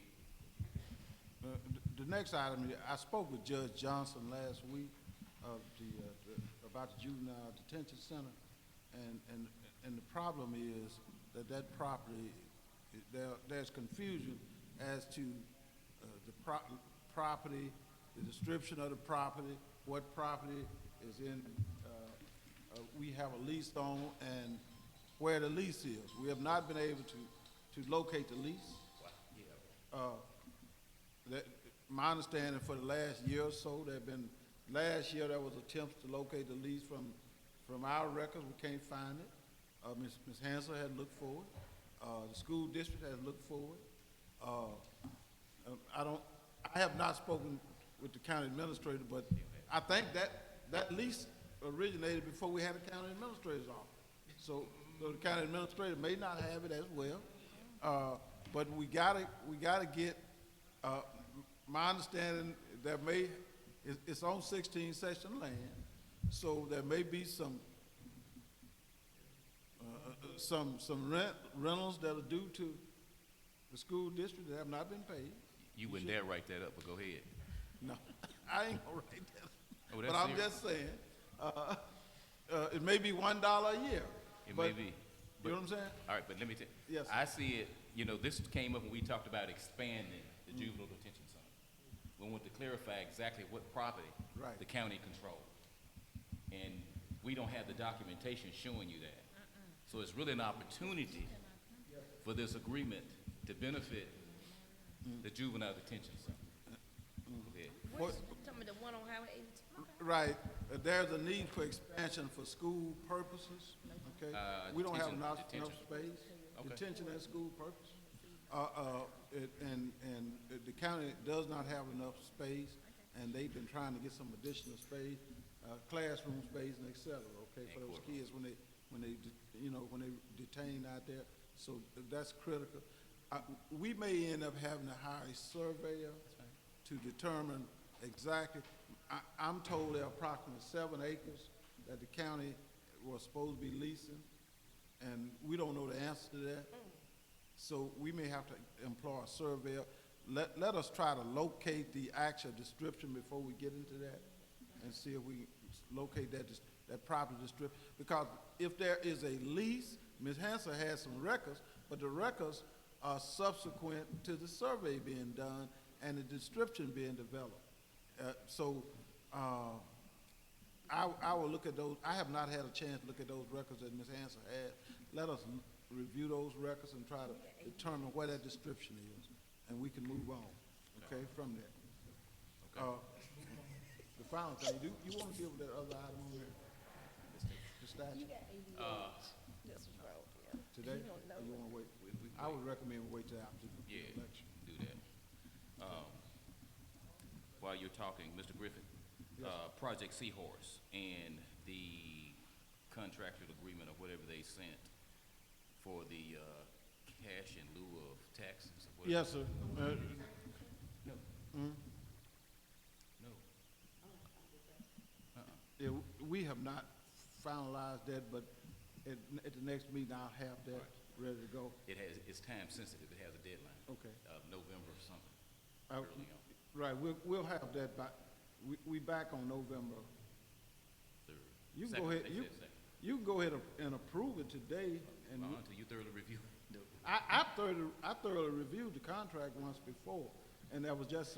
the next item, I spoke with Judge Johnson last week about the juvenile detention center, and the problem is that property, there's confusion as to the property, the description of the property, what property is in, we have a lease on, and where the lease is. We have not been able to locate the lease. My understanding for the last year or so, last year there was attempts to locate the lease from our records. We can't find it. Ms. Hansel had looked for it. The school district has looked for it. I have not spoken with the county administrator, but I think that lease originated before we had a county administrator's office. So the county administrator may not have it as well. But we gotta get, my understanding, it's on 16 section land, so there may be some rentals that are due to the school district that have not been paid. You wouldn't dare write that up, but go ahead. No, I ain't gonna write that. Oh, that's But I'm serious. just saying, it may be $1 a year. It but- may be. You know what I'm saying? All right, but let me tell you. Yes, sir. I see it, this came up when we talked about expanding the juvenile detention center. We want to clarify exactly what property Right. the county controls. And we don't have the documentation showing you that. So it's really an opportunity for this agreement to benefit the juvenile detention center. Go ahead. What's, tell me the one on Highway 82? Right, there's a need for expansion for school purposes, okay? We don't have enough space, Okay. detention at school purpose. And the county does not have enough space, and they've been trying to get some additional space. classroom space and et cetera, okay, for And those courtroom. kids when they, when they detained out there. So that's critical. We may end up having to hire a surveyor to determine exactly, I'm told there are approximately 7 acres that the county was supposed to be leasing, and we don't know the answer to that. So we may have to employ a surveyor. Let us try to locate the actual description before we get into that, and see if we can locate that proper description. Because if there is a lease, Ms. Hanson has some records, but the records are subsequent to the survey being done and the description being developed. I will look at those. I have not had a chance to look at those records that Ms. Hanson had. Let us review those records and try to determine where that description is, and we can move on, okay, from that. The final thing, you want to deal with that other item on there? The statute? This was wrong, yeah. Today? You don't know Or you want to wait? We I would recommend we wait till after the Yeah, election. do that. While you're talking, Mr. Griffin, Yes. Project Seahorse and the contractual agreement or whatever they sent for the cash in lieu of taxes or whatever. Yes, sir. No. Mm, No. yeah, we have not finalized that, but at the next meeting, I'll have that ready to go. It's time sensitive. It has a deadline. Okay. November or something. Uh, Early on. Right, we'll have that by, we back on November. Third. You can Second, go ahead, they you said second. can go ahead and approve it today, and Until you thoroughly review it. I thoroughly reviewed the contract once before, and there was just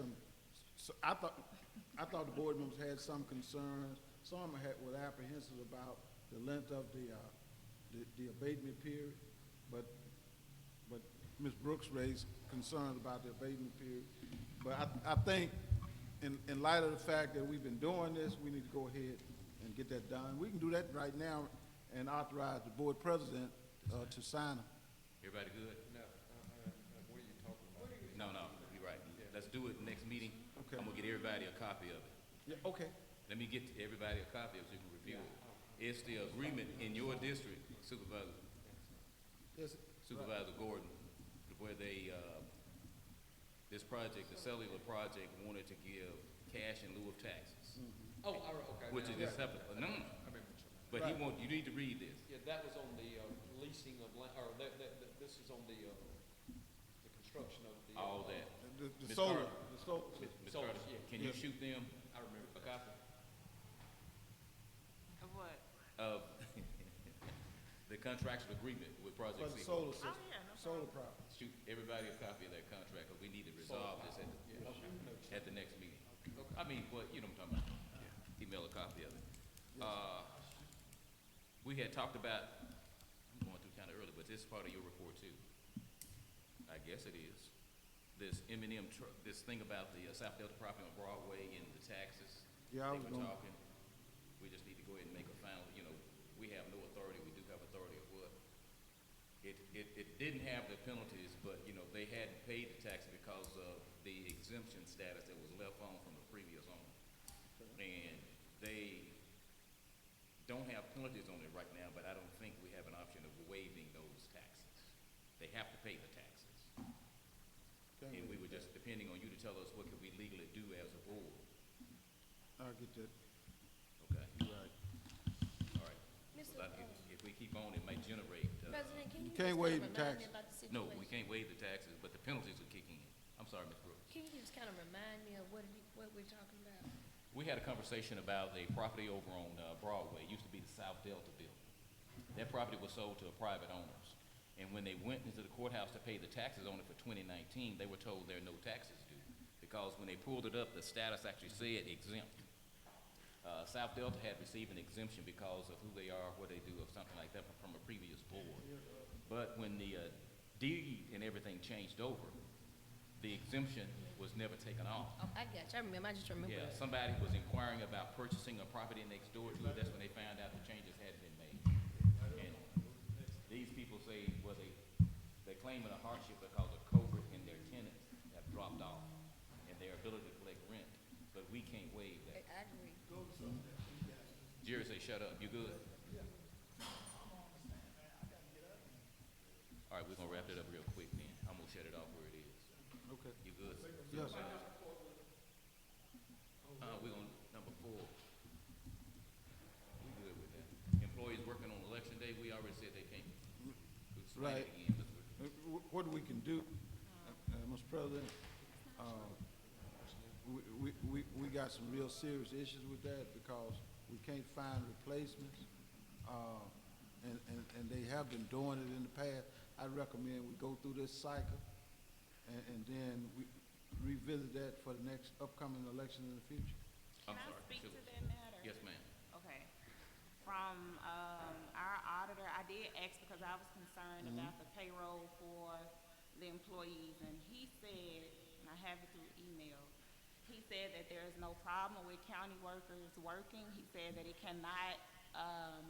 I thought the board members had some concerns, some were apprehensive about the length of the abatement period, but Ms. Brooks raised concerns about the abatement period. But I think in light of the fact that we've been doing this, we need to go ahead and get that done. We can do that right now and authorize the board president to sign them. Everybody good? No, what are you talking about? No, you're right. Let's do it next meeting. Okay. I'm gonna get everybody a copy of it. Yeah, okay. Let me get everybody a copy of it so you can review it. It's the agreement in your district, Yes. Supervisor Gordon, where they, this project, the cellular project, wanted to give cash in lieu of taxes, Oh, all right, okay. which is now- just separate. No, I remember what you're but he you need to read this. Yeah, that was on the leasing of land, or this is on the construction of the. All that. The Ms. solar, Carter. the solar. Ms. Solar, Carter, yeah. can you Yes. shoot them I remember. a copy Of what? of the contractual agreement with For Project the Seahorse? solar system, Oh, yeah, no solar property. Shoot everybody a copy of that contract, because we need to resolve this at the next meeting. I mean, what, you know what I'm talking about? Email a copy of it. We had talked about, I'm going through kind of early, but this is part of your report too. I guess it is. This M&M truck, this thing about the South Delta property on Broadway and the taxes. Yeah, I They was were gonna- talking. We just need to go ahead and make a final, we have no authority, we do have authority of what? It didn't have the penalties, but, they hadn't paid the tax because of the exemption status that was left on from the previous owner. And they don't have penalties on it right now, but I don't think we have an option of waiving those taxes. They have to pay the taxes. Okay. And we were just depending on you to tell us what could we legally do as a board. I'll get that, Okay, you're right. all right. Mr. But if we keep on, it might generate, President, can you Can't just waive kind the of remind me tax. about the situation? no, we can't waive the taxes, but the penalties are kicking in. I'm sorry, Ms. Brooks. Can you just kind of remind me of what we're talking about? We had a conversation about a property over on Broadway. It used to be the South Delta building. That property was sold to private owners. And when they went into the courthouse to pay the taxes on it for 2019, they were told there are no taxes due. Because when they pulled it up, the status actually said exempt. South Delta had received an exemption because of who they are, what they do, or something like that from a previous board. But when the deed and everything changed over, the exemption was never taken off. Oh, I got you. I remember. I just remember. Yeah, somebody was inquiring about purchasing a property next door to it. That's when they found out the changes hadn't been made. And these people say, well, they're claiming a hardship because of COVID and their tenants have dropped off and their ability to collect rent, but we can't waive that. I agree. Go to something that we got Jerry say shut up. You good? All right, we're gonna wrap it up real quick then. I'm gonna shut it off where it is. Okay. You good? Yes, sir. We're on number 4. We good with that. Employees working on election day, we already said they can't. Explain Right. it again, 'cause What we can do, Mr. President, we got some real serious issues with that because we can't find replacements. And they have been doing it in the past. I recommend we go through this cycle and then we revisit that for the next upcoming election in the future. I'm Can I sorry. speak Sure. to that matter? Yes, ma'am. Okay. From our auditor, I did ask because I was concerned about the payroll for the employees, and he said, and I have it through email, he said that there is no problem with county workers working. He said that it cannot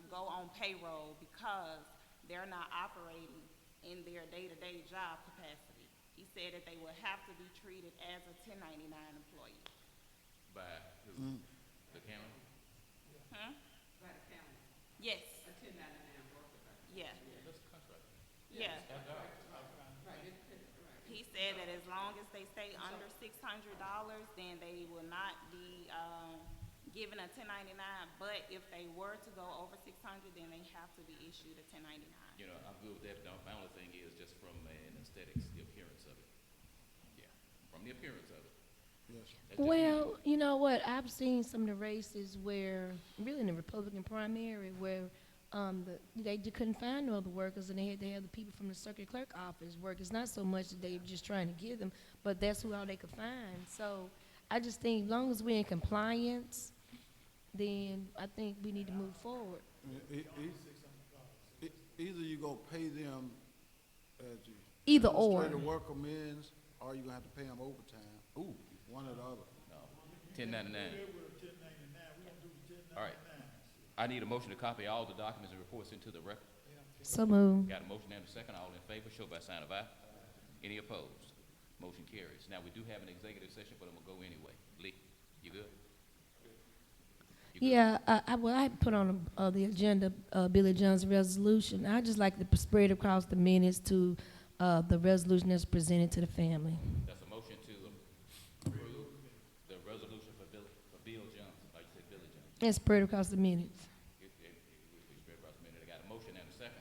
go on payroll because they're not operating in their day-to-day job capacity. He said that they will have to be treated as a 1099 employee. By who? The county? Hmm? By the county, Yes, a 1099 worker. yeah, That's a contract. yeah. Right, right. He said that as long as they stay under $600, then they will not be given a 1099. But if they were to go over 600, then they have to be issued a 1099. You know, I'm good with that. My only thing is just from an aesthetics, the appearance of it. Yeah, from the appearance of it. Yes. That's just me. Well, you know what? I've seen some of the races where, really in the Republican primary, where they couldn't find no other workers, and they had to have the people from the circuit clerk office work. It's not so much that they were just trying to give them, but that's who all they could find. So I just think, as long as we're in compliance, then I think we need to move forward. Either you go pay them as you Either or. administrative worker means, or you're gonna have to pay them overtime. Ooh, One or the other. no. 1099. We're with 1099, we don't do the 1099. All right. I need a motion to copy all the documents and reports into the record. So move. Got a motion and a second. All in favor, show by sign of aye. Any opposed? Motion carries. Now, we do have an executive session, but I'm gonna go anyway. Lee, you good? You good? Yeah, I put on the agenda Billy John's resolution. I just like to spread across the minutes to the resolution that's presented to the family. That's a motion to approve the resolution for Bill Johnson, like you said, Billy Johnson. And spread across the minutes. We spread across a minute. I got a motion and a second.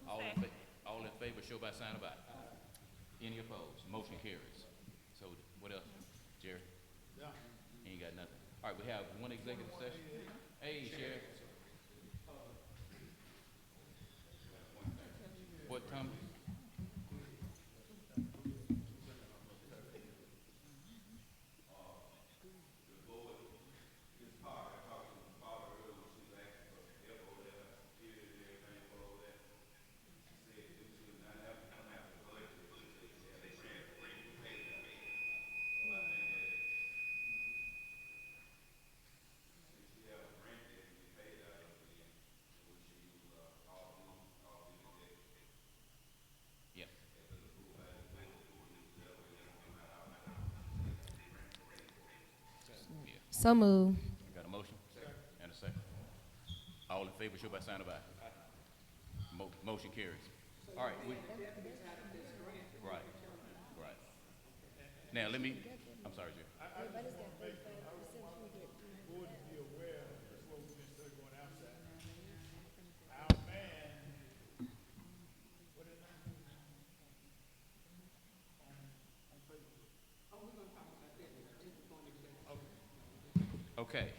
Second. All in favor, show by sign of aye. Any opposed? Motion carries. So, what else, Jerry? He ain't got nothing. All right, we have one executive session. Hey, Sheriff. What, Tom? Yeah. Yeah. So move. Got a motion? And a second. All in favor, show by sign of aye. Motion carries. All right, right, right. Now, let me, I'm sorry, Jerry. Board to be aware, before we can start going outside. Our man, what is that? On Facebook. Oh, we're gonna talk about that, it was going to executive. Okay.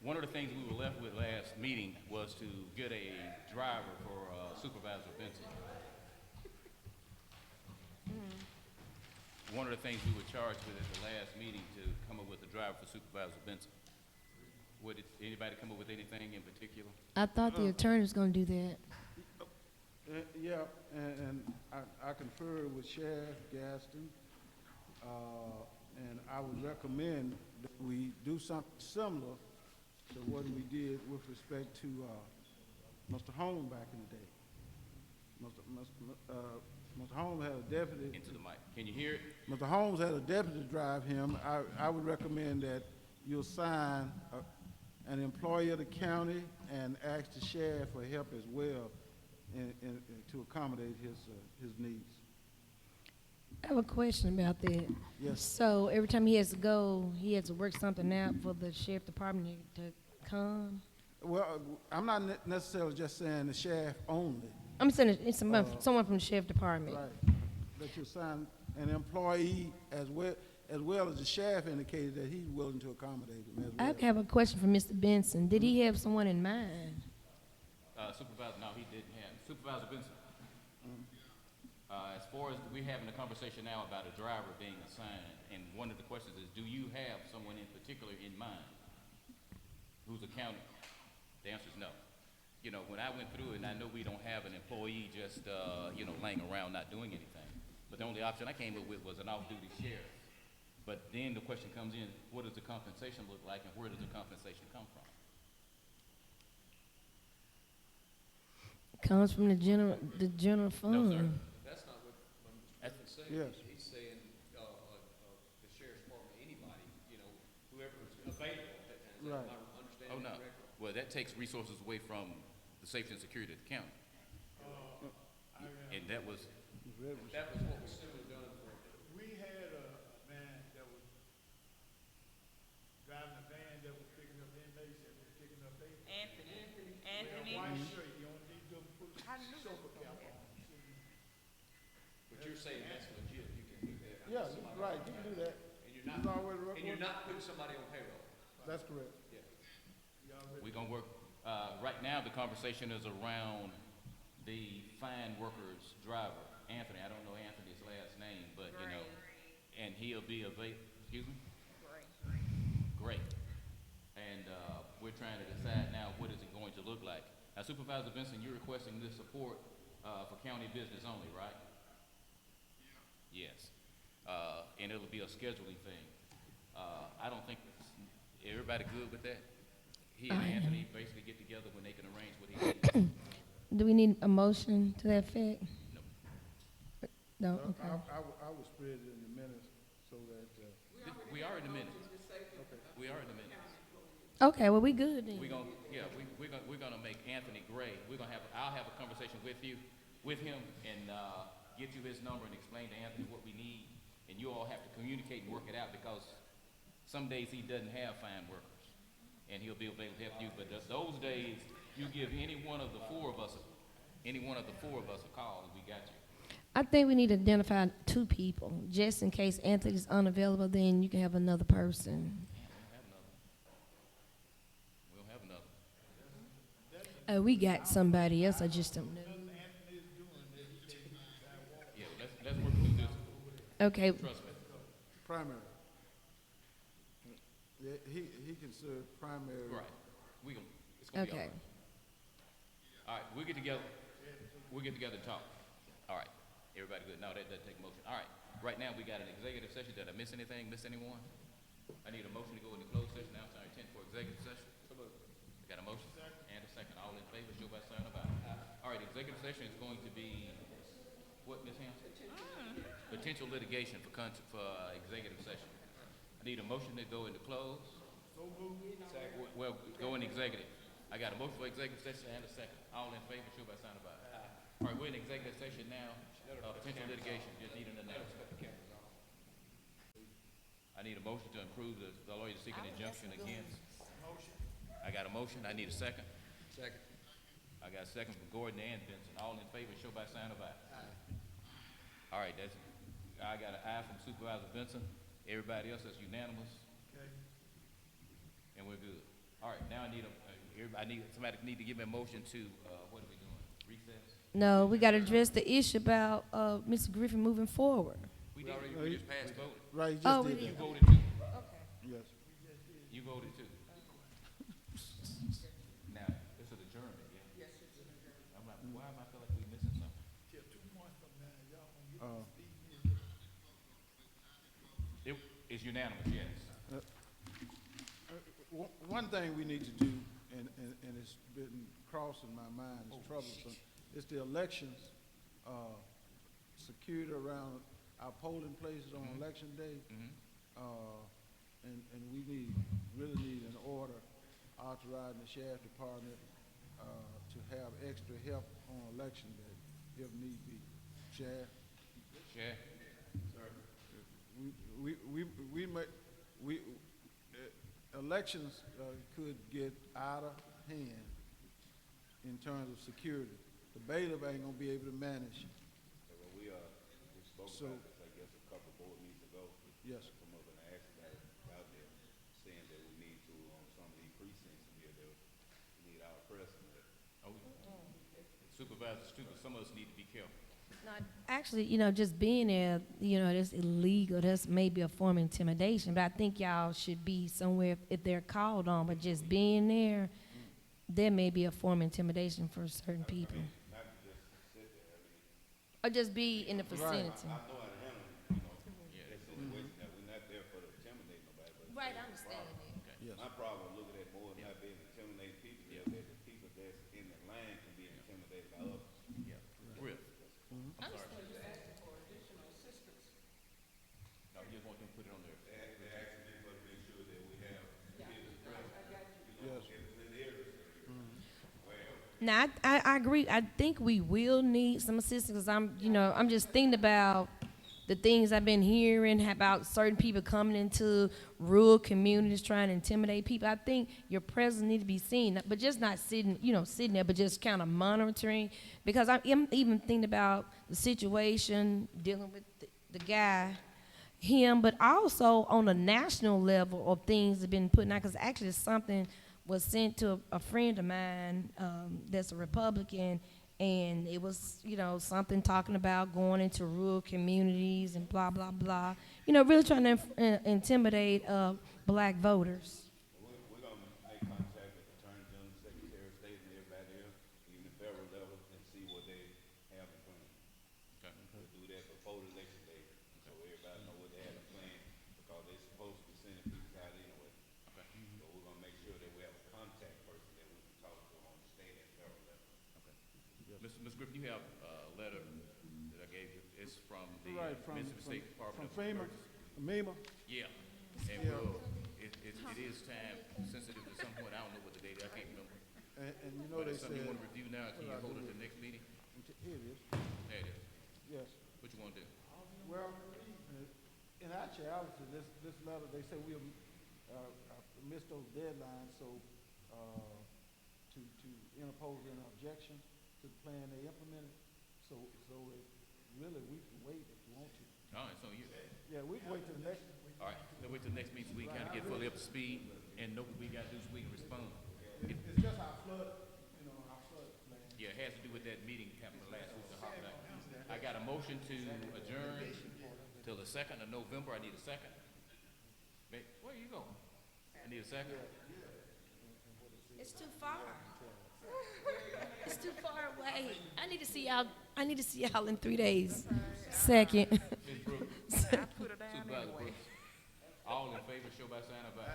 One of the things we were left with last meeting was to get a driver for Supervisor Benson. One of the things we were charged with at the last meeting to come up with a driver for Supervisor Benson. Did anybody come up with anything in particular? I thought the attorney was going to do that. Yeah, and I confer with Sheriff Gaston, and I would recommend that we do something similar to what we did with respect to Mr. Holm back in the day. Mr. Holmes had a deputy. Into the mic. Can you hear it? Mr. Holmes had a deputy drive him. I would recommend that you'll sign an employee of the county and ask the sheriff for help as well to accommodate his needs. I have a question about that. Yes. So every time he has to go, he has to work something out for the sheriff department to come? Well, I'm not necessarily just saying the sheriff only. I'm saying it's someone from the sheriff department. Right. That you assign an employee as well as the sheriff indicated that he's willing to accommodate him as well. I have a question for Mr. Benson. Did he have someone in mind? Supervisor, no, he didn't have. Supervisor Benson. As far as we having a conversation now about a driver being assigned, and one of the questions is, do you have someone in particular in mind who's accounting? The answer is no. You know, when I went through it, and I know we don't have an employee just, laying around not doing anything, but the only option I came up with was an off-duty sheriff. But then the question comes in, what does the compensation look like, and where does the compensation come from? Comes from the general fund. No, sir. That's not what Mr. Griffin said. Yes. He's saying, the sheriff's department, anybody, whoever's available at that time. Is that Right. my Oh, understanding no. correctly? Well, that takes resources away from the safety and security of the county. And that was, That was what was similar done for. We had a man that was driving a van that was picking up inmates, that was picking up patients. Anthony. White shirt, you don't need to put chauffeur cap on. But you're saying that's legit, you can do that. Yeah, right, you can do that. And you're He's not, already and you're not putting somebody on payroll. That's correct. Yeah. we're gonna work, right now, the conversation is around the fine workers driver, Anthony. I don't know Anthony's last name, but, and he'll be excuse me? Great. And, we're trying to decide now, what is it going to look like? Now, Supervisor Benson, you're requesting this support, for county business only, right? Yes. And it'll be a scheduling thing. I don't think, everybody good with that? He and Anthony basically get together when they can arrange what he needs. Do we need a motion to that effect? No. No, So okay. I would spread it in the minutes so that, We are in the minutes. We are in the minutes. Okay, well, we good then. We're gonna make Anthony Gray, I'll have a conversation with him and, get you his number and explain to Anthony what we need. And you all have to communicate and work it out, because some days he doesn't have fine workers, and he'll be available to help you. But those days, you give any one of the four of us a call, and we got you. I think we need to identify 2 people, just in case Anthony's unavailable, then you can have another person. We don't have another. We got somebody else, I just don't know. Yeah, let's work through this. Okay, Trust me. primary. Yeah, he can serve primary. Right. It's gonna be all okay. right. All right, we'll get together and talk. All right, everybody good? No, that doesn't take a motion. All right, right now, we got an executive session. Did I miss anything, miss anyone? I need a motion to go into closed session, now, sorry, 10 for executive session. I got a motion and a second. All in favor, show by sign of aye. All right, executive session is going to be, what, Ms. Hampton? Potential litigation for executive session. I need a motion to go into close. Well, go in executive. I got a motion for executive session and a second. All in favor, show by sign of aye. All right, we're in executive session now. Potential litigation, just need an announcement. I need a motion to approve the lawyer seeking injunction against. I got a motion. I need a second. Second. I got a second from Gordon and Benson. All in favor, show by sign of aye. All right, I got an aye from Supervisor Benson. Everybody else, that's unanimous. Okay. And we're good. All right, now somebody need to give me a motion to, what are we doing? Recess? No, we got to address the issue about Mr. Griffin moving forward. We just passed voting. Right, he just Oh, did we You that. voted too. Yes. You voted too. Now, this is adjournment, yeah? Yes, it's adjournment. I'm like, why am I feel like we missing something? Till 2 months from now, y'all gonna get Uh, It's unanimous, yes. One thing we need to do, and it's been crossing my mind, it's troublesome, is the elections, security around our polling places on election day. Mhm. And we really need an order. Our authorizing the sheriff department, to have extra help on election day, if need be. Sheriff? Chair? Elections could get out of hand in terms of security. The bailiff ain't gonna be able to manage. Well, we spoke So- about this, I guess, a couple of board meetings ago. Yes. Come up and asked about there, saying that we need to, on some of these precincts in here, that we need our presence. Oh, supervisors too, but some of us need to be careful. Actually, just being there, that's illegal. That's maybe a form of intimidation. But I think y'all should be somewhere if they're called on. But just being there, there may be a form of intimidation for certain people. Not to just sit there, I mean, Or just be in the vicinity. I know how to handle, that situation, that we're not there for to intimidate nobody, but. Right, I understand that. Yes. My problem looking at more than not being intimidating people, is that the people that's in the line can be intimidated by others. Yeah. Griff? I'm sorry. No, you just want them to put it on there. They're asking me for to make sure that we have business presence. Yes. In the areas, well, Now, I agree. I think we will need some assistance because I'm just thinking about the things I've been hearing about certain people coming into rural communities trying to intimidate people. I think your presence need to be seen, but just not sitting there, but just kind of monitoring. Because I'm even thinking about the situation dealing with the guy, him, but also on a national level of things that have been put out. Because actually something was sent to a friend of mine that's a Republican, and it was, something talking about going into rural communities and blah, blah, blah. Really trying to intimidate black voters. we're gonna make contact with the Attorney General, Secretary of State, and everybody else, even the federal level, and see what they have in plan. Okay. We'll do that before the election day, so everybody know what they have in plan, because they're supposed to be sending people out anyway. Okay. So we're gonna make sure that we have a contact person that we can talk to on the state and federal level. Ms. Griffin, you have a letter that I gave you. It's from the Right, Mississippi State Department from of FEMA, Emergency. MEMA. Yeah, and it is time sensitive to some point. I don't know what the date is. I can't remember. And But they it's something you said, want to review now. Can you what I hold do it to with- the next meeting? here it is, There it is. yes. What you want to do? Well, in actuality, this letter, they say we have missed those deadlines, so to interpose an objection to the plan they implemented. So really, we can wait if you want to. All right, so you, Yeah, we can wait till the next. all right, then wait till the next meeting so we can kind of get fully up to speed and know what we got to do so we can respond. It's just our flood, our flood plan. Yeah, it has to do with that meeting happened last week, the hot night. I got a motion to adjourn till the 2nd of November. I need a second. Where you going? I need a second. It's too far. It's too far away. I need to see y'all in 3 days. Second. Ms. Brooks, I put her down Supervisor anyway. Brooks. All in favor, show by sign of aye.